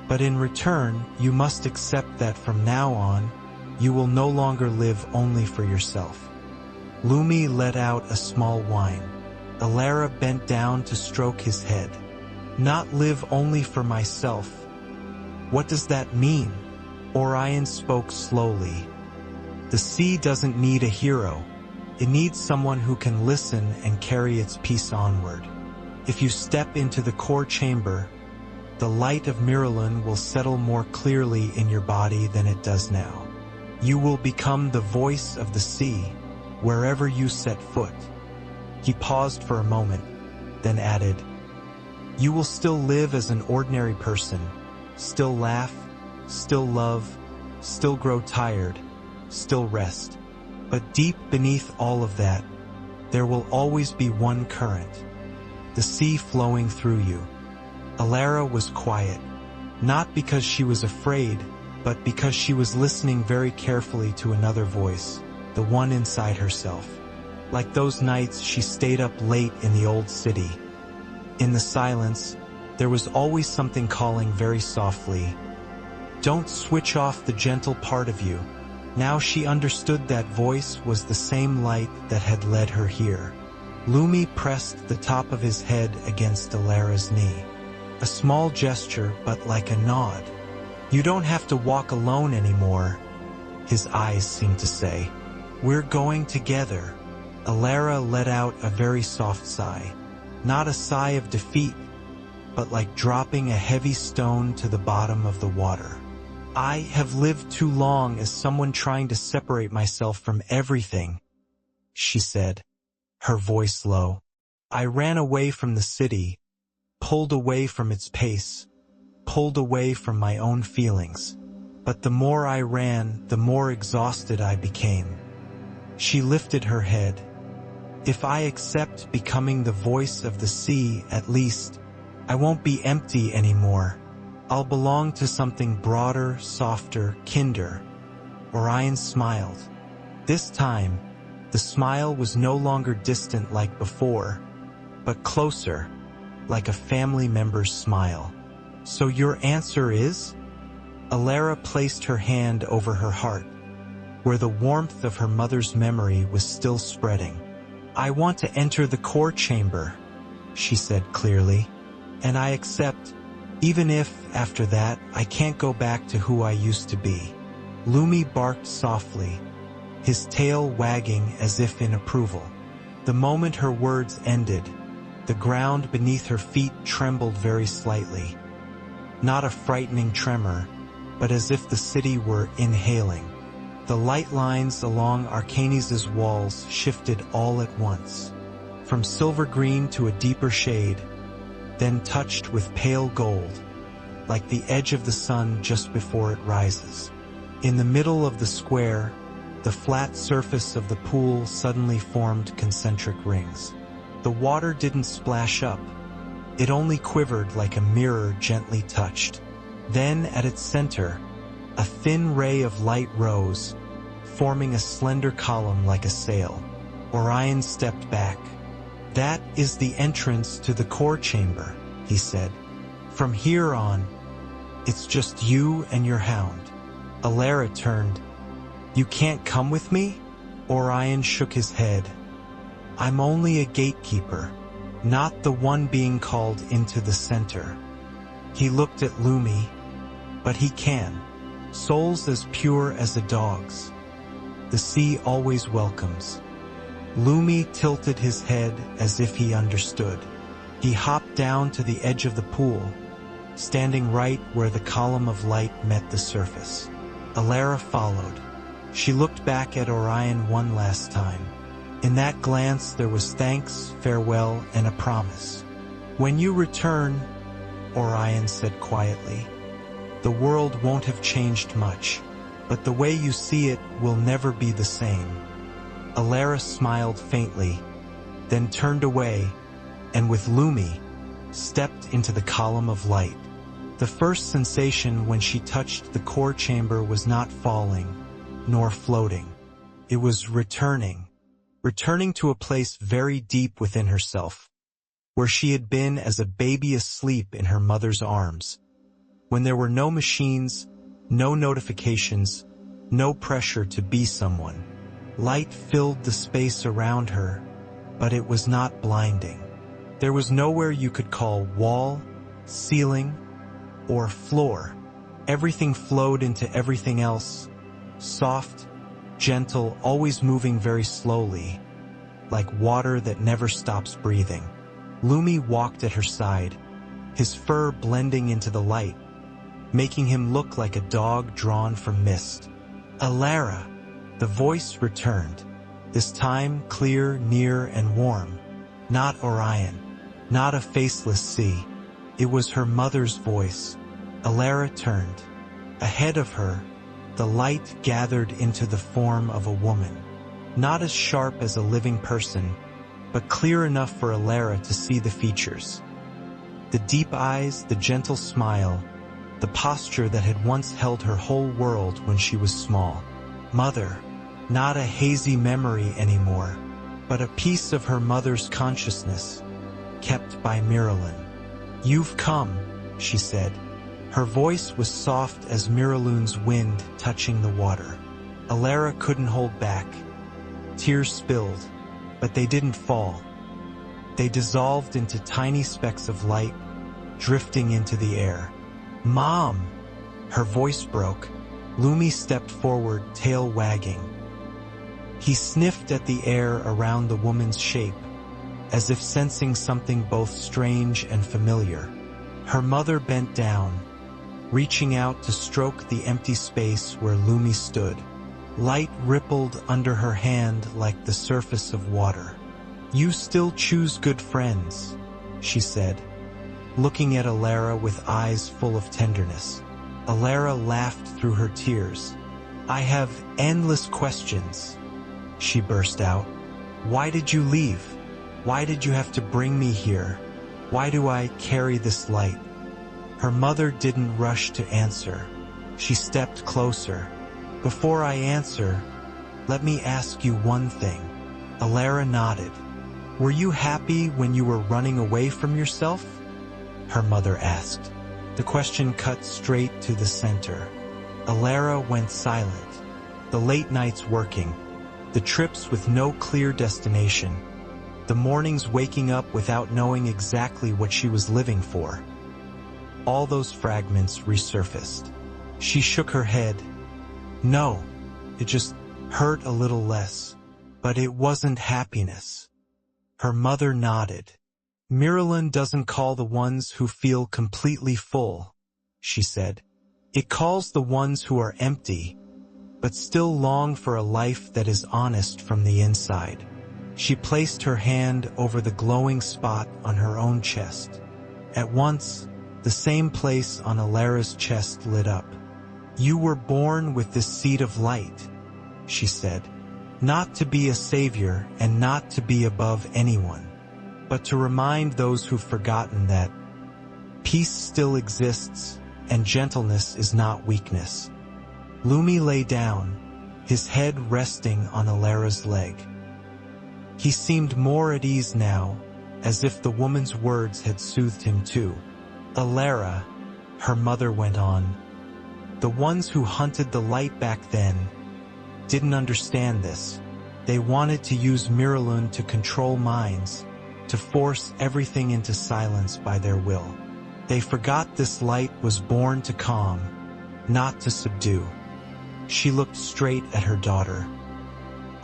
But in return, you must accept that from now on, you will no longer live only for yourself. Lumi let out a small whine. Elara bent down to stroke his head. Not live only for myself. What does that mean? Orion spoke slowly. The sea doesn't need a hero. It needs someone who can listen and carry its peace onward. If you step into the core chamber, the light of Miralune will settle more clearly in your body than it does now. You will become the voice of the sea, wherever you set foot. He paused for a moment, then added, You will still live as an ordinary person, still laugh, still love, still grow tired, still rest. But deep beneath all of that, there will always be one current, the sea flowing through you. Elara was quiet, not because she was afraid, but because she was listening very carefully to another voice, the one inside herself. Like those nights she stayed up late in the old city. In the silence, there was always something calling very softly, Don't switch off the gentle part of you. Now she understood that voice was the same light that had led her here. Lumi pressed the top of his head against Elara's knee. A small gesture, but like a nod. You don't have to walk alone anymore, his eyes seemed to say. We're going together. Elara let out a very soft sigh. Not a sigh of defeat, but like dropping a heavy stone to the bottom of the water. I have lived too long as someone trying to separate myself from everything, she said, her voice low. I ran away from the city, pulled away from its pace, pulled away from my own feelings. But the more I ran, the more exhausted I became. She lifted her head. If I accept becoming the voice of the sea, at least, I won't be empty anymore. I'll belong to something broader, softer, kinder. Orion smiled. This time, the smile was no longer distant like before, but closer, like a family member's smile. So your answer is? Elara placed her hand over her heart, where the warmth of her mother's memory was still spreading. I want to enter the core chamber, she said clearly, and I accept, even if, after that, I can't go back to who I used to be. Lumi barked softly, his tail wagging as if in approval. The moment her words ended, the ground beneath her feet trembled very slightly. Not a frightening tremor, but as if the city were inhaling. The light lines along Arcanis' walls shifted all at once, from silver green to a deeper shade, then touched with pale gold, like the edge of the sun just before it rises. In the middle of the square, the flat surface of the pool suddenly formed concentric rings. The water didn't splash up, it only quivered like a mirror gently touched. Then, at its center, a thin ray of light rose, forming a slender column like a sail. Orion stepped back. That is the entrance to the core chamber, he said. From here on, it's just you and your hound. Elara turned. You can't come with me? Orion shook his head. I'm only a gatekeeper, not the one being called into the center. He looked at Lumi. But he can. Souls as pure as a dog's. The sea always welcomes. Lumi tilted his head as if he understood. He hopped down to the edge of the pool, standing right where the column of light met the surface. Elara followed. She looked back at Orion one last time. In that glance there was thanks, farewell, and a promise. When you return, Orion said quietly, the world won't have changed much, but the way you see it will never be the same. Elara smiled faintly. then turned away, and with Lumi, stepped into the column of light. The first sensation when she touched the core chamber was not falling, nor floating. It was returning to a place very deep within herself, where she had been as a baby asleep in her mother's arms, when there were no machines, no notifications, no pressure to be someone. Light filled the space around her, but it was not blinding. There was nowhere you could call wall, ceiling, or floor. Everything flowed into everything else, soft, gentle, always moving very slowly, like water that never stops breathing. Lumi walked at her side, his fur blending into the light, making him look like a dog drawn from mist. Elara, the voice returned, this time clear, near, and warm. Not Orion, not a faceless sea. It was her mother's voice. Elara turned. Ahead of her, the light gathered into the form of a woman, not as sharp as a living person, but clear enough for Elara to see the features. The deep eyes, the gentle smile, the posture that had once held her whole world when she was small. Mother, not a hazy memory anymore, but a piece of her mother's consciousness, kept by Miralyn. "You've come," she said. Her voice was soft as Miralun's wind touching the water. Elara couldn't hold back. Tears spilled, but they didn't fall. They dissolved into tiny specks of light, drifting into the air. "Mom!" Her voice broke. Lumi stepped forward, tail wagging. He sniffed at the air around the woman's shape, as if sensing something both strange and familiar. Her mother bent down, reaching out to stroke the empty space where Lumi stood. Light rippled under her hand like the surface of water. "You still choose good friends," she said, looking at Elara with eyes full of tenderness. Elara laughed through her tears. "I have endless questions," she burst out. "Why did you leave? Why did you have to bring me here? Why do I carry this light?" Her mother didn't rush to answer. She stepped closer. "Before I answer, let me ask you one thing." Elara nodded. "Were you happy when you were running away from yourself?" her mother asked. The question cut straight to the center. Elara went silent. The late nights working, the trips with no clear destination, the mornings waking up without knowing exactly what she was living for. All those fragments resurfaced. She shook her head. "No, it just hurt a little less, but it wasn't happiness." Her mother nodded. "Miralyn doesn't call the ones who feel completely full," she said. "It calls the ones who are empty, but still long for a life that is honest from the inside." She placed her hand over the glowing spot on her own chest. At once, the same place on Elara's chest lit up. "You were born with this seed of light," she said, "not to be a savior and not to be above anyone, but to remind those who've forgotten that peace still exists and gentleness is not weakness." Lumi lay down, his head resting on Elara's leg. He seemed more at ease now, as if the woman's words had soothed him too. "Elara," her mother went on, "the ones who hunted the light back then didn't understand this. They wanted to use Miralyn to control minds, to force everything into silence by their will. They forgot this light was born to calm, not to subdue." She looked straight at her daughter.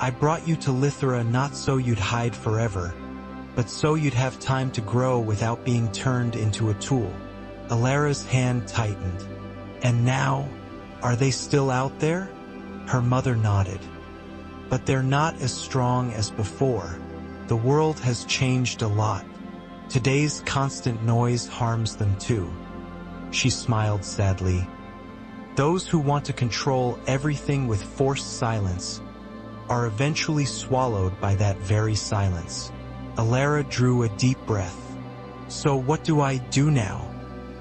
"I brought you to Lythèra not so you'd hide forever, but so you'd have time to grow without being turned into a tool." Elara's hand tightened. "And now, are they still out there?" Her mother nodded. "But they're not as strong as before. The world has changed a lot. Today's constant noise harms them too." She smiled sadly. "Those who want to control everything with forced silence are eventually swallowed by that very silence." Elara drew a deep breath. So what do I do now?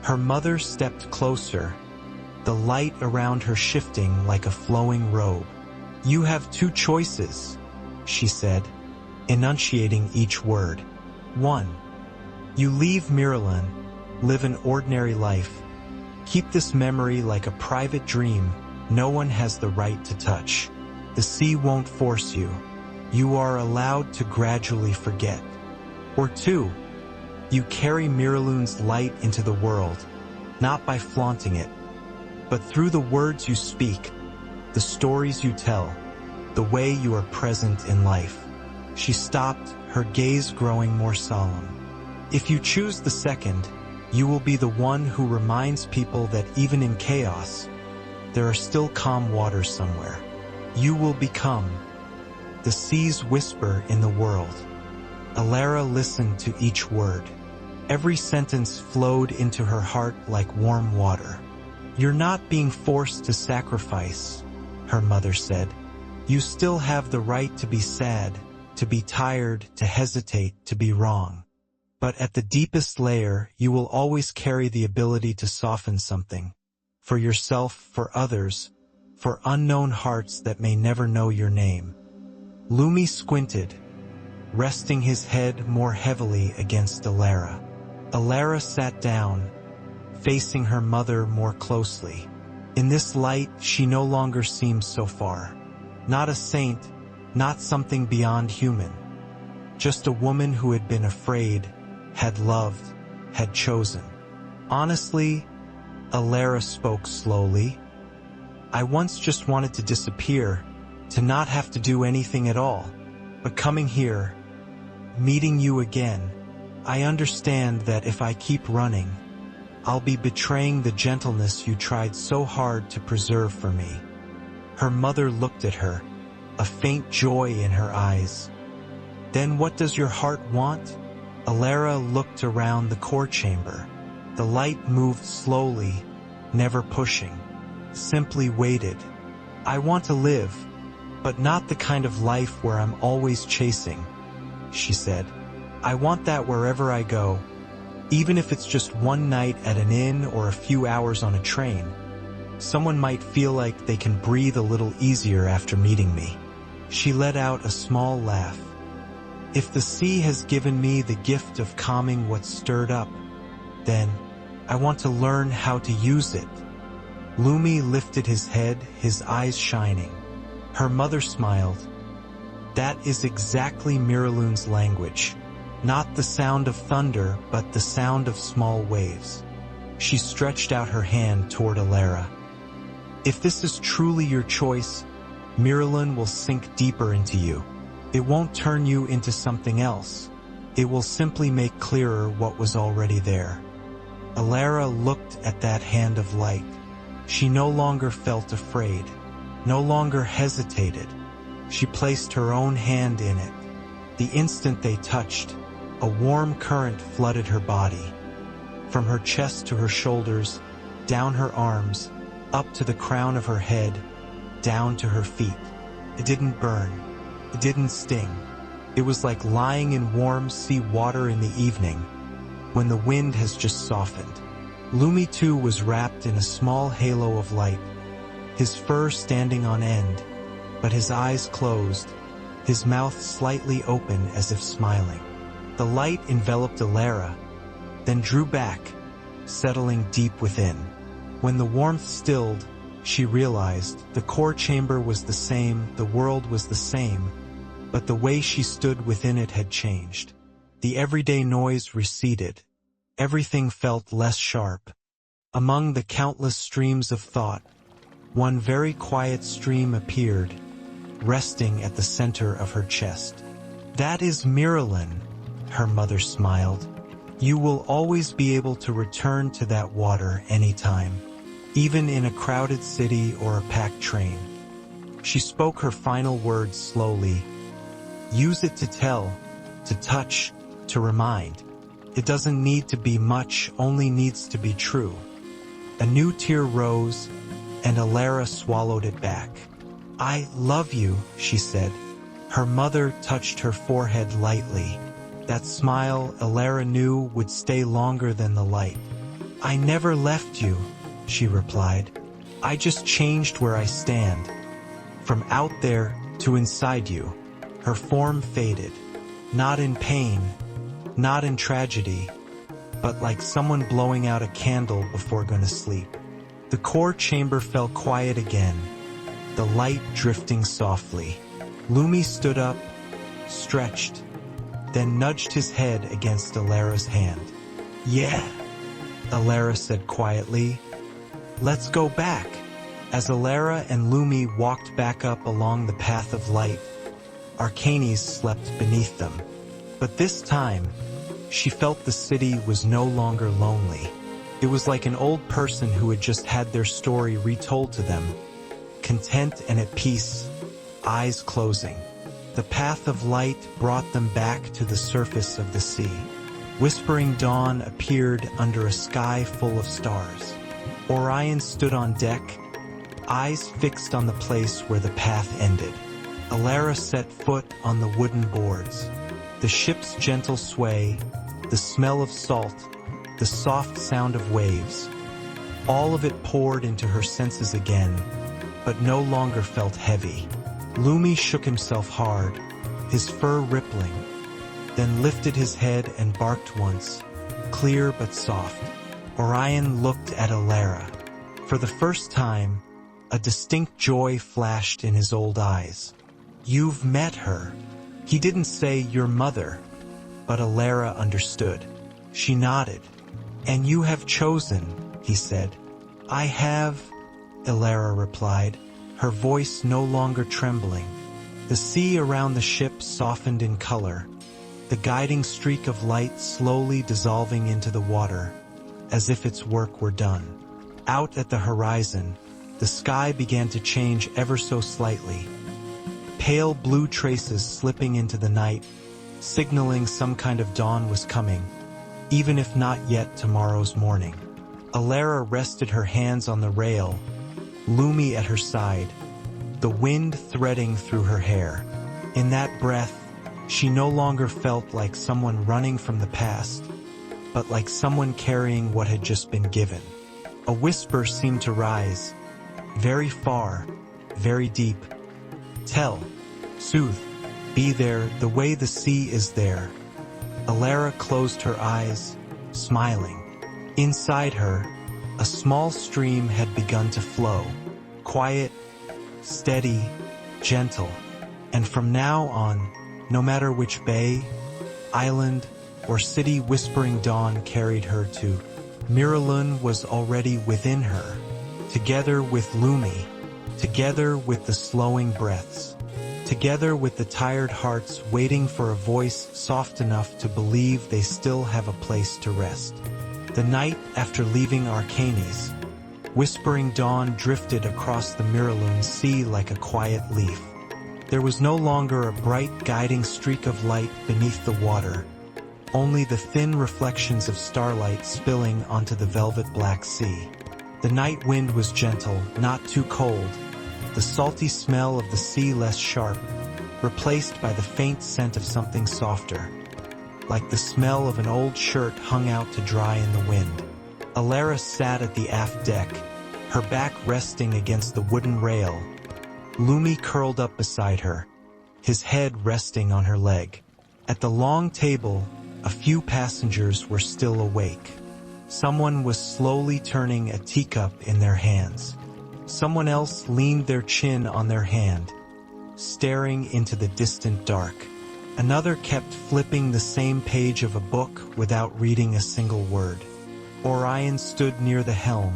Her mother stepped closer, the light around her shifting like a flowing robe. You have two choices, she said, enunciating each word. 1. You leave Miralyn, live an ordinary life. Keep this memory like a private dream no one has the right to touch. The sea won't force you. You are allowed to gradually forget. Or 2. You carry Miralyn's light into the world, not by flaunting it, but through the words you speak, the stories you tell, the way you are present in life. She stopped, her gaze growing more solemn. If you choose the second, you will be the one who reminds people that even in chaos, there are still calm waters somewhere. You will become the sea's whisper in the world. Elara listened to each word. Every sentence flowed into her heart like warm water. You're not being forced to sacrifice, her mother said. You still have the right to be sad, to be tired, to hesitate, to be wrong. But at the deepest layer, you will always carry the ability to soften something. For yourself, for others, for unknown hearts that may never know your name. Lumi squinted, resting his head more heavily against Elara. Elara sat down, facing her mother more closely. In this light, she no longer seemed so far. Not a saint, not something beyond human. Just a woman who had been afraid, had loved, had chosen. Honestly, Elara spoke slowly. I once just wanted to disappear, to not have to do anything at all. But coming here, meeting you again, I understand that if I keep running, I'll be betraying the gentleness you tried so hard to preserve for me. Her mother looked at her, a faint joy in her eyes. Then what does your heart want? Elara looked around the core chamber. The light moved slowly, never pushing, simply waited. I want to live, but not the kind of life where I'm always chasing, she said. I want that wherever I go, even if it's just one night at an inn or a few hours on a train. Someone might feel like they can breathe a little easier after meeting me. She let out a small laugh. If the sea has given me the gift of calming what's stirred up, then I want to learn how to use it. Lumi lifted his head, his eyes shining. Her mother smiled. That is exactly Miralyn's language. Not the sound of thunder, but the sound of small waves. She stretched out her hand toward Elara. If this is truly your choice, Miralyn will sink deeper into you. It won't turn you into something else. It will simply make clearer what was already there. Elara looked at that hand of light. She no longer felt afraid, no longer hesitated. She placed her own hand in it. The instant they touched, a warm current flooded her body. From her chest to her shoulders, down her arms, up to the crown of her head, down to her feet. It didn't burn. It didn't sting. It was like lying in warm sea water in the evening, when the wind has just softened. Lumi too was wrapped in a small halo of light, his fur standing on end, but his eyes closed, his mouth slightly open as if smiling. The light enveloped Elara, then drew back, settling deep within. When the warmth stilled, she realized the core chamber was the same, the world was the same, but the way she stood within it had changed. The everyday noise receded. Everything felt less sharp. Among the countless streams of thought, one very quiet stream appeared, resting at the center of her chest. That is Miralyn, her mother smiled. You will always be able to return to that water anytime, even in a crowded city or a packed train. She spoke her final words slowly. Use it to tell, to touch, to remind. It doesn't need to be much, only needs to be true. A new tear rose, and Elara swallowed it back. I love you, she said. Her mother touched her forehead lightly. That smile Elara knew would stay longer than the light. "I never left you," she replied. "I just changed where I stand. From out there to inside you." Her form faded, not in pain, not in tragedy, but like someone blowing out a candle before going to sleep. The core chamber fell quiet again, the light drifting softly. Lumi stood up, stretched, then nudged his head against Elara's hand. "Yeah," Elara said quietly. "Let's go back." As Elara and Lumi walked back up along the path of light, Arcanis slept beneath them. But this time, she felt the city was no longer lonely. It was like an old person who had just had their story retold to them, content and at peace, eyes closing. The path of light brought them back to the surface of the sea. Whispering dawn appeared under a sky full of stars. Orion stood on deck, eyes fixed on the place where the path ended. Elara set foot on the wooden boards. The ship's gentle sway, the smell of salt, the soft sound of waves. All of it poured into her senses again, but no longer felt heavy. Lumi shook himself hard, his fur rippling, then lifted his head and barked once, clear but soft. Orion looked at Elara. For the first time, a distinct joy flashed in his old eyes. "You've met her." He didn't say your mother, but Elara understood. She nodded. "And you have chosen," he said. "I have," Elara replied, her voice no longer trembling. The sea around the ship softened in color, the guiding streak of light slowly dissolving into the water, as if its work were done. Out at the horizon, the sky began to change ever so slightly. Pale blue traces slipping into the night, signaling some kind of dawn was coming, even if not yet tomorrow's morning. Elara rested her hands on the rail, Lumi at her side, the wind threading through her hair. In that breath, she no longer felt like someone running from the past, but like someone carrying what had just been given. A whisper seemed to rise, very far, very deep. "Tell, soothe, be there the way the sea is there." Elara closed her eyes, smiling. Inside her, a small stream had begun to flow, quiet, steady, gentle, and from now on, no matter which bay, island, or city Whispering Dawn carried her to, Miralun was already within her, together with Lumi, together with the slowing breaths, together with the tired hearts waiting for a voice soft enough to believe they still have a place to rest. The night after leaving Arcanis, Whispering Dawn drifted across the Miralun Sea like a quiet leaf. There was no longer a bright guiding streak of light beneath the water, only the thin reflections of starlight spilling onto the velvet black sea. The night wind was gentle, not too cold, the salty smell of the sea less sharp, replaced by the faint scent of something softer, like the smell of an old shirt hung out to dry in the wind. Elara sat at the aft deck, her back resting against the wooden rail, Lumi curled up beside her, his head resting on her leg. At the long table, a few passengers were still awake. Someone was slowly turning a teacup in their hands. Someone else leaned their chin on their hand, staring into the distant dark. Another kept flipping the same page of a book without reading a single word. Orion stood near the helm,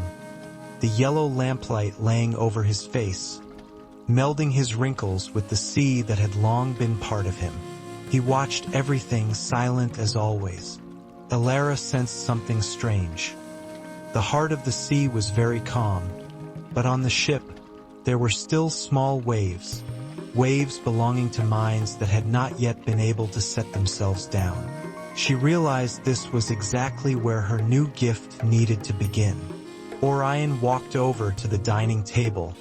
the yellow lamplight laying over his face, melding his wrinkles with the sea that had long been part of him. He watched everything silent as always. Elara sensed something strange. The heart of the sea was very calm, but on the ship, there were still small waves, waves belonging to minds that had not yet been able to set themselves down. She realized this was exactly where her new gift needed to begin. Orion walked over to the dining table,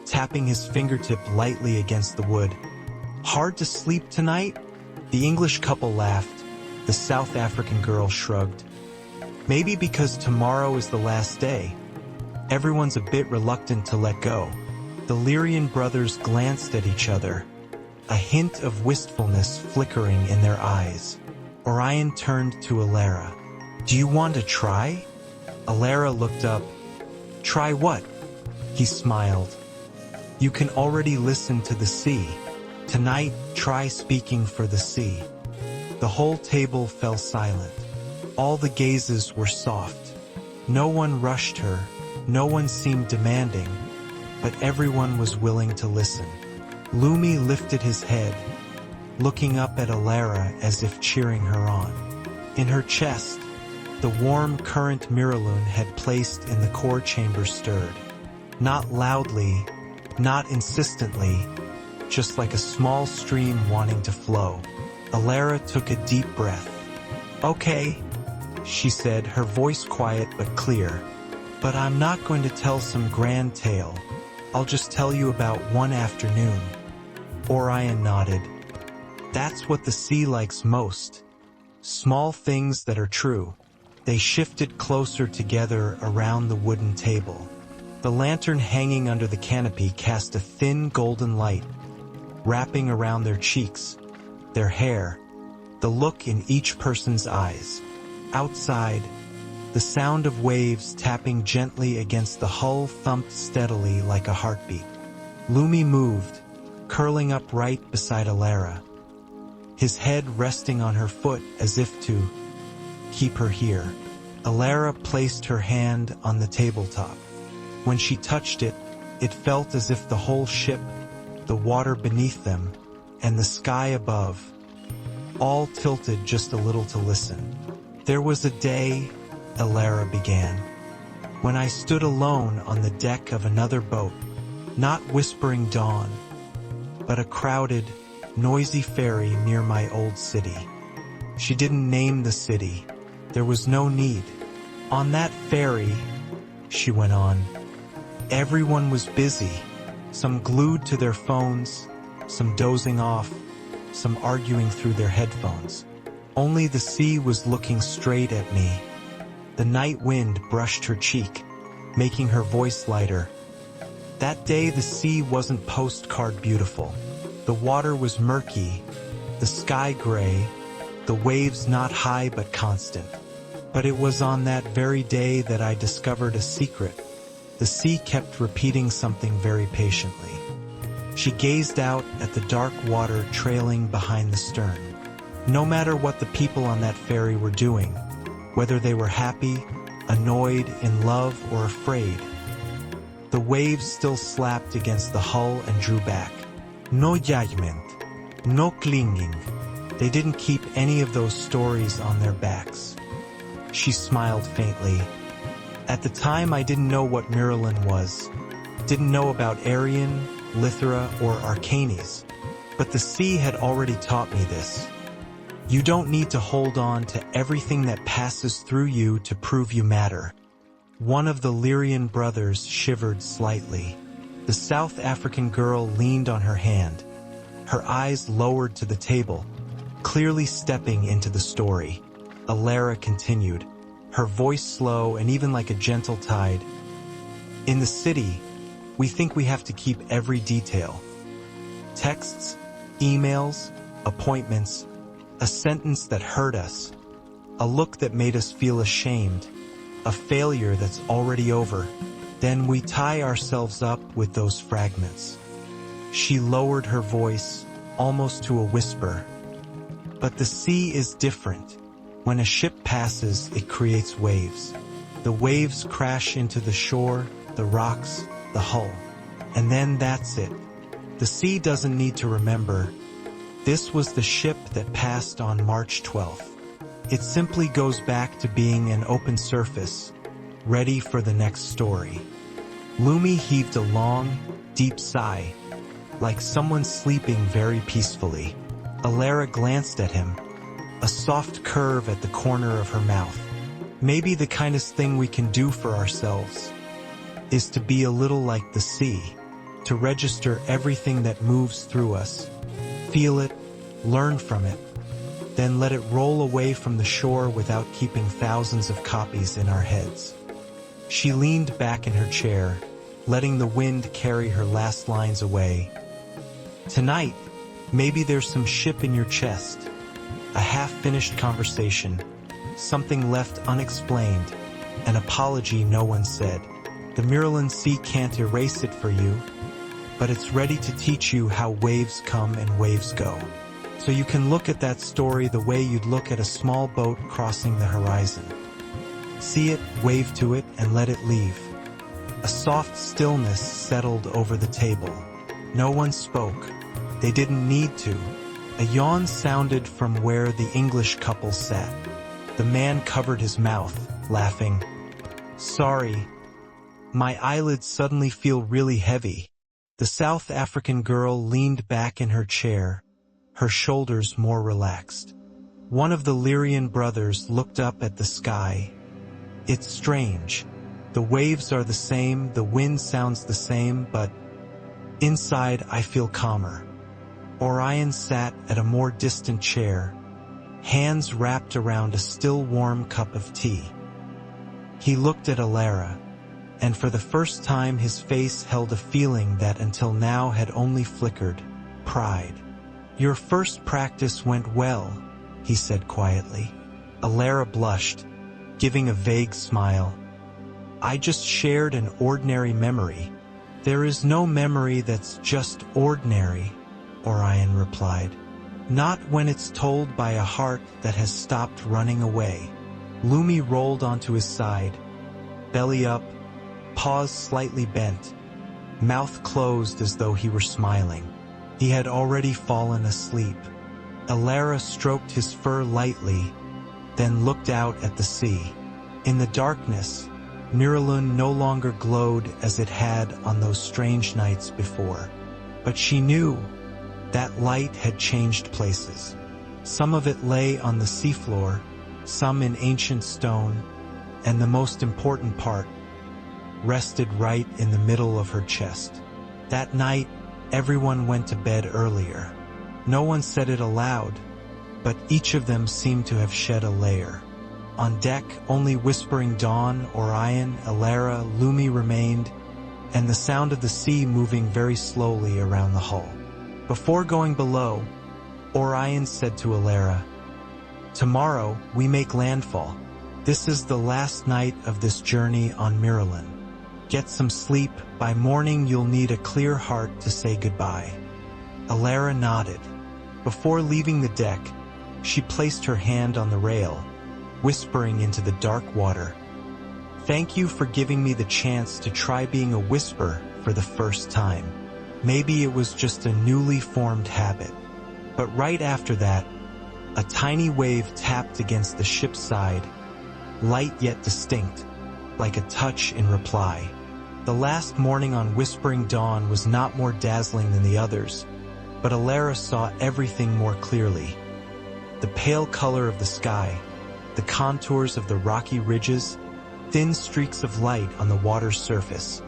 tapping his fingertip lightly against the wood. "Hard to sleep tonight?" The English couple laughed, The South African girl shrugged. Maybe because tomorrow is the last day. Everyone's a bit reluctant to let go. The Lyrian brothers glanced at each other, a hint of wistfulness flickering in their eyes. Orion turned to Elara. Do you want to try? Elara looked up. Try what? He smiled. You can already listen to the sea. Tonight, try speaking for the sea. The whole table fell silent. All the gazes were soft. No one rushed her, no one seemed demanding, but everyone was willing to listen. Lumi lifted his head, looking up at Elara as if cheering her on. In her chest, the warm current Miraloon had placed in the core chamber stirred. Not loudly, not insistently, just like a small stream wanting to flow. Elara took a deep breath. Okay, she said, her voice quiet but clear. But I'm not going to tell some grand tale. I'll just tell you about one afternoon. Orion nodded. That's what the sea likes most. Small things that are true. They shifted closer together around the wooden table. The lantern hanging under the canopy cast a thin golden light, wrapping around their cheeks, their hair, the look in each person's eyes. Outside, the sound of waves tapping gently against the hull thumped steadily like a heartbeat. Lumi moved, curling up right beside Elara, his head resting on her foot as if to keep her here. Elara placed her hand on the tabletop. When she touched it, it felt as if the whole ship, the water beneath them, and the sky above, all tilted just a little to listen. There was a day, Elara began, when I stood alone on the deck of another boat, not whispering dawn, but a crowded, noisy ferry near my old city. She didn't name the city. There was no need. On that ferry, she went on, everyone was busy, some glued to their phones, some dozing off, some arguing through their headphones. Only the sea was looking straight at me. The night wind brushed her cheek, making her voice lighter. That day the sea wasn't postcard beautiful. The water was murky, the sky gray, the waves not high but constant. But it was on that very day that I discovered a secret. The sea kept repeating something very patiently. She gazed out at the dark water trailing behind the stern. No matter what the people on that ferry were doing, whether they were happy, annoyed, in love, or afraid, the waves still slapped against the hull and drew back. No judgment, no clinging. They didn't keep any of those stories on their backs. She smiled faintly. At the time I didn't know what Miraloon was, didn't know about Arien, Lythèra, or Arcanis, but the sea had already taught me this. You don't need to hold on to everything that passes through you to prove you matter. One of the Lyrian brothers shivered slightly. The South African girl leaned on her hand, her eyes lowered to the table, clearly stepping into the story. Elara continued, her voice slow and even like a gentle tide. In the city, we think we have to keep every detail. Texts, emails, appointments, a sentence that hurt us, a look that made us feel ashamed, a failure that's already over. Then we tie ourselves up with those fragments. She lowered her voice, almost to a whisper. But the sea is different. When a ship passes, it creates waves. The waves crash into the shore, the rocks, the hull. And then that's it. The sea doesn't need to remember. This was the ship that passed on March 12th. It simply goes back to being an open surface, ready for the next story. Lumi heaved a long, deep sigh, like someone sleeping very peacefully. Elara glanced at him, a soft curve at the corner of her mouth. Maybe the kindest thing we can do for ourselves is to be a little like the sea, to register everything that moves through us, feel it, learn from it, then let it roll away from the shore without keeping thousands of copies in our heads. She leaned back in her chair, letting the wind carry her last lines away. Tonight, maybe there's some ship in your chest, a half-finished conversation, something left unexplained, an apology no one said. The Moonlit Sea can't erase it for you, but it's ready to teach you how waves come and waves go. So you can look at that story the way you'd look at a small boat crossing the horizon. See it, wave to it, and let it leave. A soft stillness settled over the table. No one spoke. They didn't need to. A yawn sounded from where the English couple sat. The man covered his mouth, laughing. Sorry. My eyelids suddenly feel really heavy. The South African girl leaned back in her chair, her shoulders more relaxed. One of the Lyrian brothers looked up at the sky. It's strange. The waves are the same, the wind sounds the same, but inside I feel calmer. Orion sat at a more distant chair, hands wrapped around a still warm cup of tea. He looked at Elara, and for the first time his face held a feeling that until now had only flickered, pride. Your first practice went well, he said quietly. Elara blushed, giving a vague smile. I just shared an ordinary memory. There is no memory that's just ordinary, Orion replied. Not when it's told by a heart that has stopped running away. Lumi rolled onto his side, belly up, paws slightly bent, mouth closed as though he were smiling. He had already fallen asleep. Elara stroked his fur lightly, then looked out at the sea. In the darkness, Miralun no longer glowed as it had on those strange nights before. But she knew that light had changed places. Some of it lay on the seafloor, some in ancient stone, and the most important part rested right in the middle of her chest. That night, everyone went to bed earlier. No one said it aloud, but each of them seemed to have shed a layer. On deck, only Whispering Dawn, Orion, Elara, Lumi remained, and the sound of the sea moving very slowly around the hull. Before going below, Orion said to Elara, "Tomorrow we make landfall. This is the last night of this journey on Miralun. Get some sleep. By morning you'll need a clear heart to say goodbye." Elara nodded. Before leaving the deck, she placed her hand on the rail, whispering into the dark water, "Thank you for giving me the chance to try being a whisper for the first time. Maybe it was just a newly formed habit." But right after that, a tiny wave tapped against the ship's side, light yet distinct, like a touch in reply. The last morning on Whispering Dawn was not more dazzling than the others, but Elara saw everything more clearly. The pale color of the sky, the contours of the rocky ridges, thin streaks of light on the water's surface,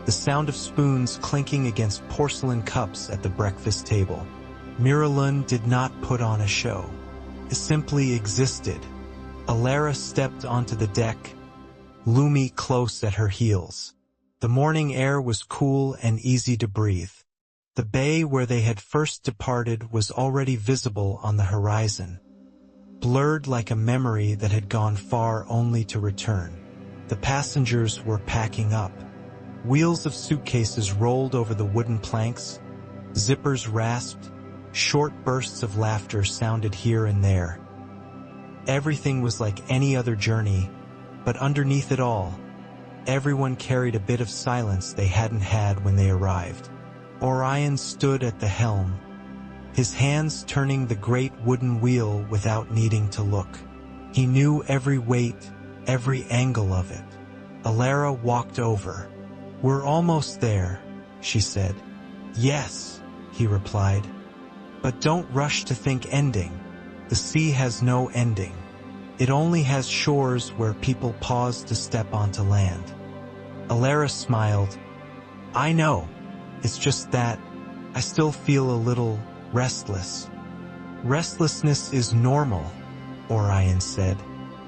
the sound of spoons clinking against porcelain cups at the breakfast table. Miralun did not put on a show. It simply existed. Elara stepped onto the deck, Lumi close at her heels. The morning air was cool and easy to breathe. The bay where they had first departed was already visible on the horizon, blurred like a memory that had gone far only to return. The passengers were packing up. Wheels of suitcases rolled over the wooden planks, zippers rasped, short bursts of laughter sounded here and there. Everything was like any other journey, but underneath it all, everyone carried a bit of silence they hadn't had when they arrived. Orion stood at the helm, his hands turning the great wooden wheel without needing to look. He knew every weight, every angle of it. Elara walked over. "We're almost there," she said. "Yes," he replied. "But don't rush to think ending. The sea has no ending. It only has shores where people pause to step onto land." Elara smiled. "I know. It's just that I still feel a little restless." Restlessness is normal, Orion said.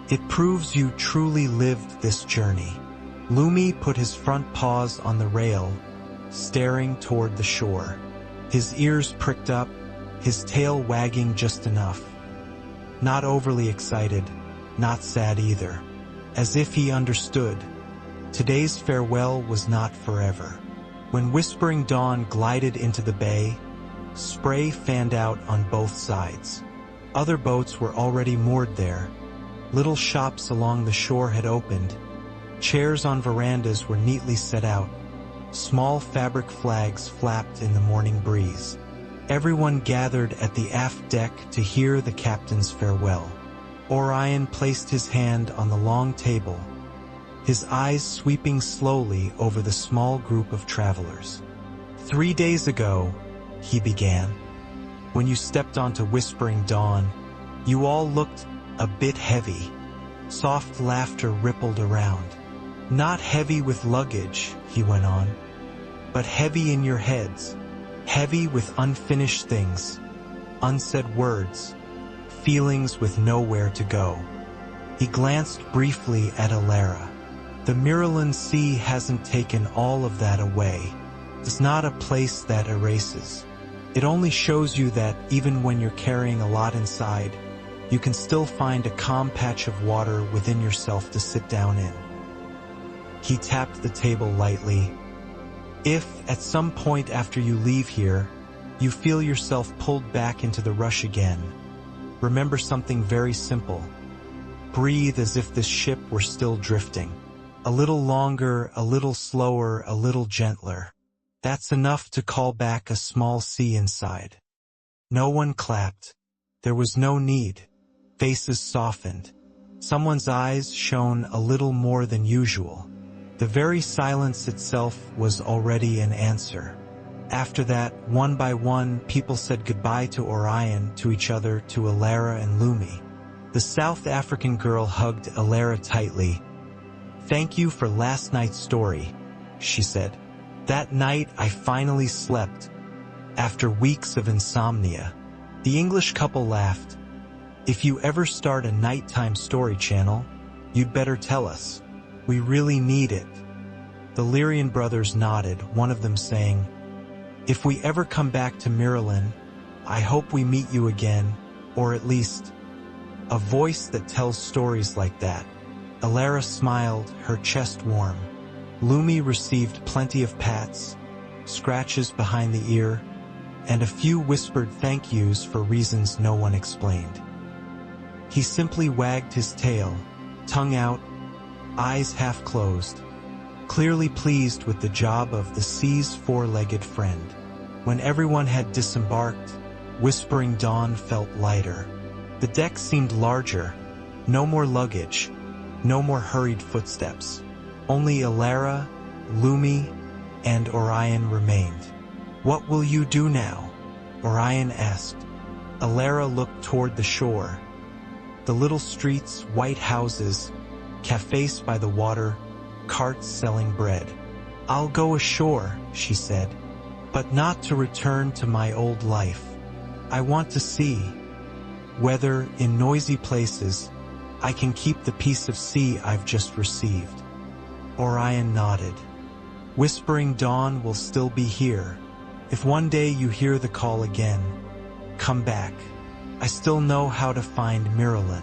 It proves you truly lived this journey. Lumi put his front paws on the rail, staring toward the shore. His ears pricked up, his tail wagging just enough. Not overly excited, not sad either. As if he understood. Today's farewell was not forever. When Whispering Dawn glided into the bay, spray fanned out on both sides. Other boats were already moored there. Little shops along the shore had opened. Chairs on verandas were neatly set out. Small fabric flags flapped in the morning breeze. Everyone gathered at the aft deck to hear the captain's farewell. Orion placed his hand on the long table, his eyes sweeping slowly over the small group of travelers. 3 days ago, he began, when you stepped onto Whispering Dawn, you all looked a bit heavy. Soft laughter rippled around. Not heavy with luggage, he went on, but heavy in your heads, heavy with unfinished things, unsaid words, feelings with nowhere to go. He glanced briefly at Elara. The Moonlit Sea hasn't taken all of that away. It's not a place that erases. It only shows you that even when you're carrying a lot inside, you can still find a calm patch of water within yourself to sit down in. He tapped the table lightly. If, at some point after you leave here, you feel yourself pulled back into the rush again, remember something very simple. Breathe as if this ship were still drifting. A little longer, a little slower, a little gentler. That's enough to call back a small sea inside. No one clapped. There was no need. Faces softened. Someone's eyes shone a little more than usual. The very silence itself was already an answer. After that, one by one, people said goodbye to Orion, to each other, to Elara and Lumi. The South African girl hugged Elara tightly. "Thank you for last night's story," she said. "That night I finally slept, after weeks of insomnia." The English couple laughed. "If you ever start a nighttime story channel, you'd better tell us. We really need it." The Lyrian brothers nodded, one of them saying, "If we ever come back to Miralyn, I hope we meet you again, or at least a voice that tells stories like that." Elara smiled, her chest warm. Lumi received plenty of pats, scratches behind the ear, and a few whispered thank yous for reasons no one explained. He simply wagged his tail, tongue out, eyes half closed, clearly pleased with the job of the sea's four-legged friend. When everyone had disembarked, Whispering Dawn felt lighter. The deck seemed larger, no more luggage, no more hurried footsteps. Only Elara, Lumi, and Orion remained. "What will you do now?" Orion asked. Elara looked toward the shore. The little streets, white houses, cafes by the water, carts selling bread. "I'll go ashore," she said, "but not to return to my old life. I want to see whether, in noisy places, I can keep the piece of sea I've just received." Orion nodded. "Whispering Dawn will still be here. If one day you hear the call again, come back. I still know how to find Miralyn."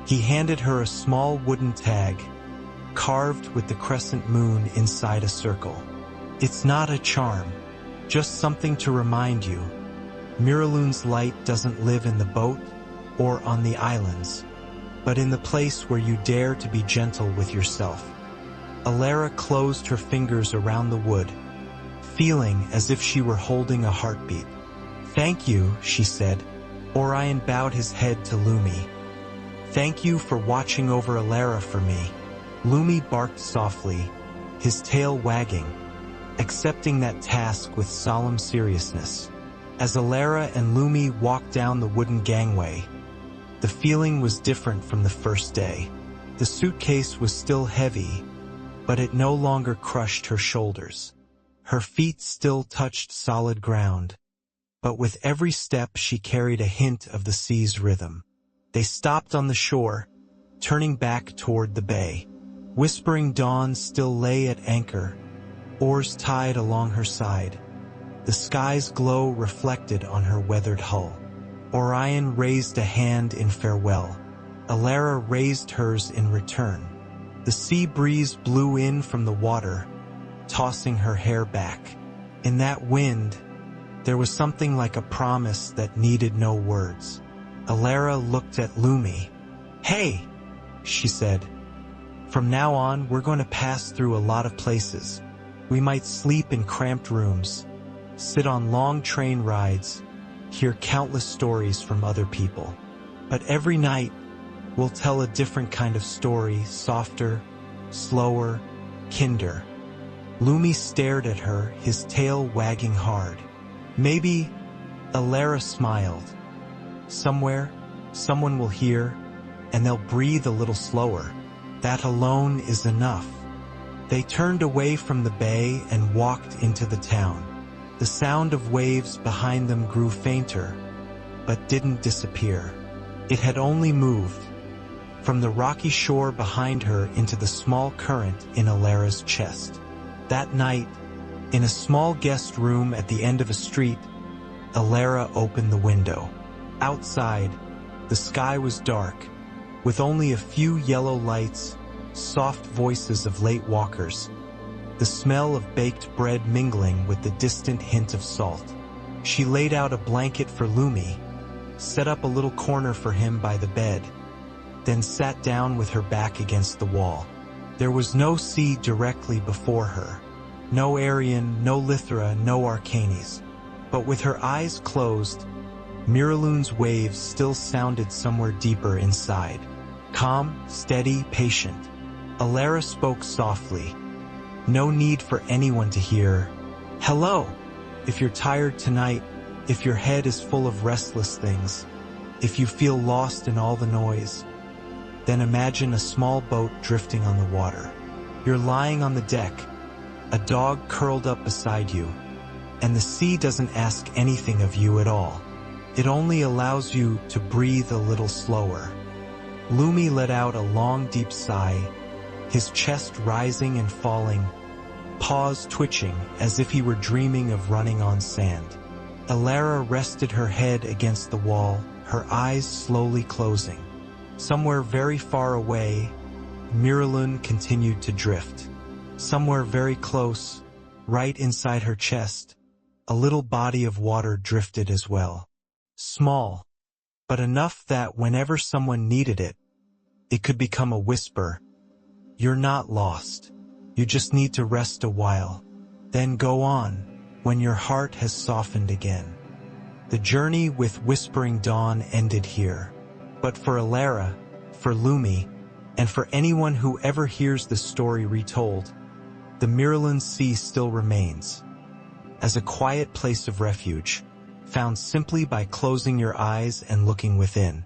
He handed her a small wooden tag, carved with the crescent moon inside a circle. "It's not a charm, just something to remind you. Miralyn's light doesn't live in the boat or on the islands, but in the place where you dare to be gentle with yourself." Elara closed her fingers around the wood, feeling as if she were holding a heartbeat. "Thank you," she said. Orion bowed his head to Lumi. "Thank you for watching over Elara for me." Lumi barked softly, his tail wagging, accepting that task with solemn seriousness. As Elara and Lumi walked down the wooden gangway, the feeling was different from the first day. The suitcase was still heavy, but it no longer crushed her shoulders. Her feet still touched solid ground. but with every step she carried a hint of the sea's rhythm. They stopped on the shore, turning back toward the bay. Whispering Dawn still lay at anchor, oars tied along her side. The sky's glow reflected on her weathered hull. Orion raised a hand in farewell. Elara raised hers in return. The sea breeze blew in from the water, tossing her hair back. In that wind, there was something like a promise that needed no words. Elara looked at Lumi. "Hey," she said. "From now on, we're going to pass through a lot of places. We might sleep in cramped rooms, sit on long train rides, hear countless stories from other people. But every night, we'll tell a different kind of story, softer, slower, kinder." Lumi stared at her, his tail wagging hard. "Maybe," Elara smiled. "Somewhere, someone will hear, and they'll breathe a little slower. That alone is enough." They turned away from the bay and walked into the town. The sound of waves behind them grew fainter, but didn't disappear. It had only moved from the rocky shore behind her into the small current in Elara's chest. That night, in a small guest room at the end of a street, Elara opened the window. Outside, the sky was dark, with only a few yellow lights, soft voices of late walkers, the smell of baked bread mingling with the distant hint of salt. She laid out a blanket for Lumi, set up a little corner for him by the bed, then sat down with her back against the wall. There was no sea directly before her. No Arien, no Lythèra, no Arcanis. But with her eyes closed, Miralune's waves still sounded somewhere deeper inside. Calm, steady, patient. Elara spoke softly. No need for anyone to hear. "Hello! If you're tired tonight, if your head is full of restless things, if you feel lost in all the noise, then imagine a small boat drifting on the water. You're lying on the deck, a dog curled up beside you, and the sea doesn't ask anything of you at all. It only allows you to breathe a little slower." Lumi let out a long, deep sigh, his chest rising and falling, paws twitching as if he were dreaming of running on sand. Elara rested her head against the wall, her eyes slowly closing. Somewhere very far away, Miralune continued to drift. Somewhere very close, right inside her chest, a little body of water drifted as well. Small, but enough that whenever someone needed it, it could become a whisper. "You're not lost. You just need to rest a while. Then go on, when your heart has softened again." The journey with Whispering Dawn ended here. But for Elara, for Lumi, and for anyone who ever hears the story retold, the Miralune's Sea still remains. As a quiet place of refuge, found simply by closing your eyes and looking within.